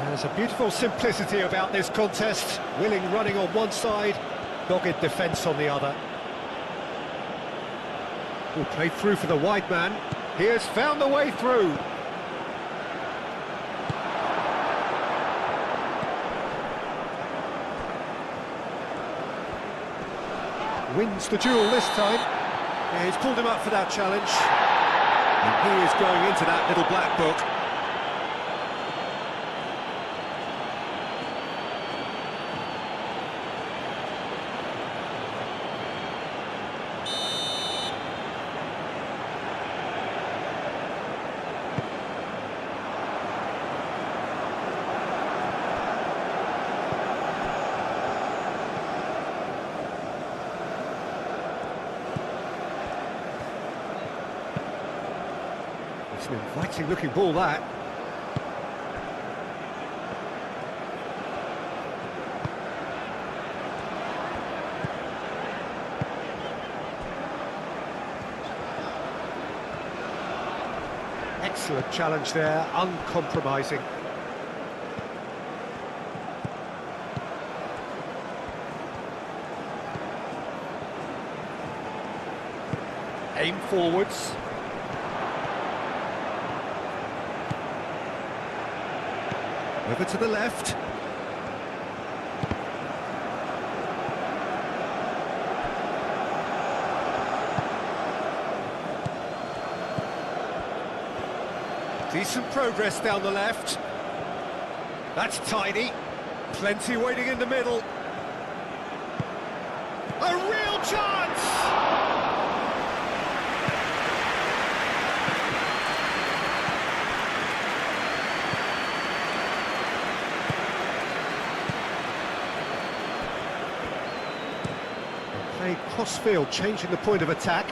Speaker 1: There's a beautiful simplicity about this contest. Willing running on one side, Dogged defence on the other. Will play through for the wide man. He has found the way through. Wins the duel this time. Yeah, he's pulled him up for that challenge. And he is going into that little black book. It's an inviting looking ball, that. Excellent challenge there, uncompromising. Aim forwards. Over to the left. Decent progress down the left. That's tidy. Plenty waiting in the middle. A real chance! Played cross-field, changing the point of attack.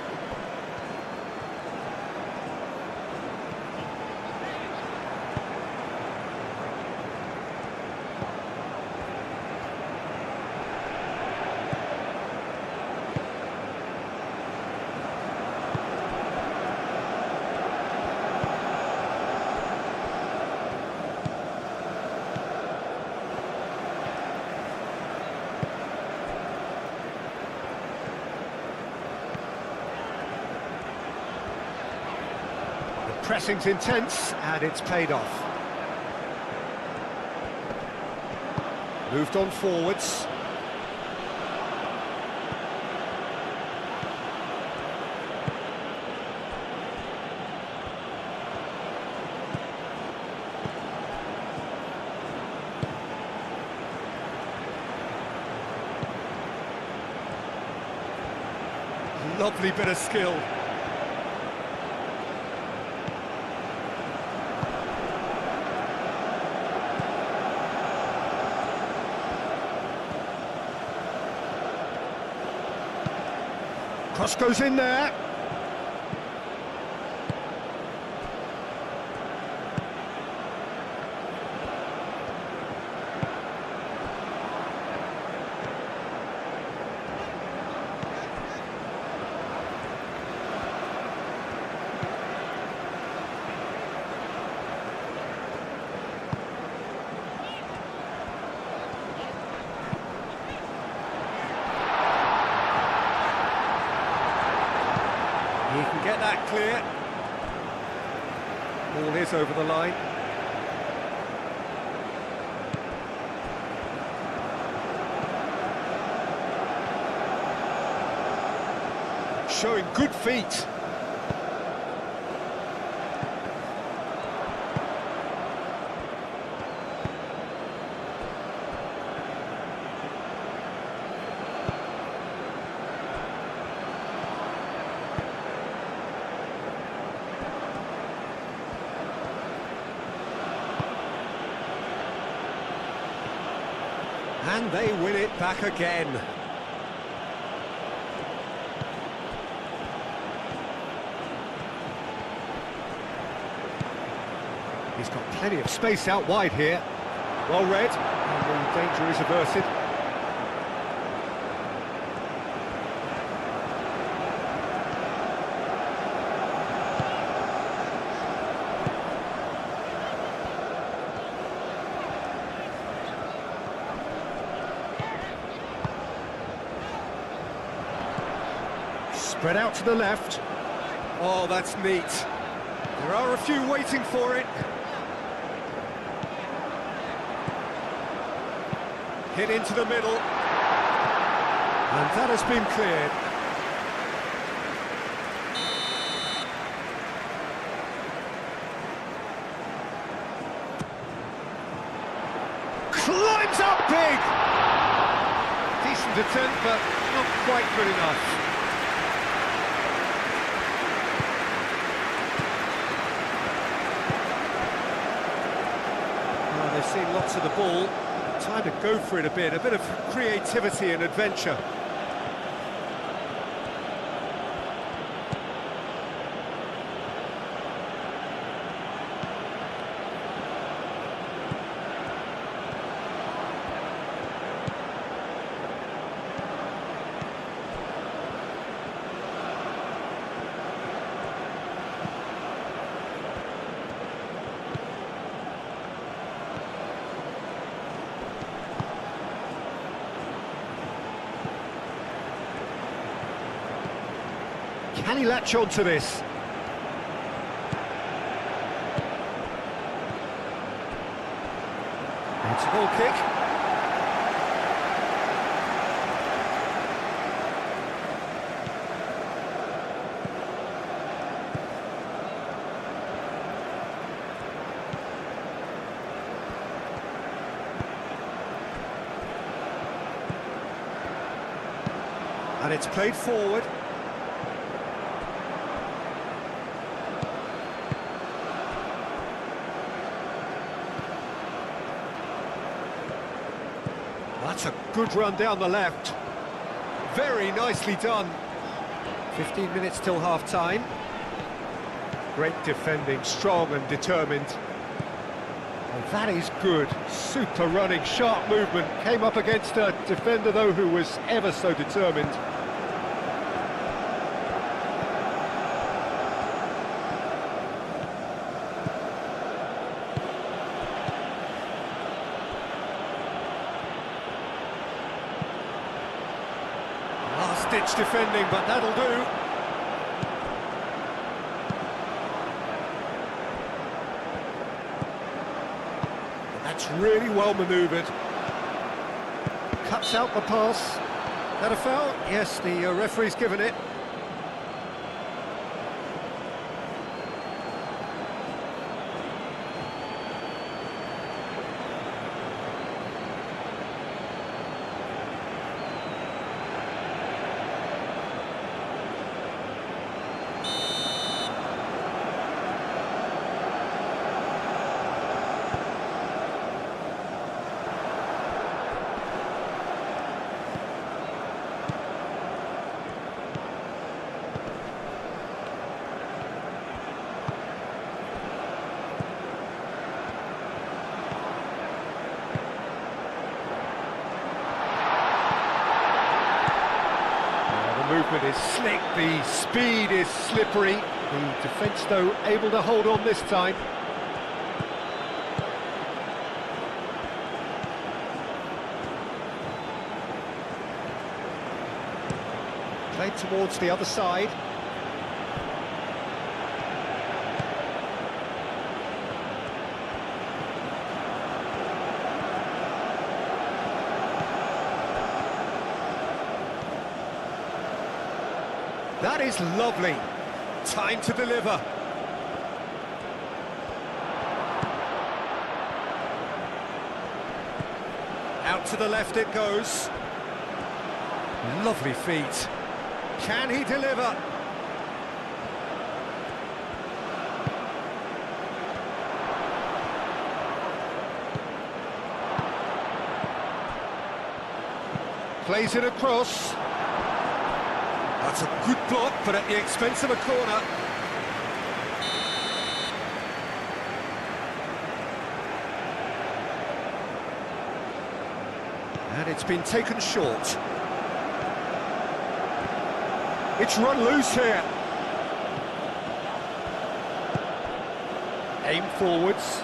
Speaker 1: Pressing's intense, and it's paid off. Moved on forwards. Lovely bit of skill. Cross goes in there. He can get that clear. Ball is over the line. Showing good feet. And they win it back again. He's got plenty of space out wide here. Well read, and the danger is averted. Spread out to the left. Oh, that's neat. There are a few waiting for it. Hit into the middle. And that has been cleared. Climbs up big! Decent attempt, but not quite good enough. Well, they've seen lots of the ball. Time to go for it a bit of creativity and adventure. Can he latch on to this? It's a goal kick. And it's played forward. That's a good run down the left. Very nicely done. 15 minutes till half-time. Great defending, strong and determined. And that is good. Super running, sharp movement. Came up against a defender, though, who was ever so determined. Last-ditch defending, but that'll do. That's really well manoeuvred. Cuts out the pass. That a foul? Yes, the referee's given it. The movement is slick, the speed is slippery. The defence, though, able to hold on this time. Played towards the other side. That is lovely. Time to deliver. Out to the left it goes. Lovely feet. Can he deliver? Plays it across. That's a good block, but at the expense of a corner. And it's been taken short. It's run loose here. Aim forwards.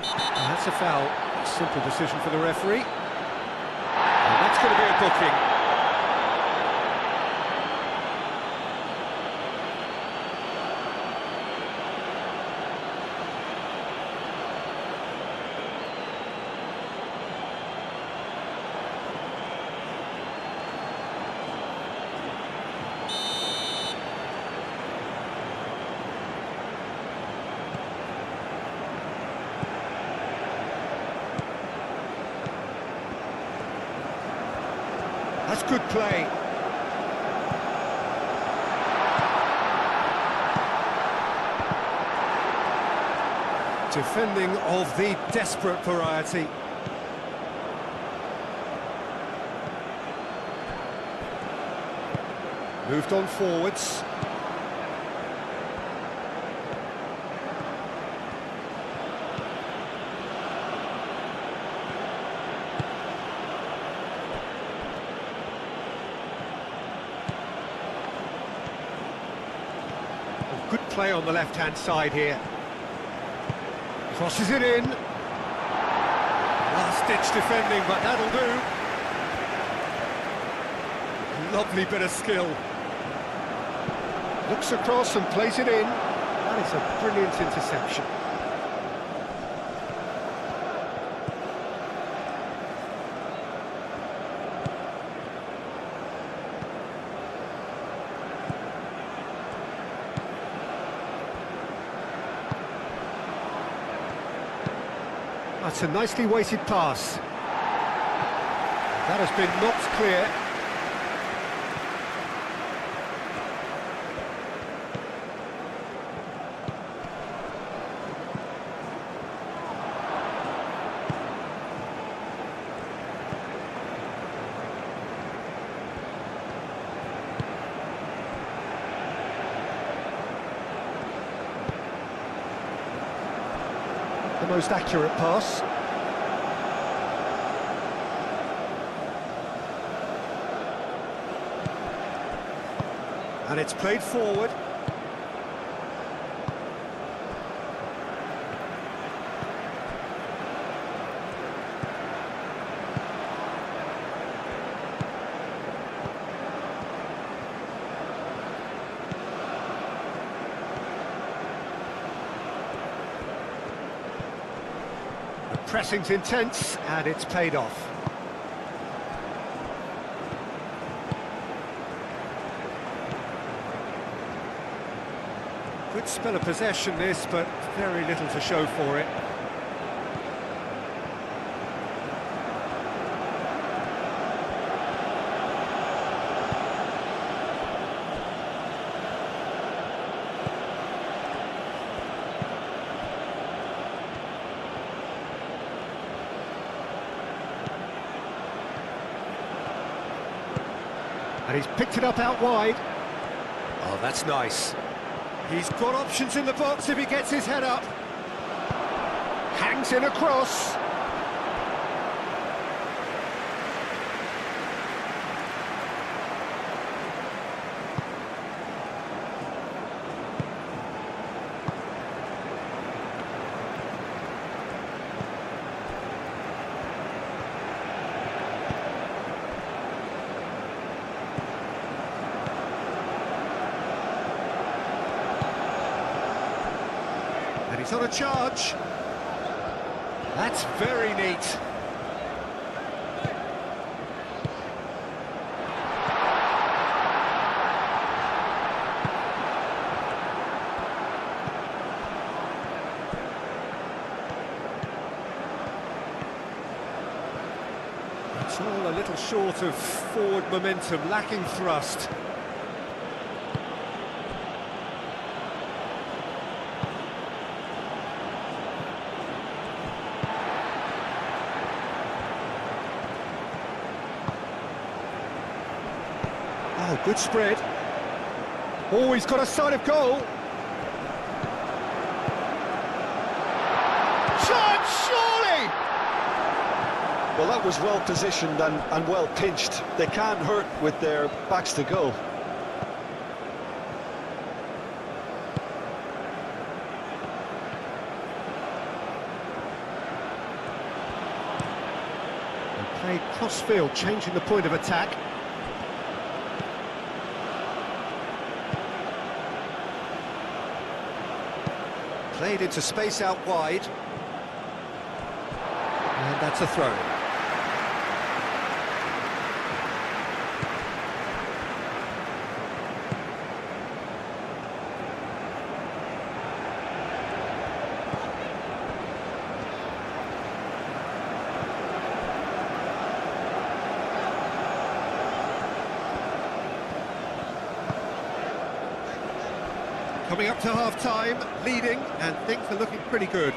Speaker 1: And that's a foul. Simple decision for the referee. going to be a booking. That's good play. Defending of the desperate variety. Moved on forwards. Good play on the left-hand side here. Crosses it in. Last-ditch defending, but that'll do. Lovely bit of skill. Looks across and plays it in. That is a brilliant interception. That's a nicely weighted pass. That has been knocked clear. The most accurate pass. And it's played forward. The pressing's intense, and it's paid off. Good spell of possession this, but very little to show for it. And he's picked it up out wide. Oh, that's nice. He's got options in the box if he gets his head up. Hangs in across. And he's on a charge. That's very neat. It's all a little short of forward momentum, lacking thrust. Oh, good spread. Oh, he's got a sight of goal. Shot, surely!
Speaker 2: Well, that was well positioned and well pinched. They can't hurt with their backs to goal.
Speaker 1: Played cross-field, changing the point of attack. Played into space out wide. And that's a throw. Coming up to half-time, leading, and things are looking pretty good.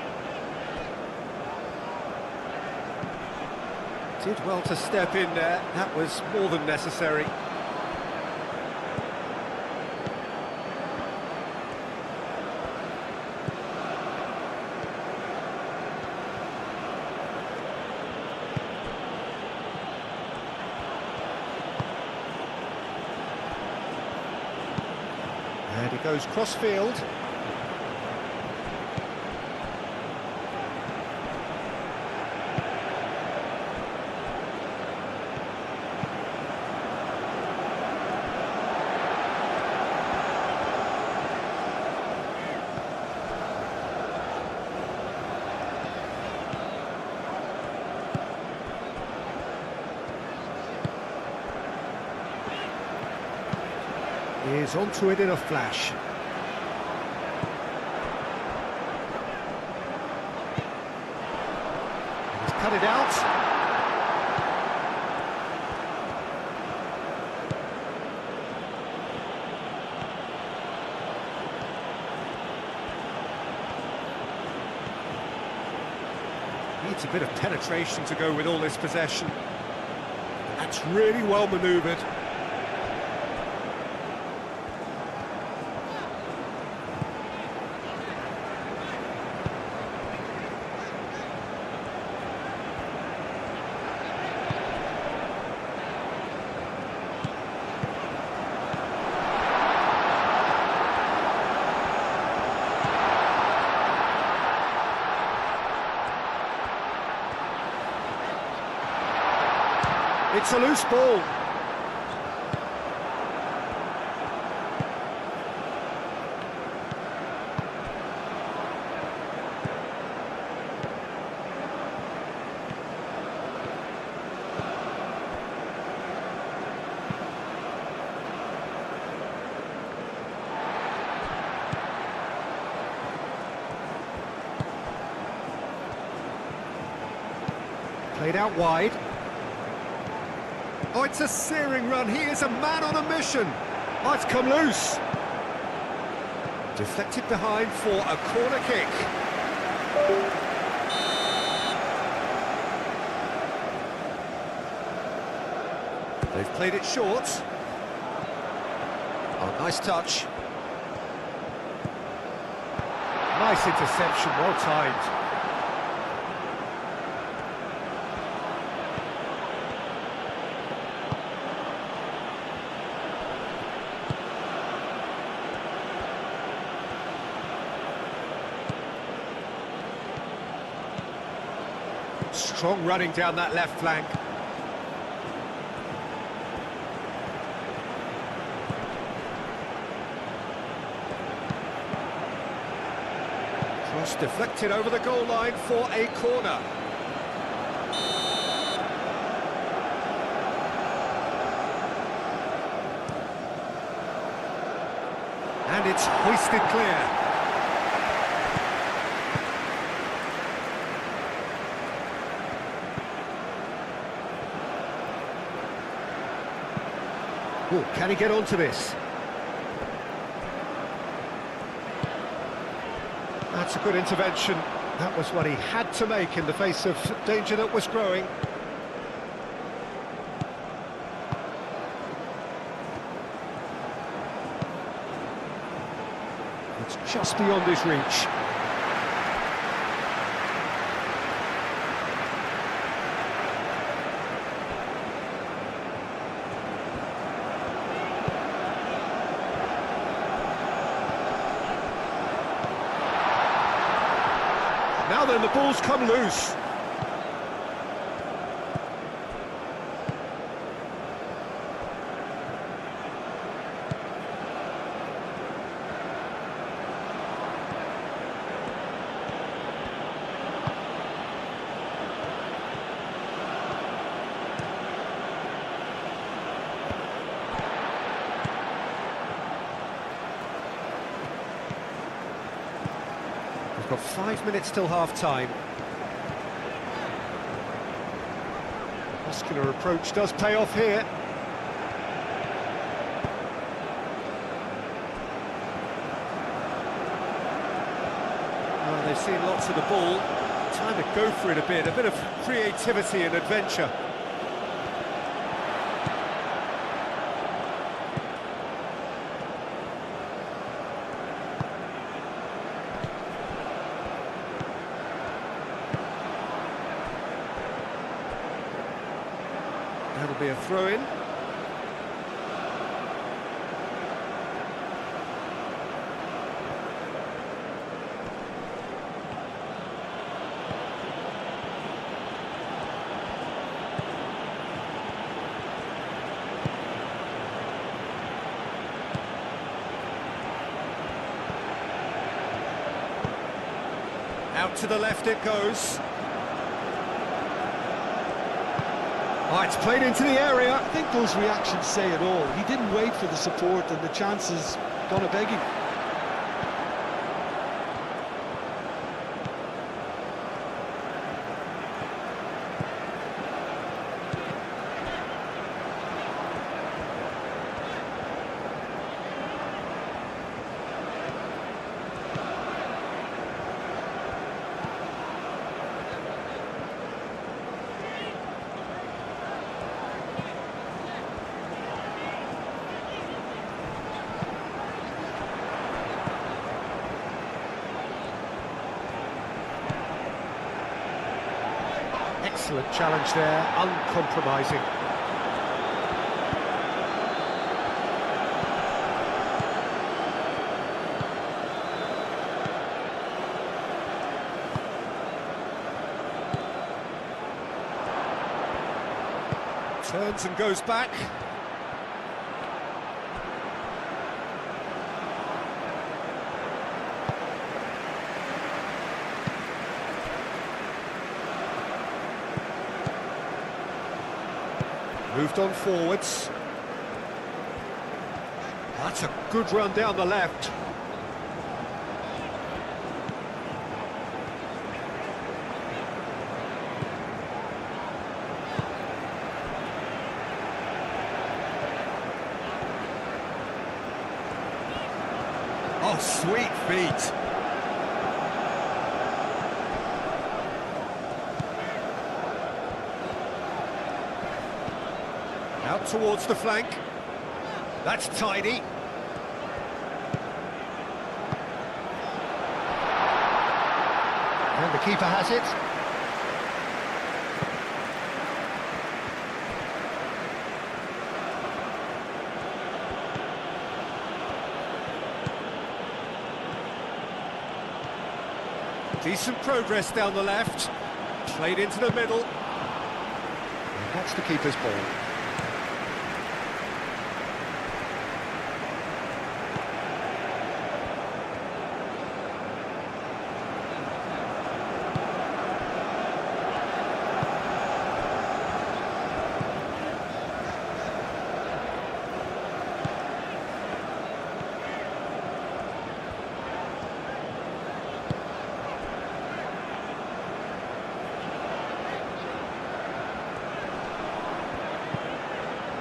Speaker 1: Did well to step in there, that was more than necessary. And he goes cross-field. Is onto it in a flash. He's cut it out. Needs a bit of penetration to go with all this possession. That's really well manoeuvred. It's a loose ball. Played out wide. Oh, it's a searing run. He is a man on a mission. Oh, it's come loose. Deflected behind for a corner kick. They've played it short. Oh, nice touch. Nice interception, well timed. Strong running down that left flank. Cross deflected over the goal line for a corner. And it's hoisted clear. Oh, can he get onto this? That's a good intervention. That was what he had to make in the face of danger that was growing. It's just beyond his reach. Now then, the ball's come loose. We've got 5 minutes till half-time. Muscular approach does pay off here. Well, they've seen lots of the ball. Time to go for it a bit of creativity and adventure. That'll be a throw-in. Out to the left it goes. Oh, it's played into the area.
Speaker 2: I think those reactions say it all. He didn't wait for the support and the chances gone a begging.
Speaker 1: Excellent challenge there, uncompromising. Turns and goes back. Moved on forwards. That's a good run down the left. Oh, sweet feet. Out towards the flank. That's tidy. And the keeper has it. Decent progress down the left. Played into the middle. And that's the keeper's ball.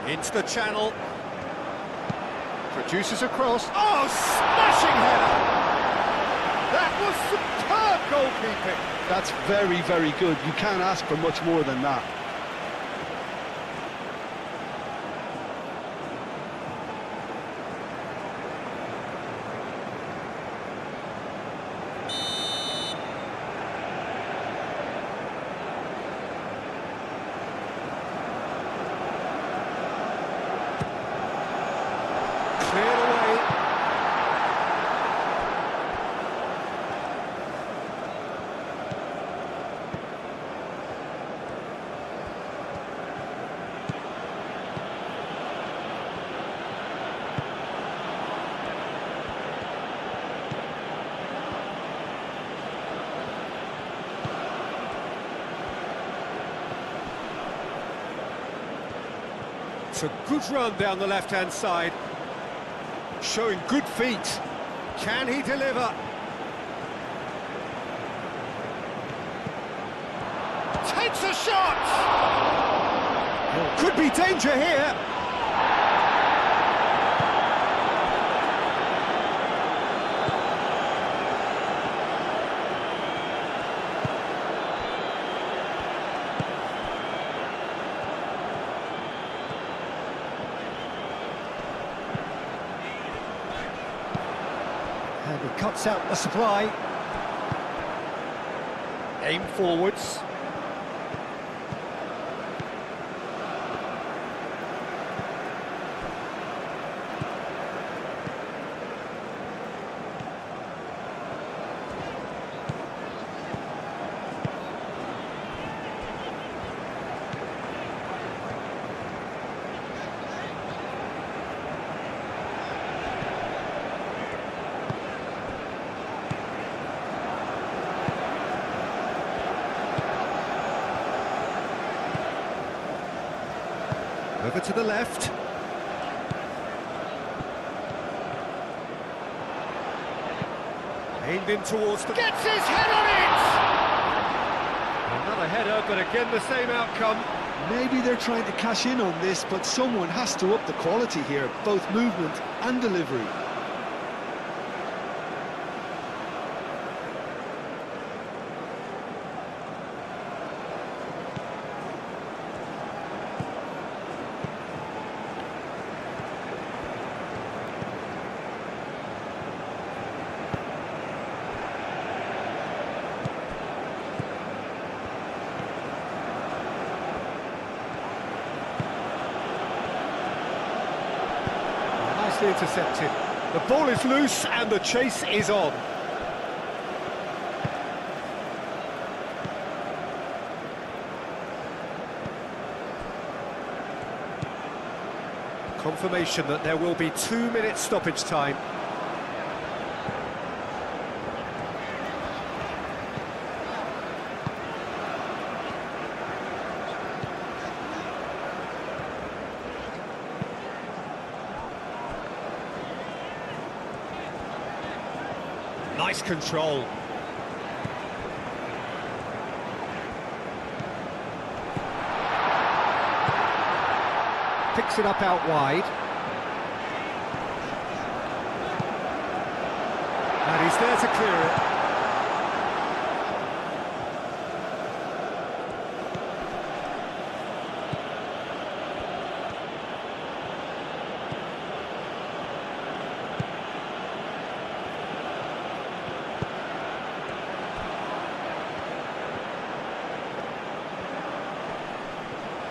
Speaker 1: Into the channel. Produces a cross. Oh, smashing header! That was superb goalkeeping.
Speaker 2: That's very, very good. You can't ask for much more than that.
Speaker 1: Cleared away. It's a good run down the left-hand side. Showing good feet. Can he deliver? takes a shot! Oh, could be danger here. And he cuts out the supply. Aim forwards. Over to the left. Aimed in towards the... Gets his head on it! Another header, but again the same outcome.
Speaker 2: Maybe they're trying to cash in on this, but someone has to up the quality here, both movement and delivery.
Speaker 1: Nicely intercepted. The ball is loose and the chase is on. Confirmation that there will be 2 minutes stoppage time. Nice control. Picks it up out wide. And he's there to clear it.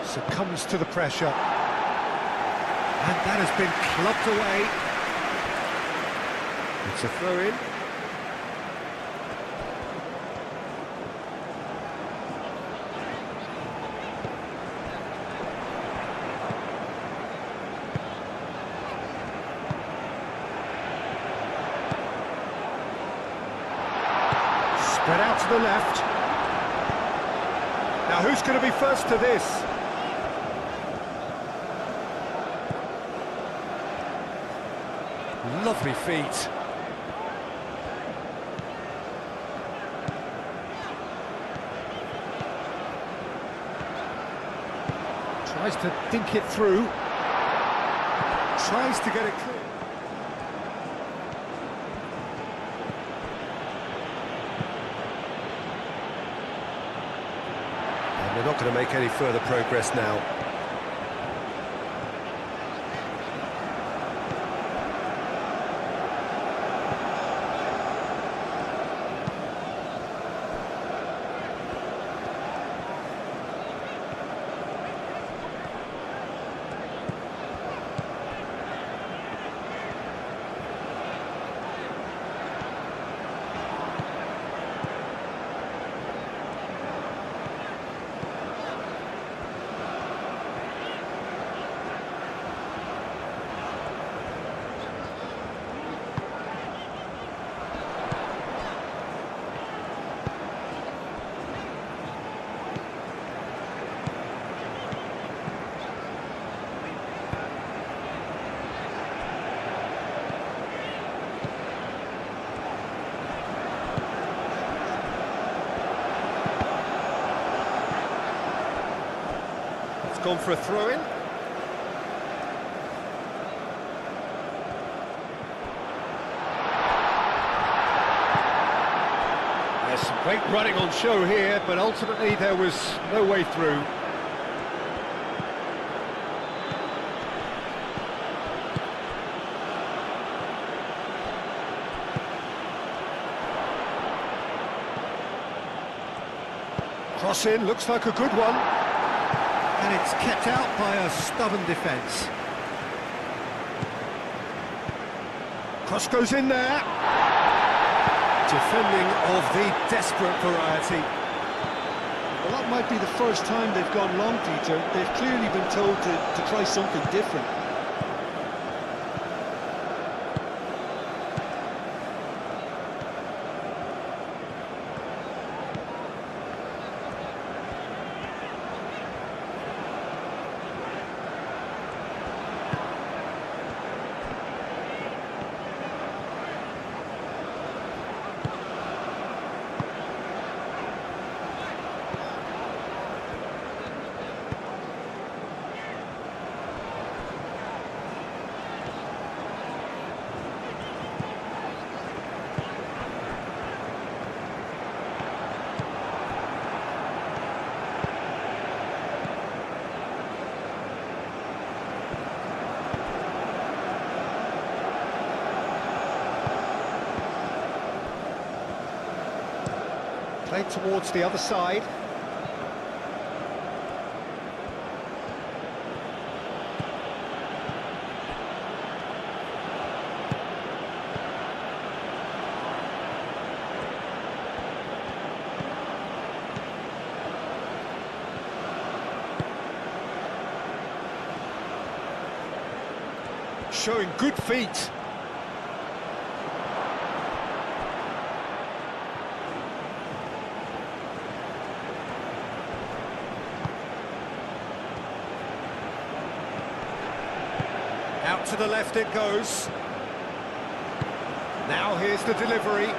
Speaker 1: Succumbs to the pressure. And that has been clubbed away. It's a throw-in. Spread out to the left. Now who's going to be first to this? Lovely feet. Tries to dink it through. Tries to get it clear. And they're not going to make any further progress now. Gone for a throw-in. There's some great running on show here, but ultimately there was no way through. Cross in, looks like a good one. And it's kept out by a stubborn defence. Cross goes in there. Defending of the desperate variety.
Speaker 2: Well, that might be the first time they've gone long, Peter. They've clearly been told to try something different.
Speaker 1: Played towards the other side. Showing good feet. Out to the left it goes. Now here's the delivery.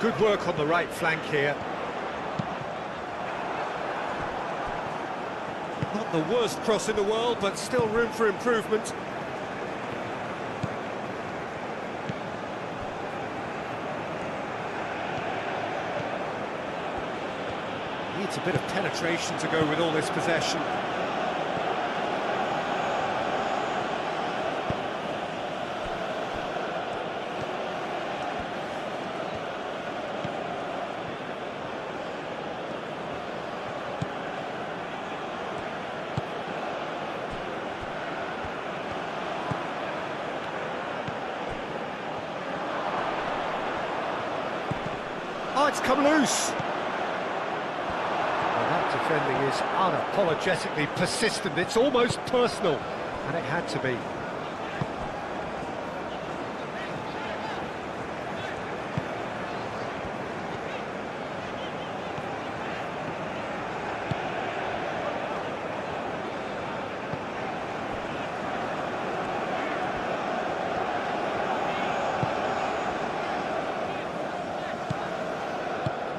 Speaker 1: Good work on the right flank here. Not the worst cross in the world, but still room for improvement. Needs a bit of penetration to go with all this possession. Oh, it's come loose. Well, that defending is unapologetically persistent. It's almost personal, and it had to be.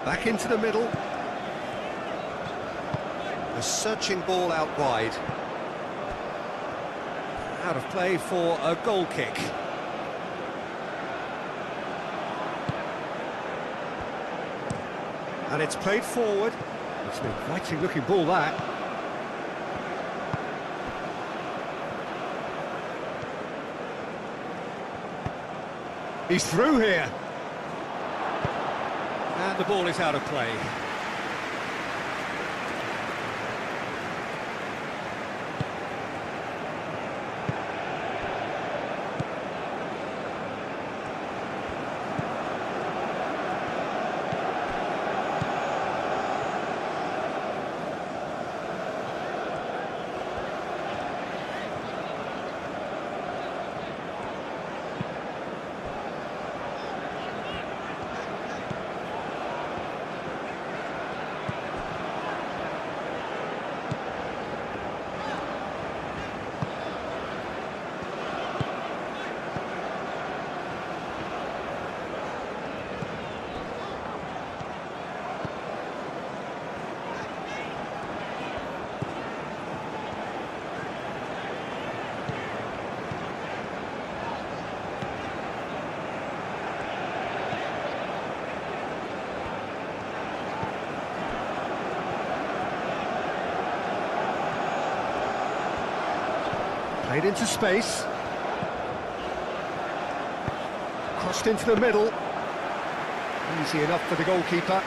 Speaker 1: Back into the middle. A searching ball out wide. Out of play for a goal kick. And it's played forward. It's an inviting looking ball, that. He's through here. And the ball is out of play. Played into space. Crossed into the middle. Easy enough for the goalkeeper.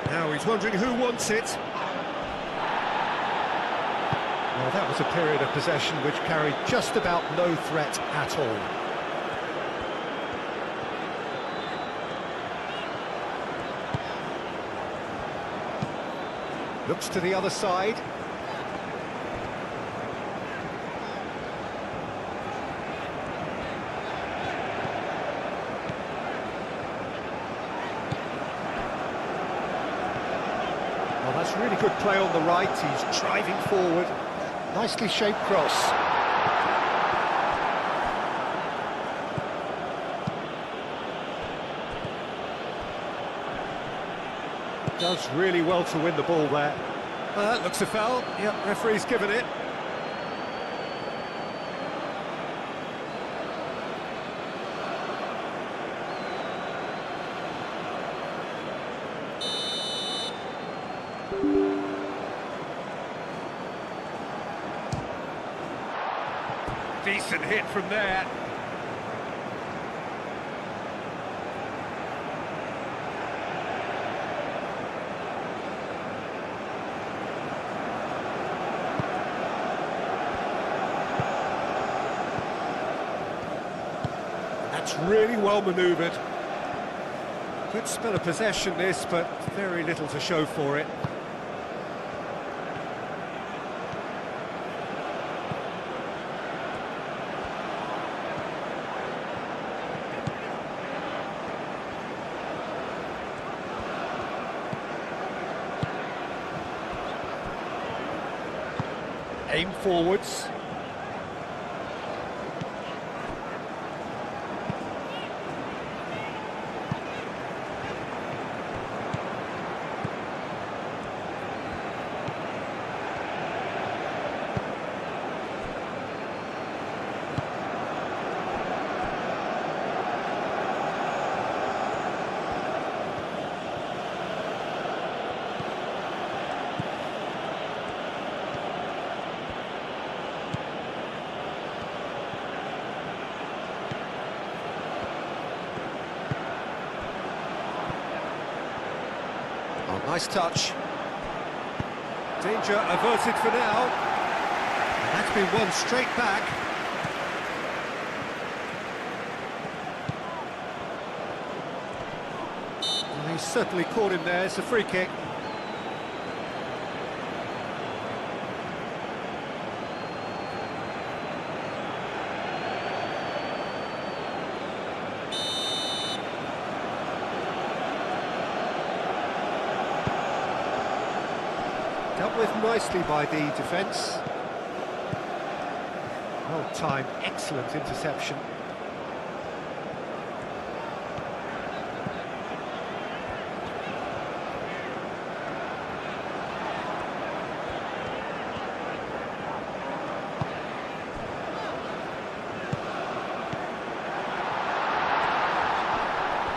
Speaker 1: Now he's wondering who wants it. Well, that was a period of possession which carried just about no threat at all. Looks to the other side. Well, that's really good play on the right. He's driving forward. Nicely shaped cross. Does really well to win the ball there. That looks a foul. Yep, referee's given it. Decent hit from there. That's really well manoeuvred. Good spell of possession this, but very little to show for it. Aim forwards. Oh, nice touch. Danger averted for now. And that's been won straight back. Well, he's certainly caught him there. It's a free kick. Dealt with nicely by the defence. Well timed, excellent interception.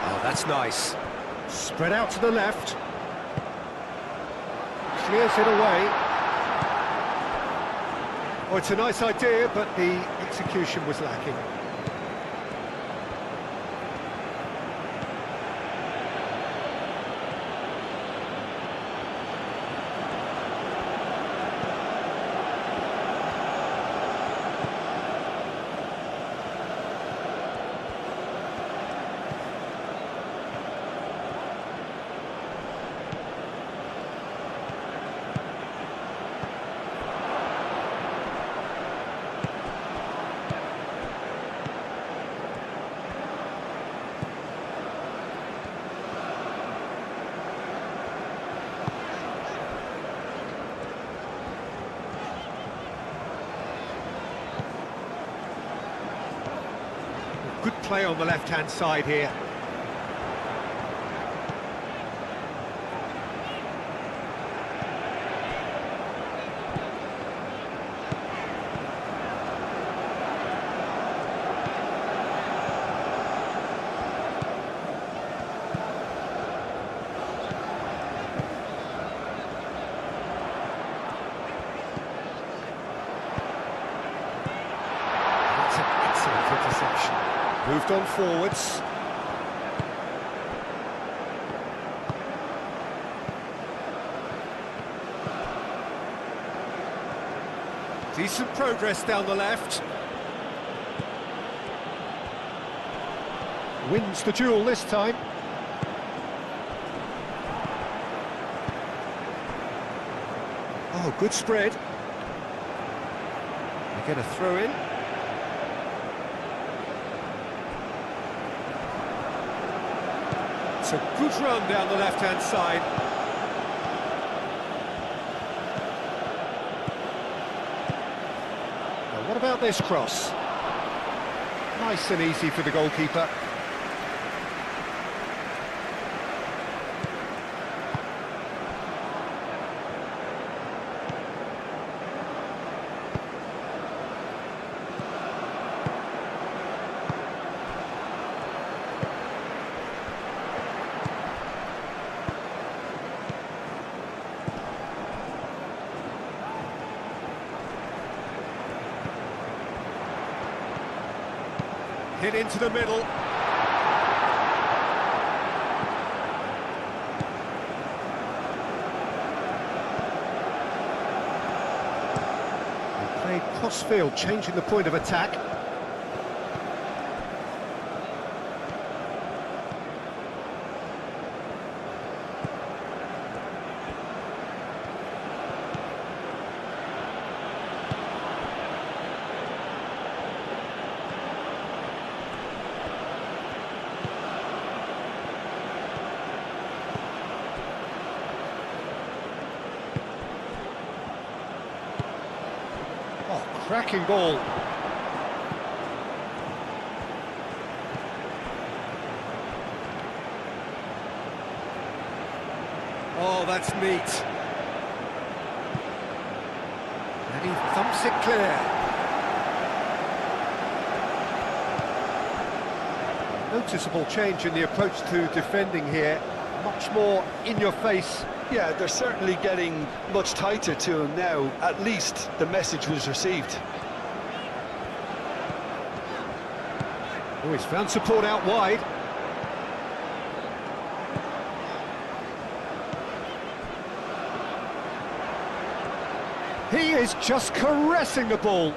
Speaker 1: Oh, that's nice. Spread out to the left. Clears it away. Oh, it's a nice idea, but the execution was lacking. Good play on the left-hand side here. Moved on forwards. Decent progress down the left. Wins the duel this time. Oh, good spread. They get a throw in. It's a good run down the left-hand side. Now, what about this cross? Nice and easy for the goalkeeper. Hit into the middle. They played cross-field, changing the point of attack. Cracking ball. Oh, that's neat. And he thumps it clear. Noticeable change in the approach to defending here. Much more in your face.
Speaker 2: Yeah, they're certainly getting much tighter to him now. At least the message was received.
Speaker 1: Oh, he's found support out wide. He is just caressing the ball.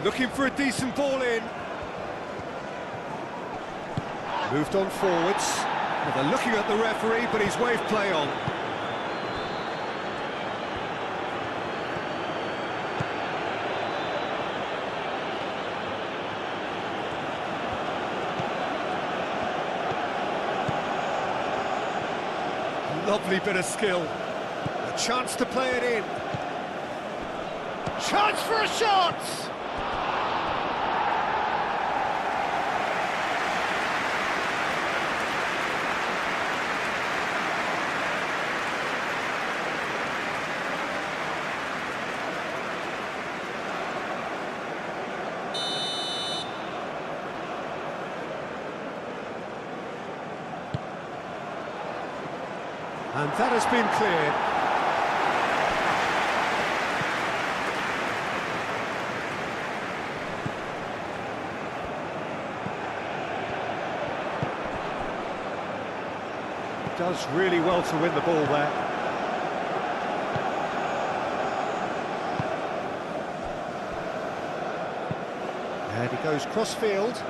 Speaker 1: Looking for a decent ball in. Moved on forwards. Well, they're looking at the referee, but he's waved play on. Lovely bit of skill. A chance to play it in. Chance for a shot! And that has been cleared. Does really well to win the ball there. And he goes cross-field.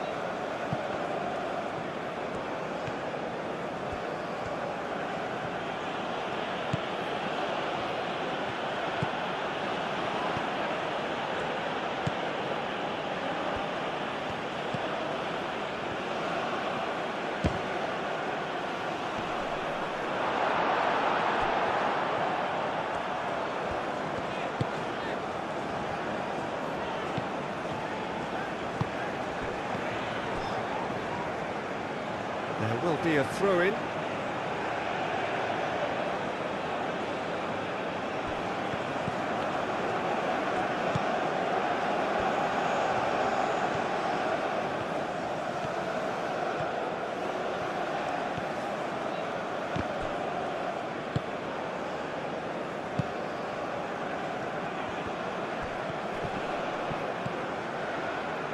Speaker 1: There will be a throw-in.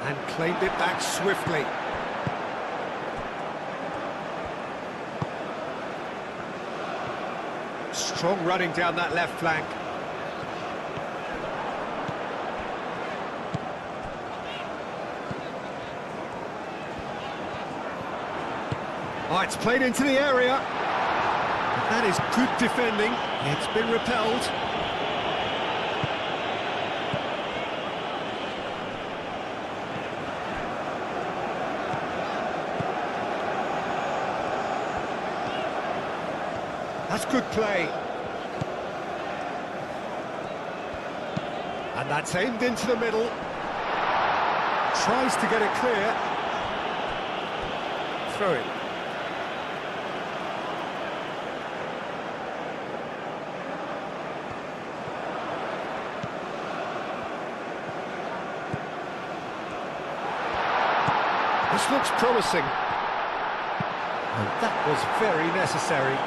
Speaker 1: And claimed it back swiftly. Strong running down that left flank. Oh, it's played into the area. That is good defending. It's been repelled. That's good play. And that's aimed into the middle. Tries to get it clear. Throw it. This looks promising. And that was very necessary.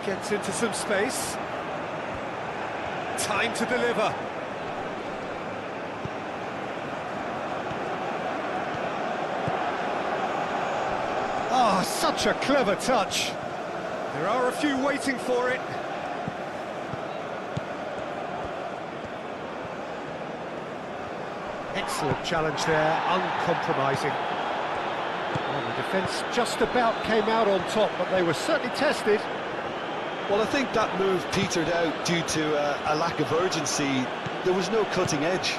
Speaker 1: Gets into some space. Time to deliver. Oh, such a clever touch. There are a few waiting for it. Excellent challenge there, uncompromising. Well, the defence just about came out on top, but they were certainly tested.
Speaker 2: Well, I think that move petered out due to a lack of urgency. There was no cutting edge.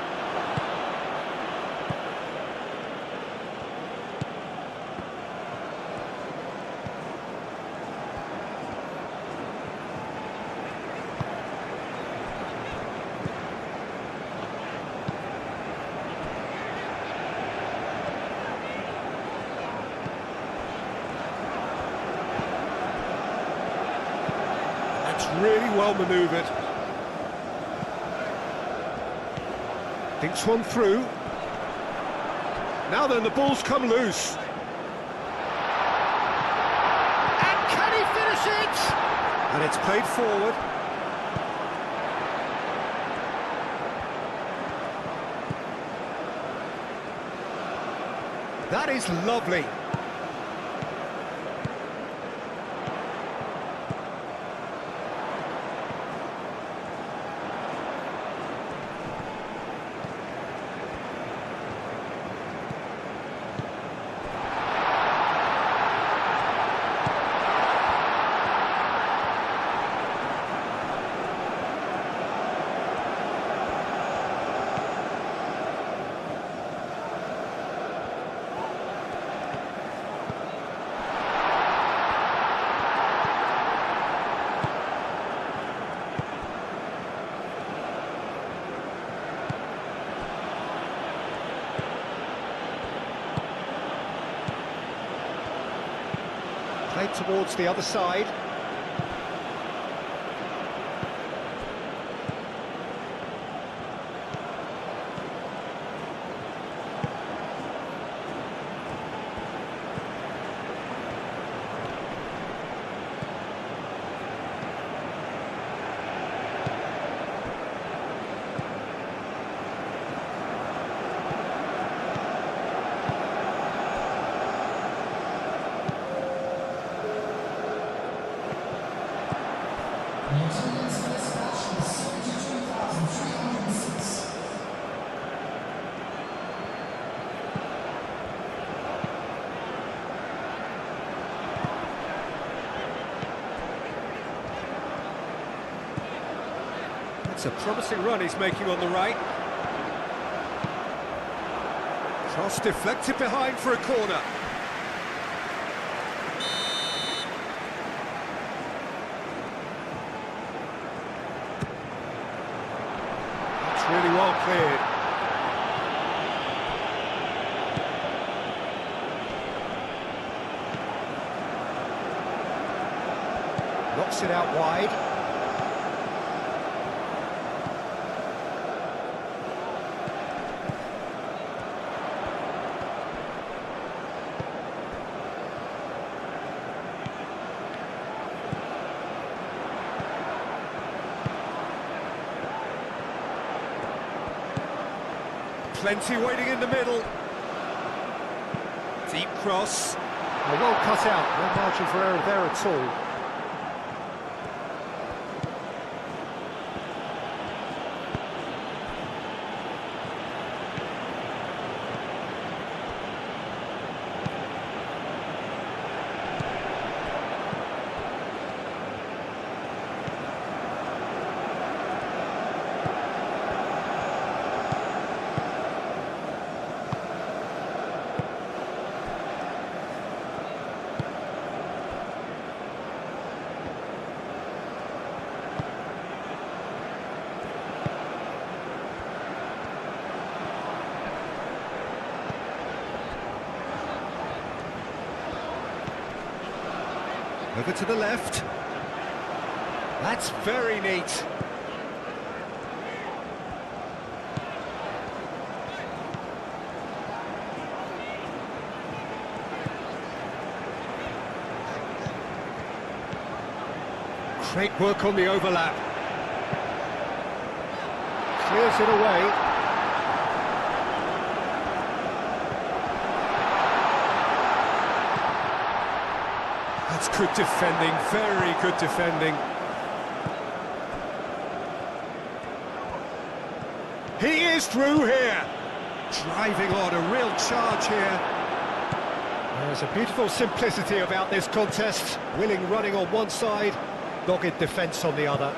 Speaker 1: Really well manoeuvred. Thinks one through. Now then, the ball's come loose. And can he finish it? And it's played forward. That is lovely. Played towards the other side. It's a promising run he's making on the right. Cross deflected behind for a corner. That's really well cleared. Knocks it out wide. Plenty waiting in the middle. Deep cross.
Speaker 3: Well cut out, no margin for error there at all.
Speaker 1: Over to the left. That's very neat. Great work on the overlap.
Speaker 3: Clears it away.
Speaker 1: That's good defending, very good defending. He is through here. Driving on, a real charge here.
Speaker 3: There's a beautiful simplicity about this contest. Willing running on one side, dogged defence on the other.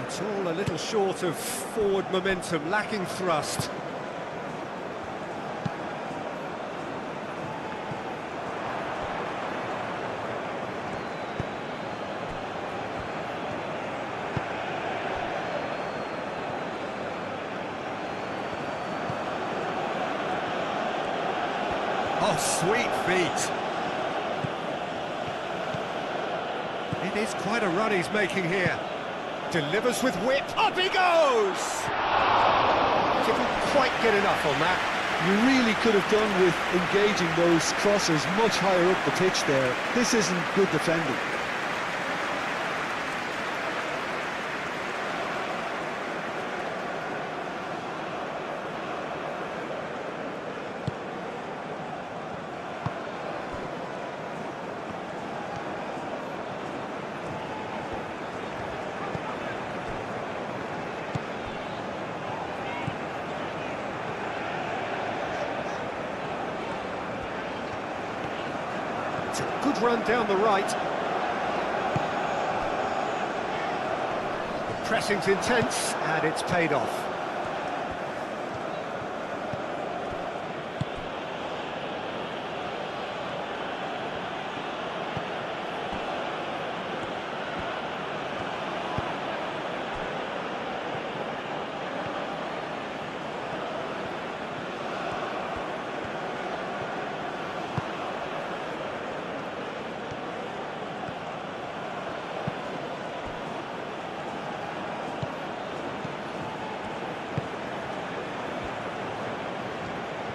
Speaker 1: It's all a little short of forward momentum, lacking thrust. Oh, sweet feet. It is quite a run he's making here. Delivers with whip. Up he goes!
Speaker 3: Didn't quite get enough on that.
Speaker 2: You really could have done with engaging those crossers much higher up the pitch there. This isn't good defending.
Speaker 3: It's a good run down the right. The pressing's intense, and it's paid off.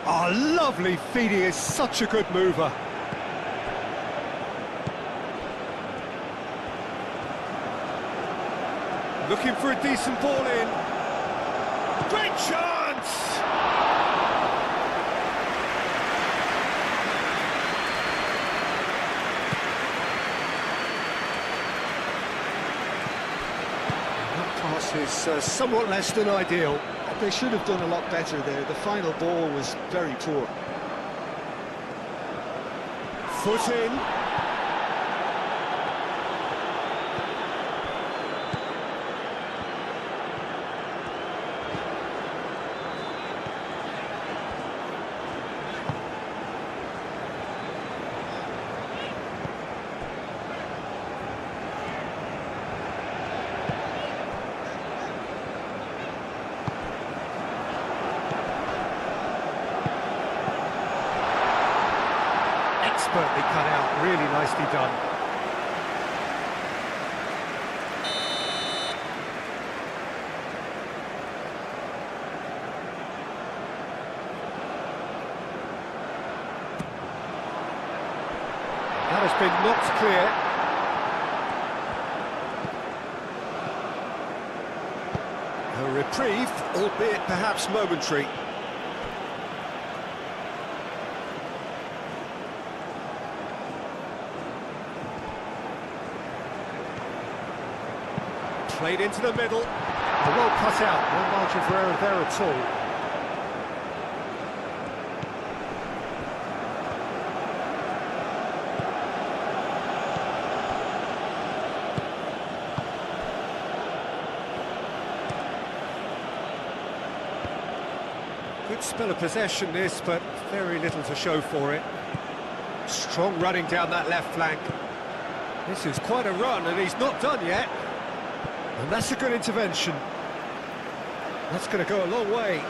Speaker 1: Oh, lovely feed, he is such a good mover. Looking for a decent ball in. Great chance!
Speaker 3: That pass is somewhat less than ideal.
Speaker 2: They should have done a lot better there. The final ball was very poor.
Speaker 1: Foot in.
Speaker 3: Expertly cut out, really nicely done. That has been knocked clear.
Speaker 1: A reprieve, albeit perhaps momentary. Played into the middle.
Speaker 3: Well cut out, no margin for error there at all.
Speaker 1: Good spell of possession this, but very little to show for it. Strong running down that left flank. This is quite a run, and he's not done yet. And that's a good intervention. That's going to go a long way.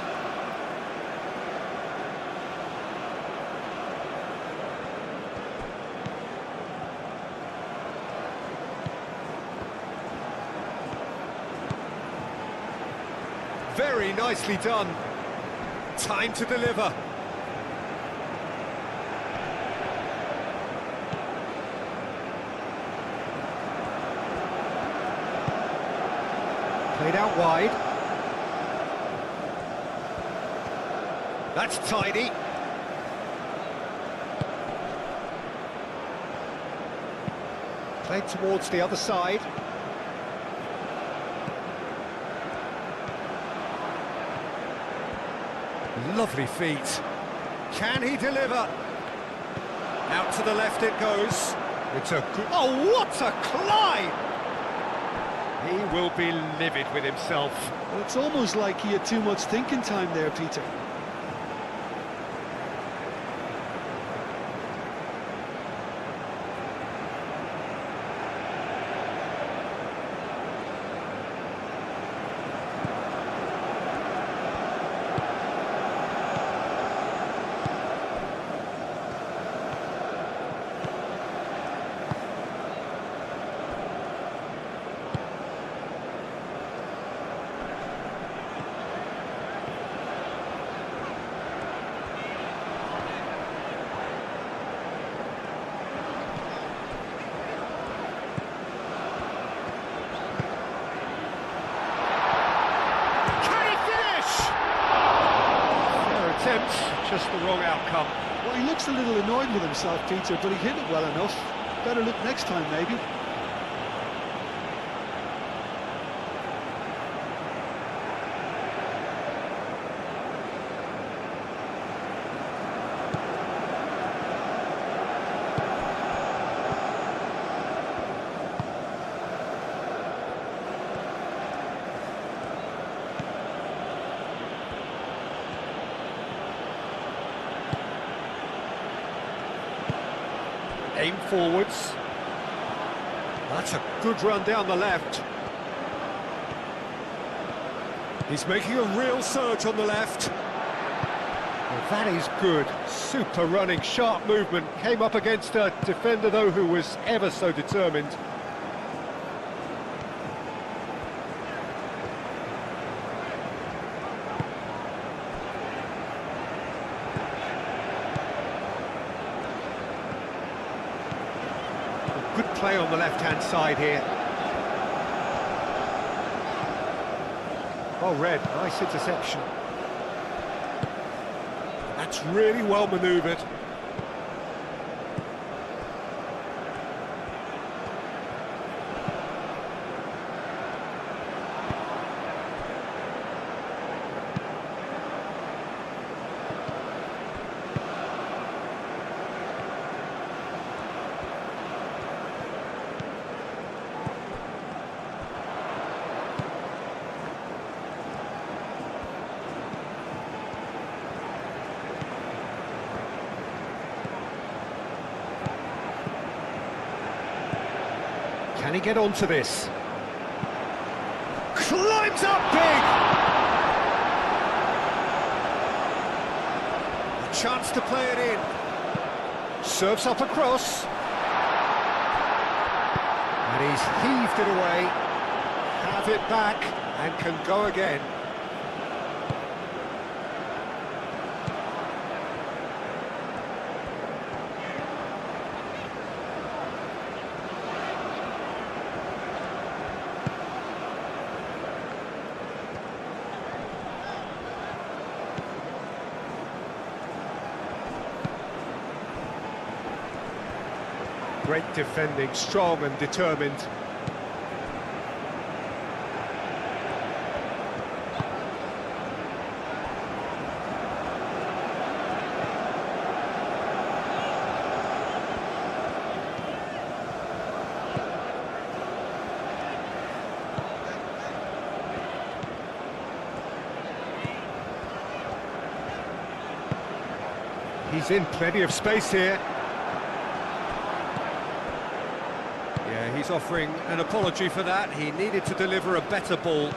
Speaker 1: Very nicely done. Time to deliver.
Speaker 3: Played out wide.
Speaker 1: That's tidy.
Speaker 3: Played towards the other side.
Speaker 1: Lovely feet. Can he deliver? Out to the left it goes. It's a good... Oh, what a climb! He will be livid with himself.
Speaker 2: Well, it's almost like he had too much thinking time there, Peter.
Speaker 1: Just the wrong outcome.
Speaker 2: Well, he looks a little annoyed with himself, Peter, but he hit it well enough. Better look next time, maybe.
Speaker 1: Aim forwards. That's a good run down the left. He's making a real surge on the left.
Speaker 3: Well, that is good. Super running, sharp movement. Came up against a defender, though, who was ever so determined.
Speaker 1: Good play on the left-hand side here.
Speaker 3: Well read, nice interception.
Speaker 1: That's really well manoeuvred.
Speaker 3: Can he get onto this?
Speaker 1: Climbs up big! A chance to play it in.
Speaker 3: Serves up across.
Speaker 1: And he's heaved it away. Have it back and can go again.
Speaker 3: Great defending, strong and determined. He's in plenty of space here. Yeah, he's offering an apology for that. He needed to deliver a better ball.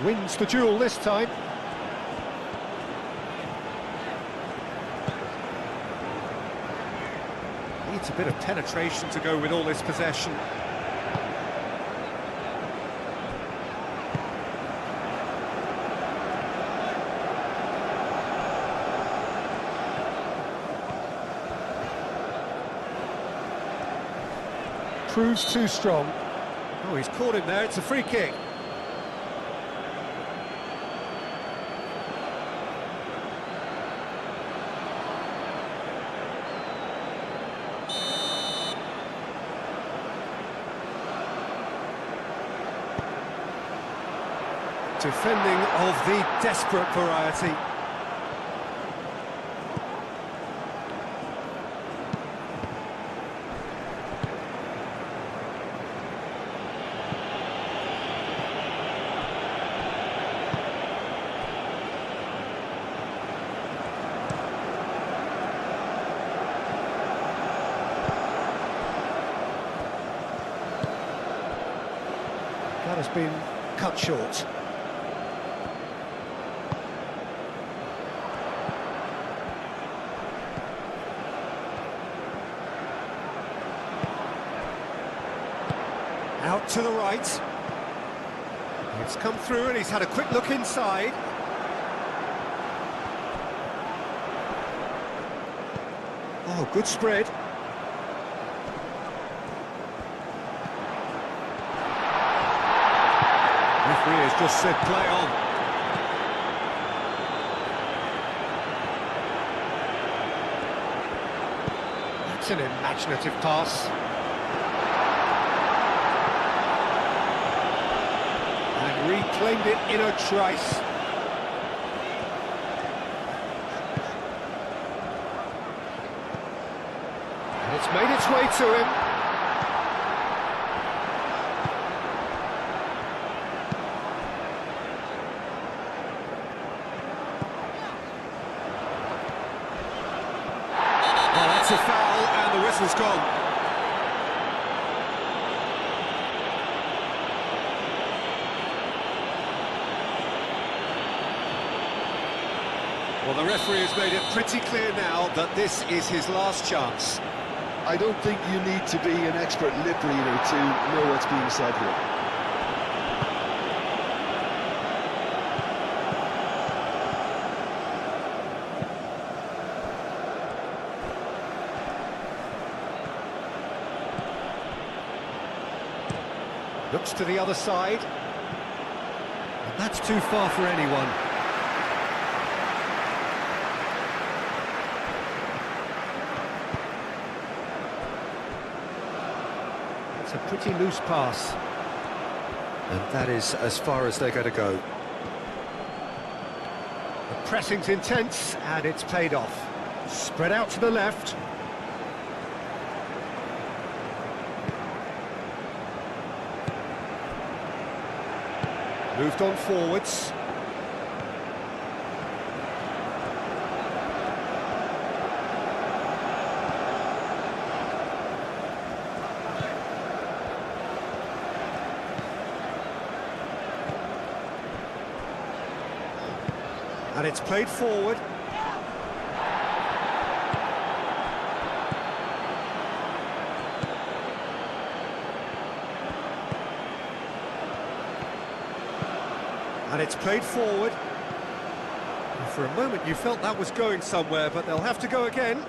Speaker 3: Wins the duel this time. Needs a bit of penetration to go with all this possession. Proves too strong. Oh, he's caught him there, it's a free kick. Defending of the desperate variety. That has been cut short. Out to the right. It's come through and he's had a quick look inside. Oh, good spread. Referee has just said play on. That's an imaginative pass. And reclaimed it in a trice. And it's made its way to him. It's a foul and the whistle's gone. Well, the referee has made it pretty clear now that this is his last chance.
Speaker 2: I don't think you need to be an expert lip reader to know what's being said here.
Speaker 3: Looks to the other side. And that's too far for anyone. It's a pretty loose pass. And that is as far as they're going to go. The pressing's intense and it's paid off. Spread out to the left. Moved on forwards. And it's played forward. And it's played forward. And for a moment you felt that was going somewhere, but they'll have to go again.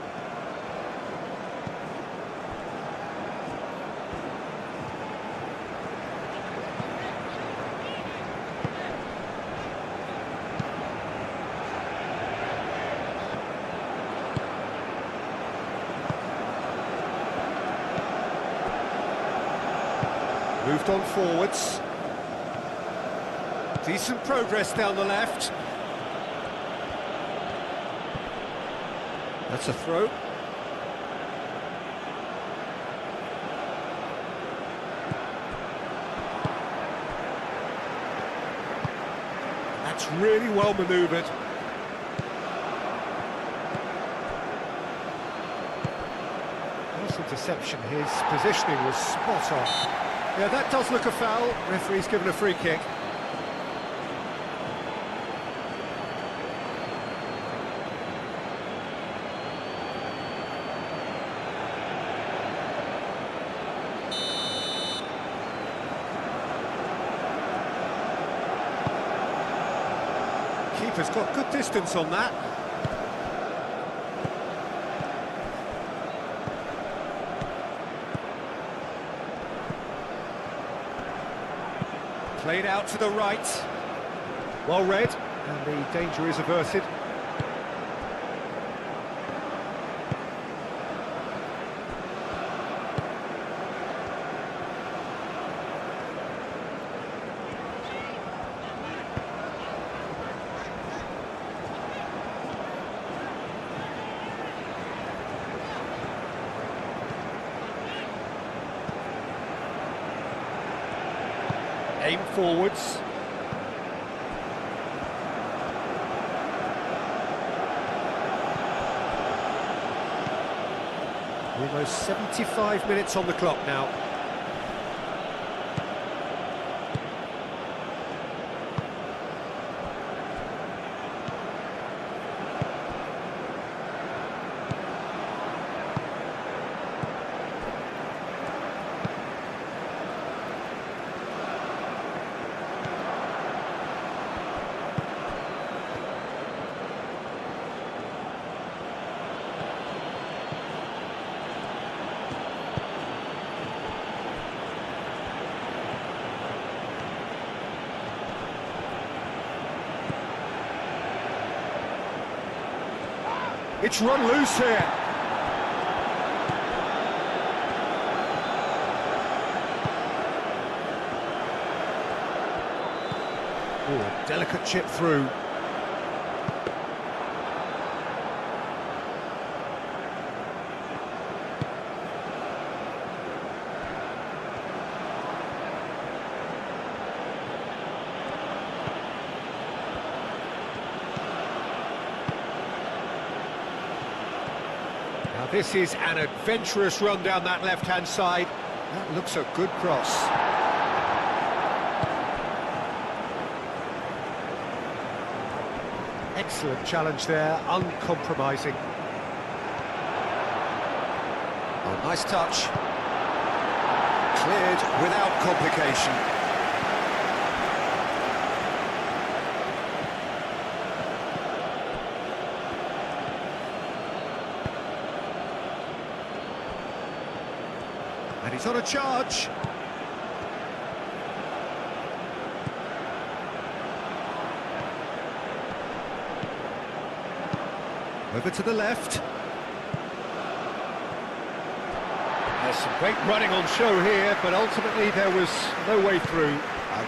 Speaker 1: Moved on forwards. Decent progress down the left. That's a throw. That's really well manoeuvred. Nice interception. His positioning was spot on. Yeah, that does look a foul. Referee's given a free kick. Keeper's got good distance on that. Played out to the right. Well read, and the danger is averted. Aim forwards. Almost 75 minutes on the clock now. It's run loose here. Oh, delicate chip through. This is an adventurous run down that left-hand side. That looks a good cross. Excellent challenge there, uncompromising. Oh, nice touch. Cleared without complication. And he's on a charge. Over to the left. There's some great running on show here, but ultimately there was no way through.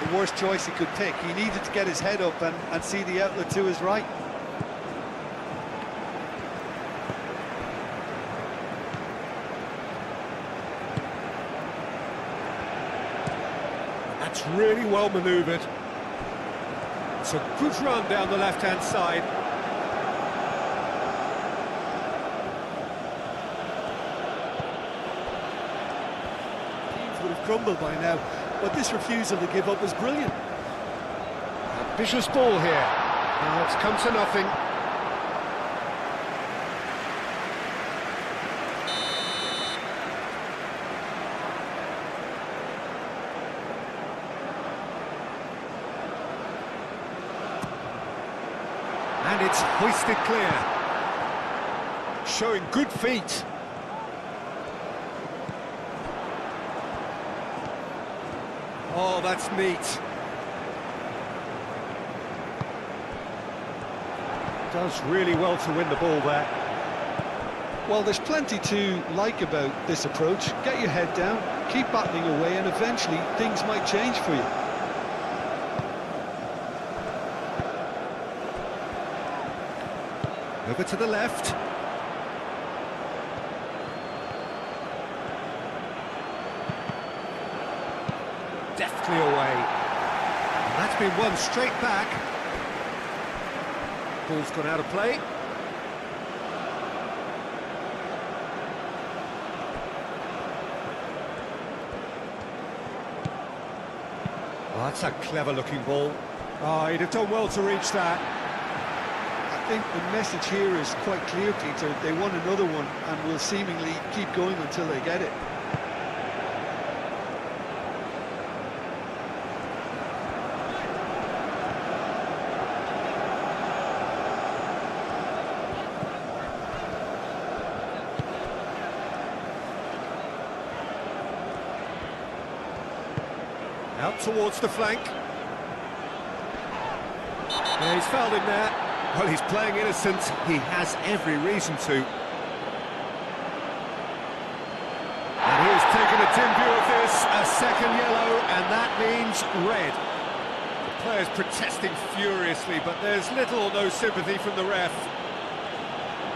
Speaker 2: The worst choice he could pick. He needed to get his head up and see the outlet to his right.
Speaker 1: That's really well manoeuvred. It's a good run down the left-hand side.
Speaker 2: Teams would have crumbled by now, but this refusal to give up was brilliant.
Speaker 1: Ambitious ball here. Now it's come to nothing. And it's hoisted clear. Showing good feet. Oh, that's neat. Does really well to win the ball there.
Speaker 2: Well, there's plenty to like about this approach. Get your head down, keep battling away, and eventually things might change for you.
Speaker 1: Over to the left. Deftly away. And that's been won straight back. Ball's gone out of play. Oh, that's a clever-looking ball. Oh, he'd have done well to reach that.
Speaker 2: I think the message here is quite clear, Peter. They want another one and will seemingly keep going until they get it.
Speaker 1: Out towards the flank. Yeah, he's fouled him there. Well, he's playing innocent. He has every reason to. And he has taken a dim view of this, a second yellow, and that means red. The player's protesting furiously, but there's little or no sympathy from the ref.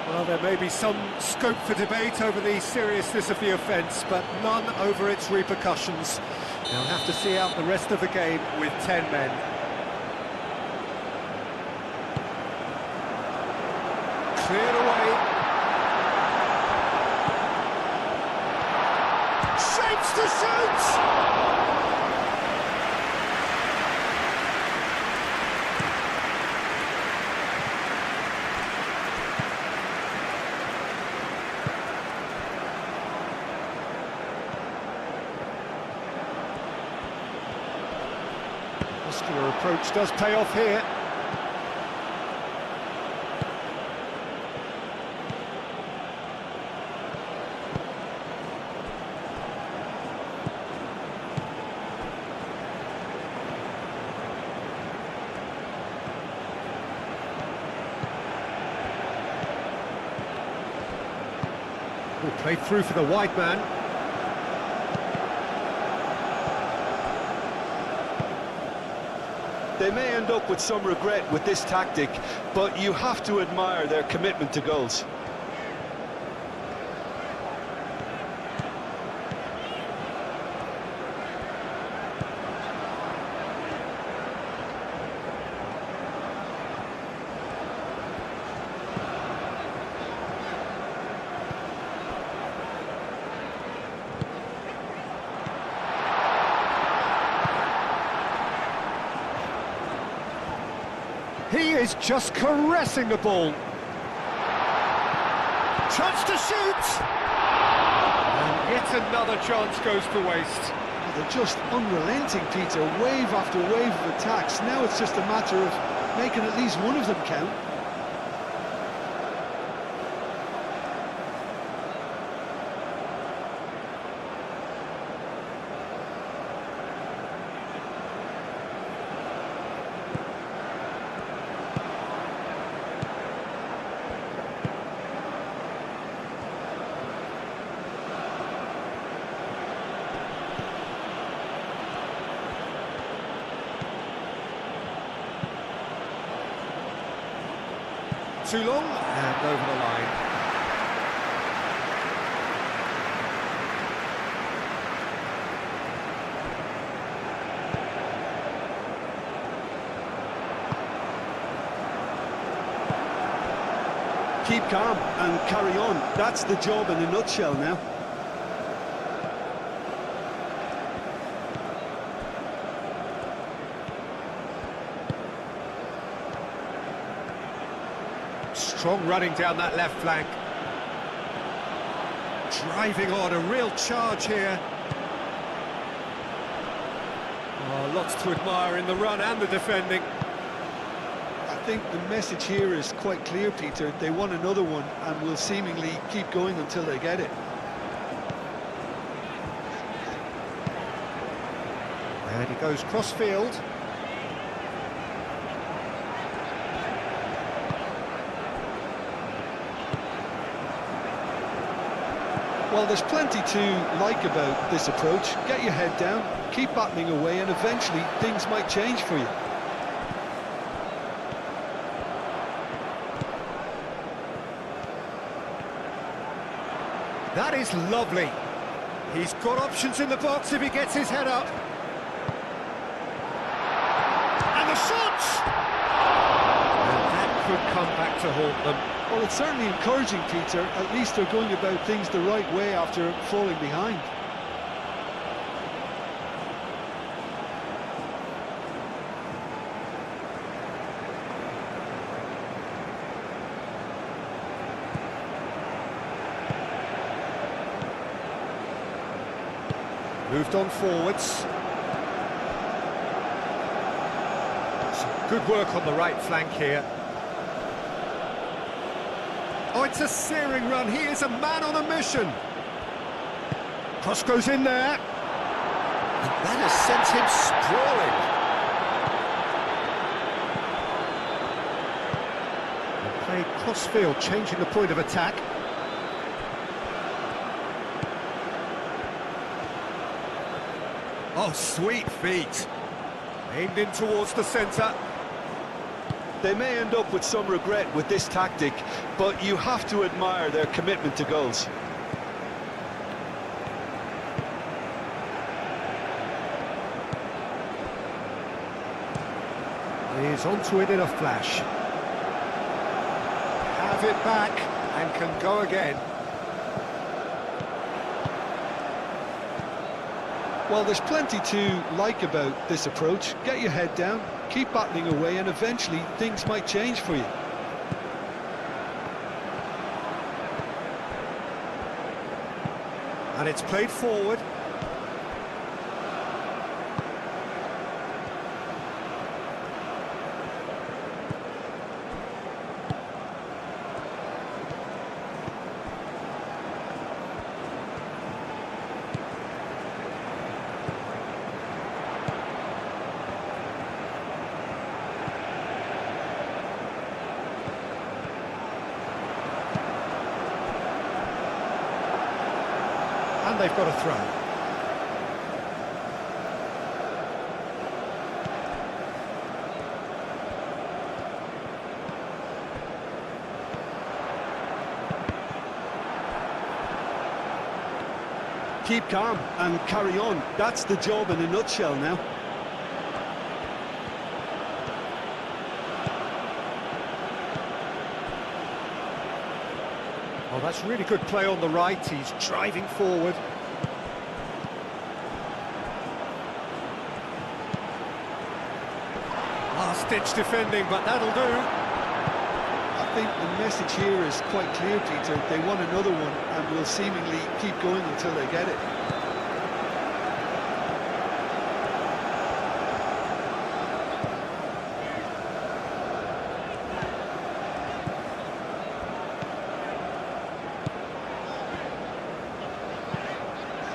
Speaker 1: Well, there may be some scope for debate over the seriousness of the offence, but none over its repercussions. They'll have to see out the rest of the game with 10 men. Cleared away. Shapes to shoot! Muscular approach does pay off here. Played through for the wide man.
Speaker 2: They may end up with some regret with this tactic, but you have to admire their commitment to goals.
Speaker 1: He is just caressing the ball. Chance to shoot! And yet another chance goes to waste.
Speaker 2: Oh, they're just unrelenting, Peter. Wave after wave of attacks. Now it's just a matter of making at least one of them count.
Speaker 1: Too long, and over the line.
Speaker 2: Keep calm and carry on. That's the job in a nutshell now.
Speaker 1: Strong running down that left flank. Driving on, a real charge here. Oh, lots to admire in the run and the defending.
Speaker 2: I think the message here is quite clear, Peter. They want another one and will seemingly keep going until they get it.
Speaker 1: And he goes cross-field.
Speaker 2: Well, there's plenty to like about this approach. Get your head down, keep battling away, and eventually things might change for you.
Speaker 1: That is lovely. He's got options in the box if he gets his head up. And the shot! And that could come back to haunt them.
Speaker 2: Well, it's certainly encouraging, Peter. At least they're going about things the right way after falling behind.
Speaker 1: Moved on forwards. Some good work on the right flank here. Oh, it's a searing run. He is a man on a mission. Cross goes in there. And that has sent him sprawling. And played cross-field, changing the point of attack. Oh, sweet feet. Aimed in towards the centre.
Speaker 2: They may end up with some regret with this tactic, but you have to admire their commitment to goals.
Speaker 1: He's onto it in a flash. Have it back and can go again.
Speaker 2: Well, there's plenty to like about this approach. Get your head down, keep battling away, and eventually things might change for you.
Speaker 1: And it's played forward. And they've got a throw.
Speaker 2: Keep calm and carry on. That's the job in a nutshell now.
Speaker 1: Oh, that's really good play on the right. He's driving forward. Last-ditch defending, but that'll do.
Speaker 2: I think the message here is quite clear, Peter. They want another one and will seemingly keep going until they get it.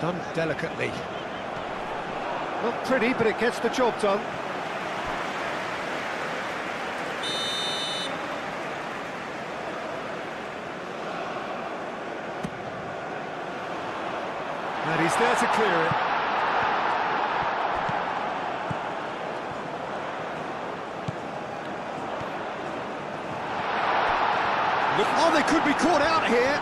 Speaker 1: Done delicately. Not pretty, but it gets the job done. And he's there to clear it. Look, oh, they could be caught out here.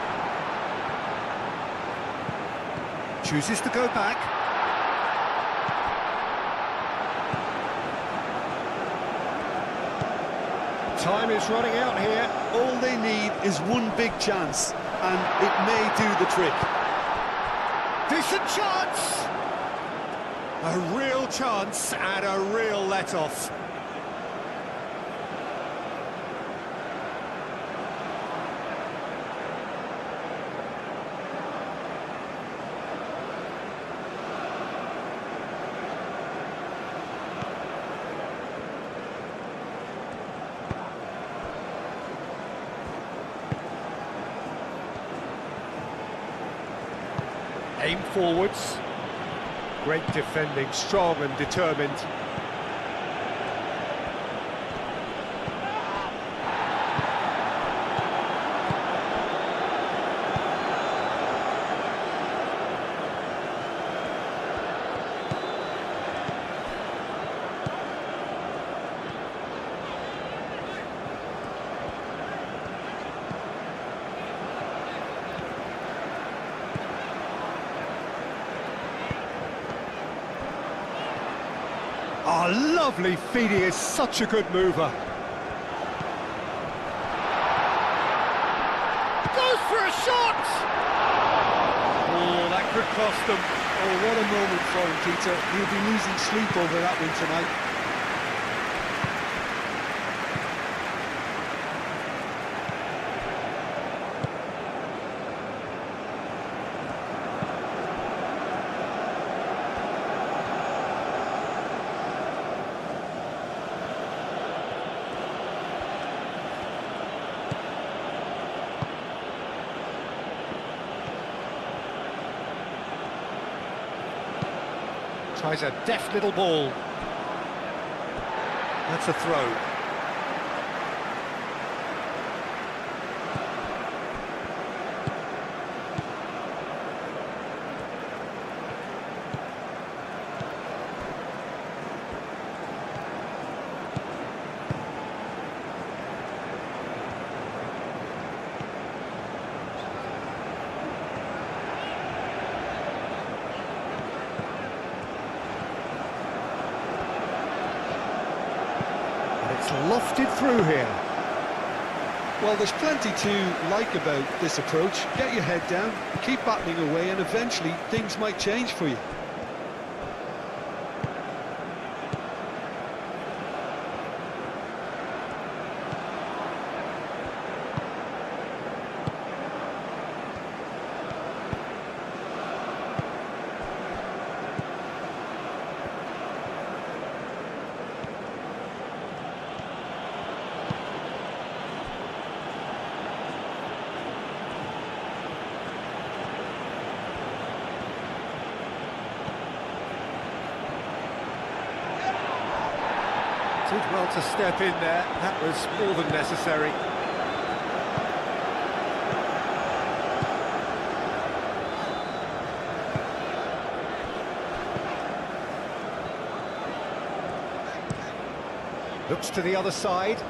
Speaker 1: Chooses to go back. Time is running out here.
Speaker 2: All they need is one big chance, and it may do the trick.
Speaker 1: Decent chance! A real chance and a real let-off. Aim forwards. Great defending, strong and determined. Oh, lovely feet, he is such a good mover. Goes for a shot!
Speaker 2: Oh, that could cost them. Oh, what a moment for him, Peter. He'll be losing sleep over that one tonight.
Speaker 1: Tries a deft little ball. That's a throw. It's lofted through here.
Speaker 2: Well, there's plenty to like about this approach. Get your head down, keep battling away, and eventually things might change for you.
Speaker 1: Did well to step in there, that was more than necessary. Looks to the other side.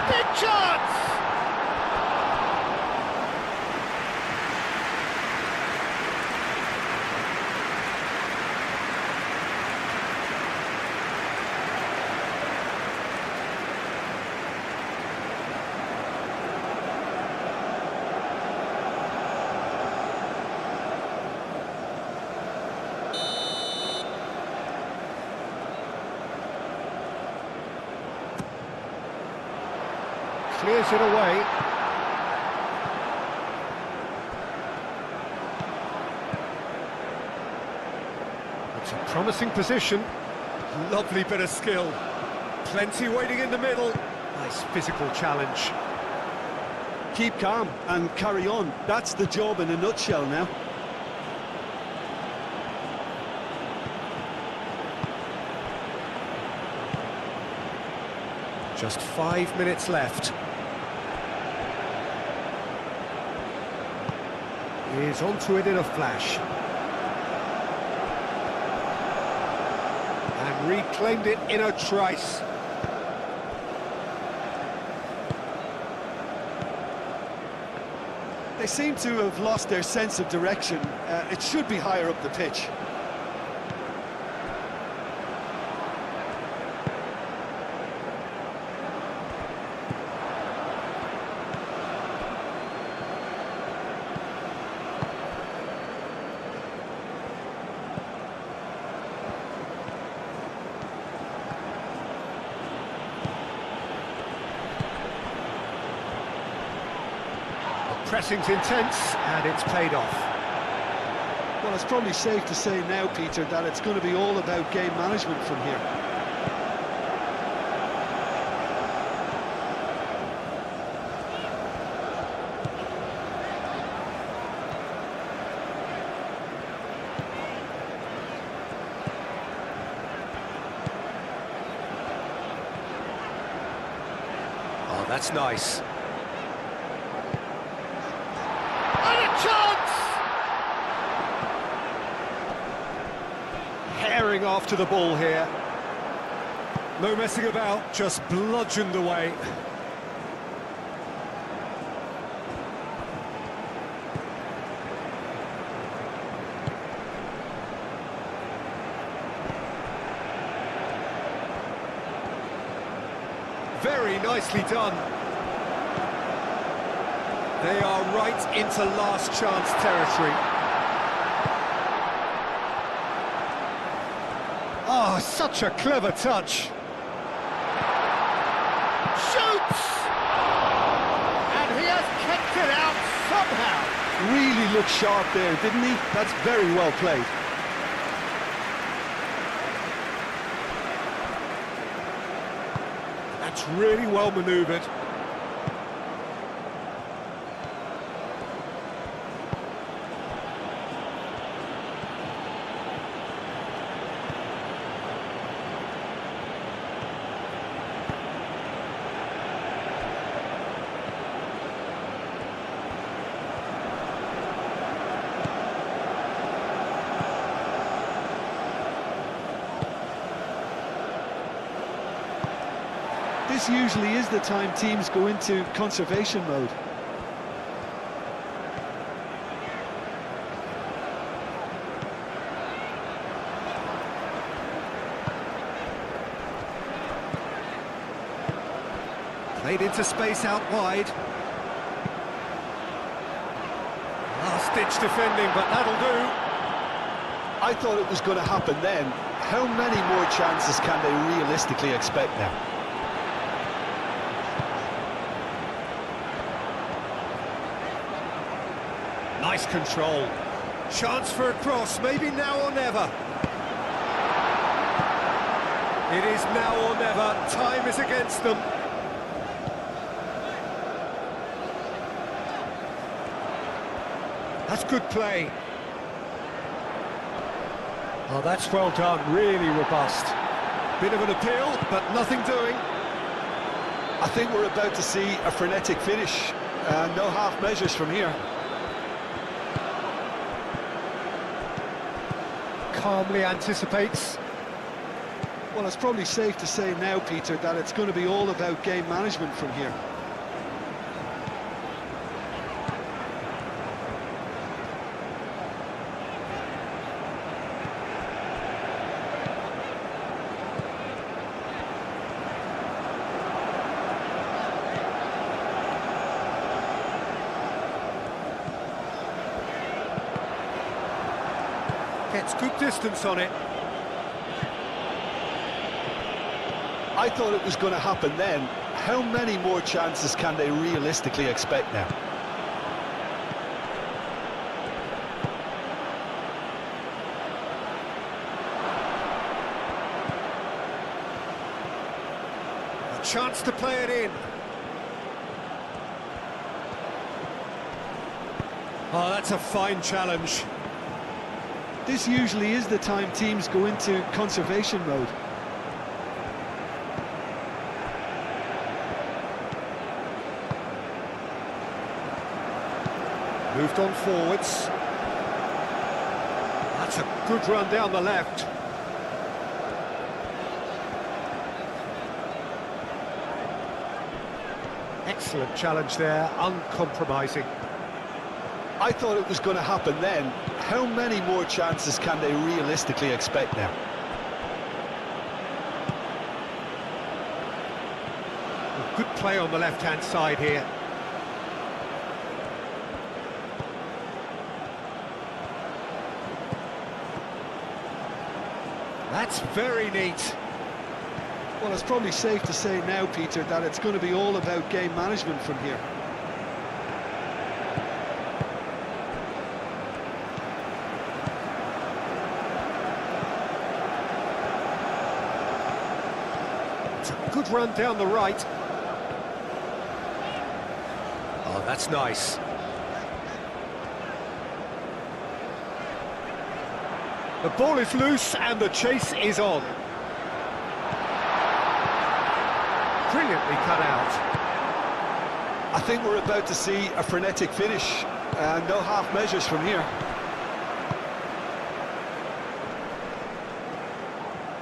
Speaker 1: Big chance! Clears it away. It's a promising position. Lovely bit of skill. Plenty waiting in the middle. Nice physical challenge.
Speaker 2: Keep calm and carry on. That's the job in a nutshell now.
Speaker 1: Just 5 minutes left. He's onto it in a flash. And reclaimed it in a trice.
Speaker 2: They seem to have lost their sense of direction. It should be higher up the pitch.
Speaker 1: Pressing's intense, and it's paid off.
Speaker 2: Well, it's probably safe to say now, Peter, that it's going to be all about game management from here.
Speaker 1: Oh, that's nice. tearing after the ball here. No messing about, just bludgeoned away. Very nicely done. They are right into last chance territory. Oh, such a clever touch. Shoots! And he has kept it out somehow.
Speaker 2: Really looked sharp there, didn't he? That's very well played.
Speaker 1: That's really well manoeuvred.
Speaker 2: This usually is the time teams go into conservation mode.
Speaker 1: Played into space out wide. Last-ditch defending, but that'll do.
Speaker 2: I thought it was going to happen then. How many more chances can they realistically expect now?
Speaker 1: Nice control. Chance for a cross, maybe now or never. It is now or never. Time is against them. That's good play. Oh, that's well done, really robust. Bit of an appeal, but nothing doing.
Speaker 2: I think we're about to see a frenetic finish. No half measures from here.
Speaker 1: Calmly anticipates.
Speaker 2: Well, it's probably safe to say now, Peter, that it's going to be all about game management from here.
Speaker 1: Gets good distance on it.
Speaker 2: I thought it was going to happen then. How many more chances can they realistically expect now?
Speaker 1: A chance to play it in. Oh, that's a fine challenge.
Speaker 2: This usually is the time teams go into conservation mode.
Speaker 1: Moved on forwards. That's a good run down the left. Excellent challenge there, uncompromising.
Speaker 2: I thought it was going to happen then. How many more chances can they realistically expect now?
Speaker 1: Good play on the left-hand side here. That's very neat.
Speaker 2: Well, it's probably safe to say now, Peter, that it's going to be all about game management from here.
Speaker 1: It's a good run down the right. Oh, that's nice. The ball is loose and the chase is on. Brilliantly cut out.
Speaker 2: I think we're about to see a frenetic finish. No half measures from here.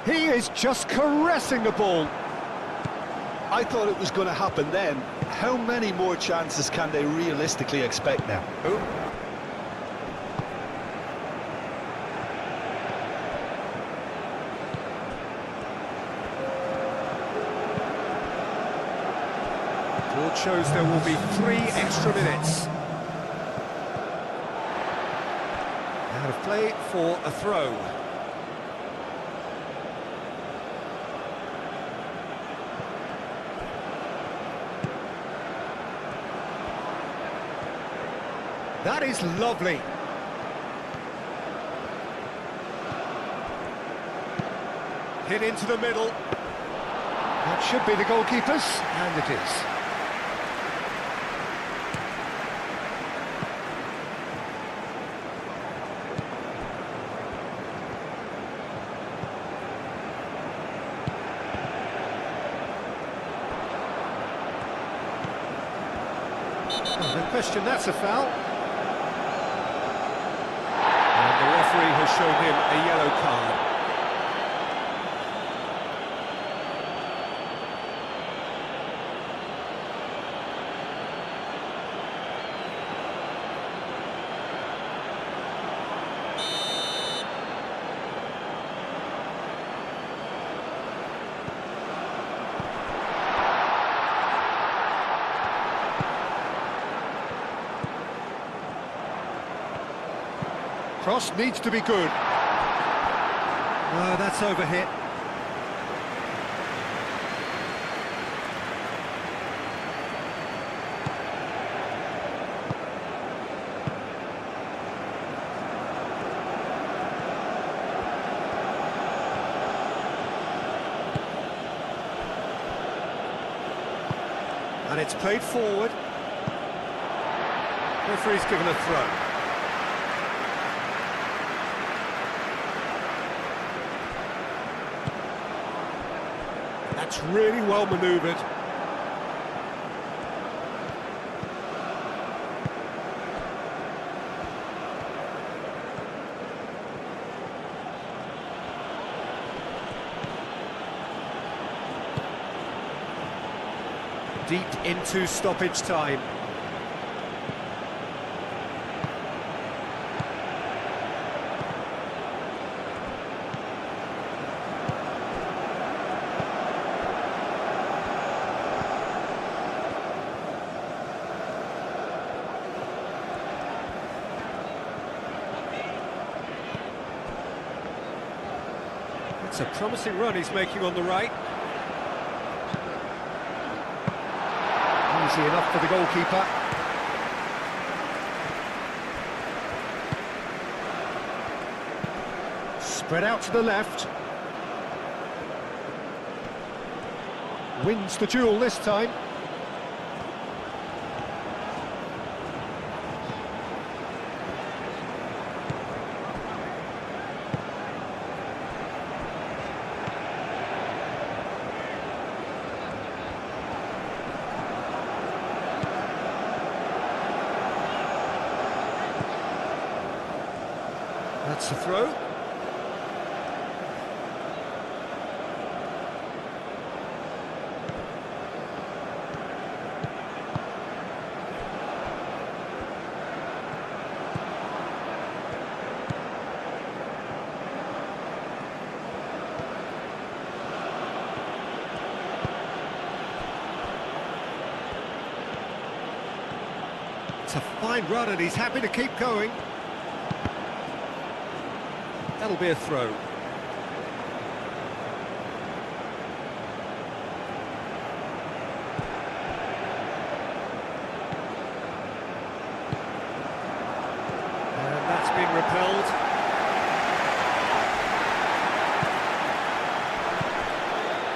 Speaker 1: He is just caressing the ball.
Speaker 2: I thought it was going to happen then. How many more chances can they realistically expect now?
Speaker 1: Board shows there will be 3 extra minutes. Out of play for a throw. That is lovely. Hit into the middle. That should be the goalkeeper's, and it is. No question, that's a foul. And the referee has shown him a yellow card. Cross needs to be good. No, that's overhit. And it's played forward. Referee's given a throw. That's really well manoeuvred. Deep into stoppage time. It's a promising run he's making on the right. Easy enough for the goalkeeper. Spread out to the left. Wins the duel this time. That's the throw. It's a fine run and he's happy to keep going. That'll be a throw. And that's been repelled.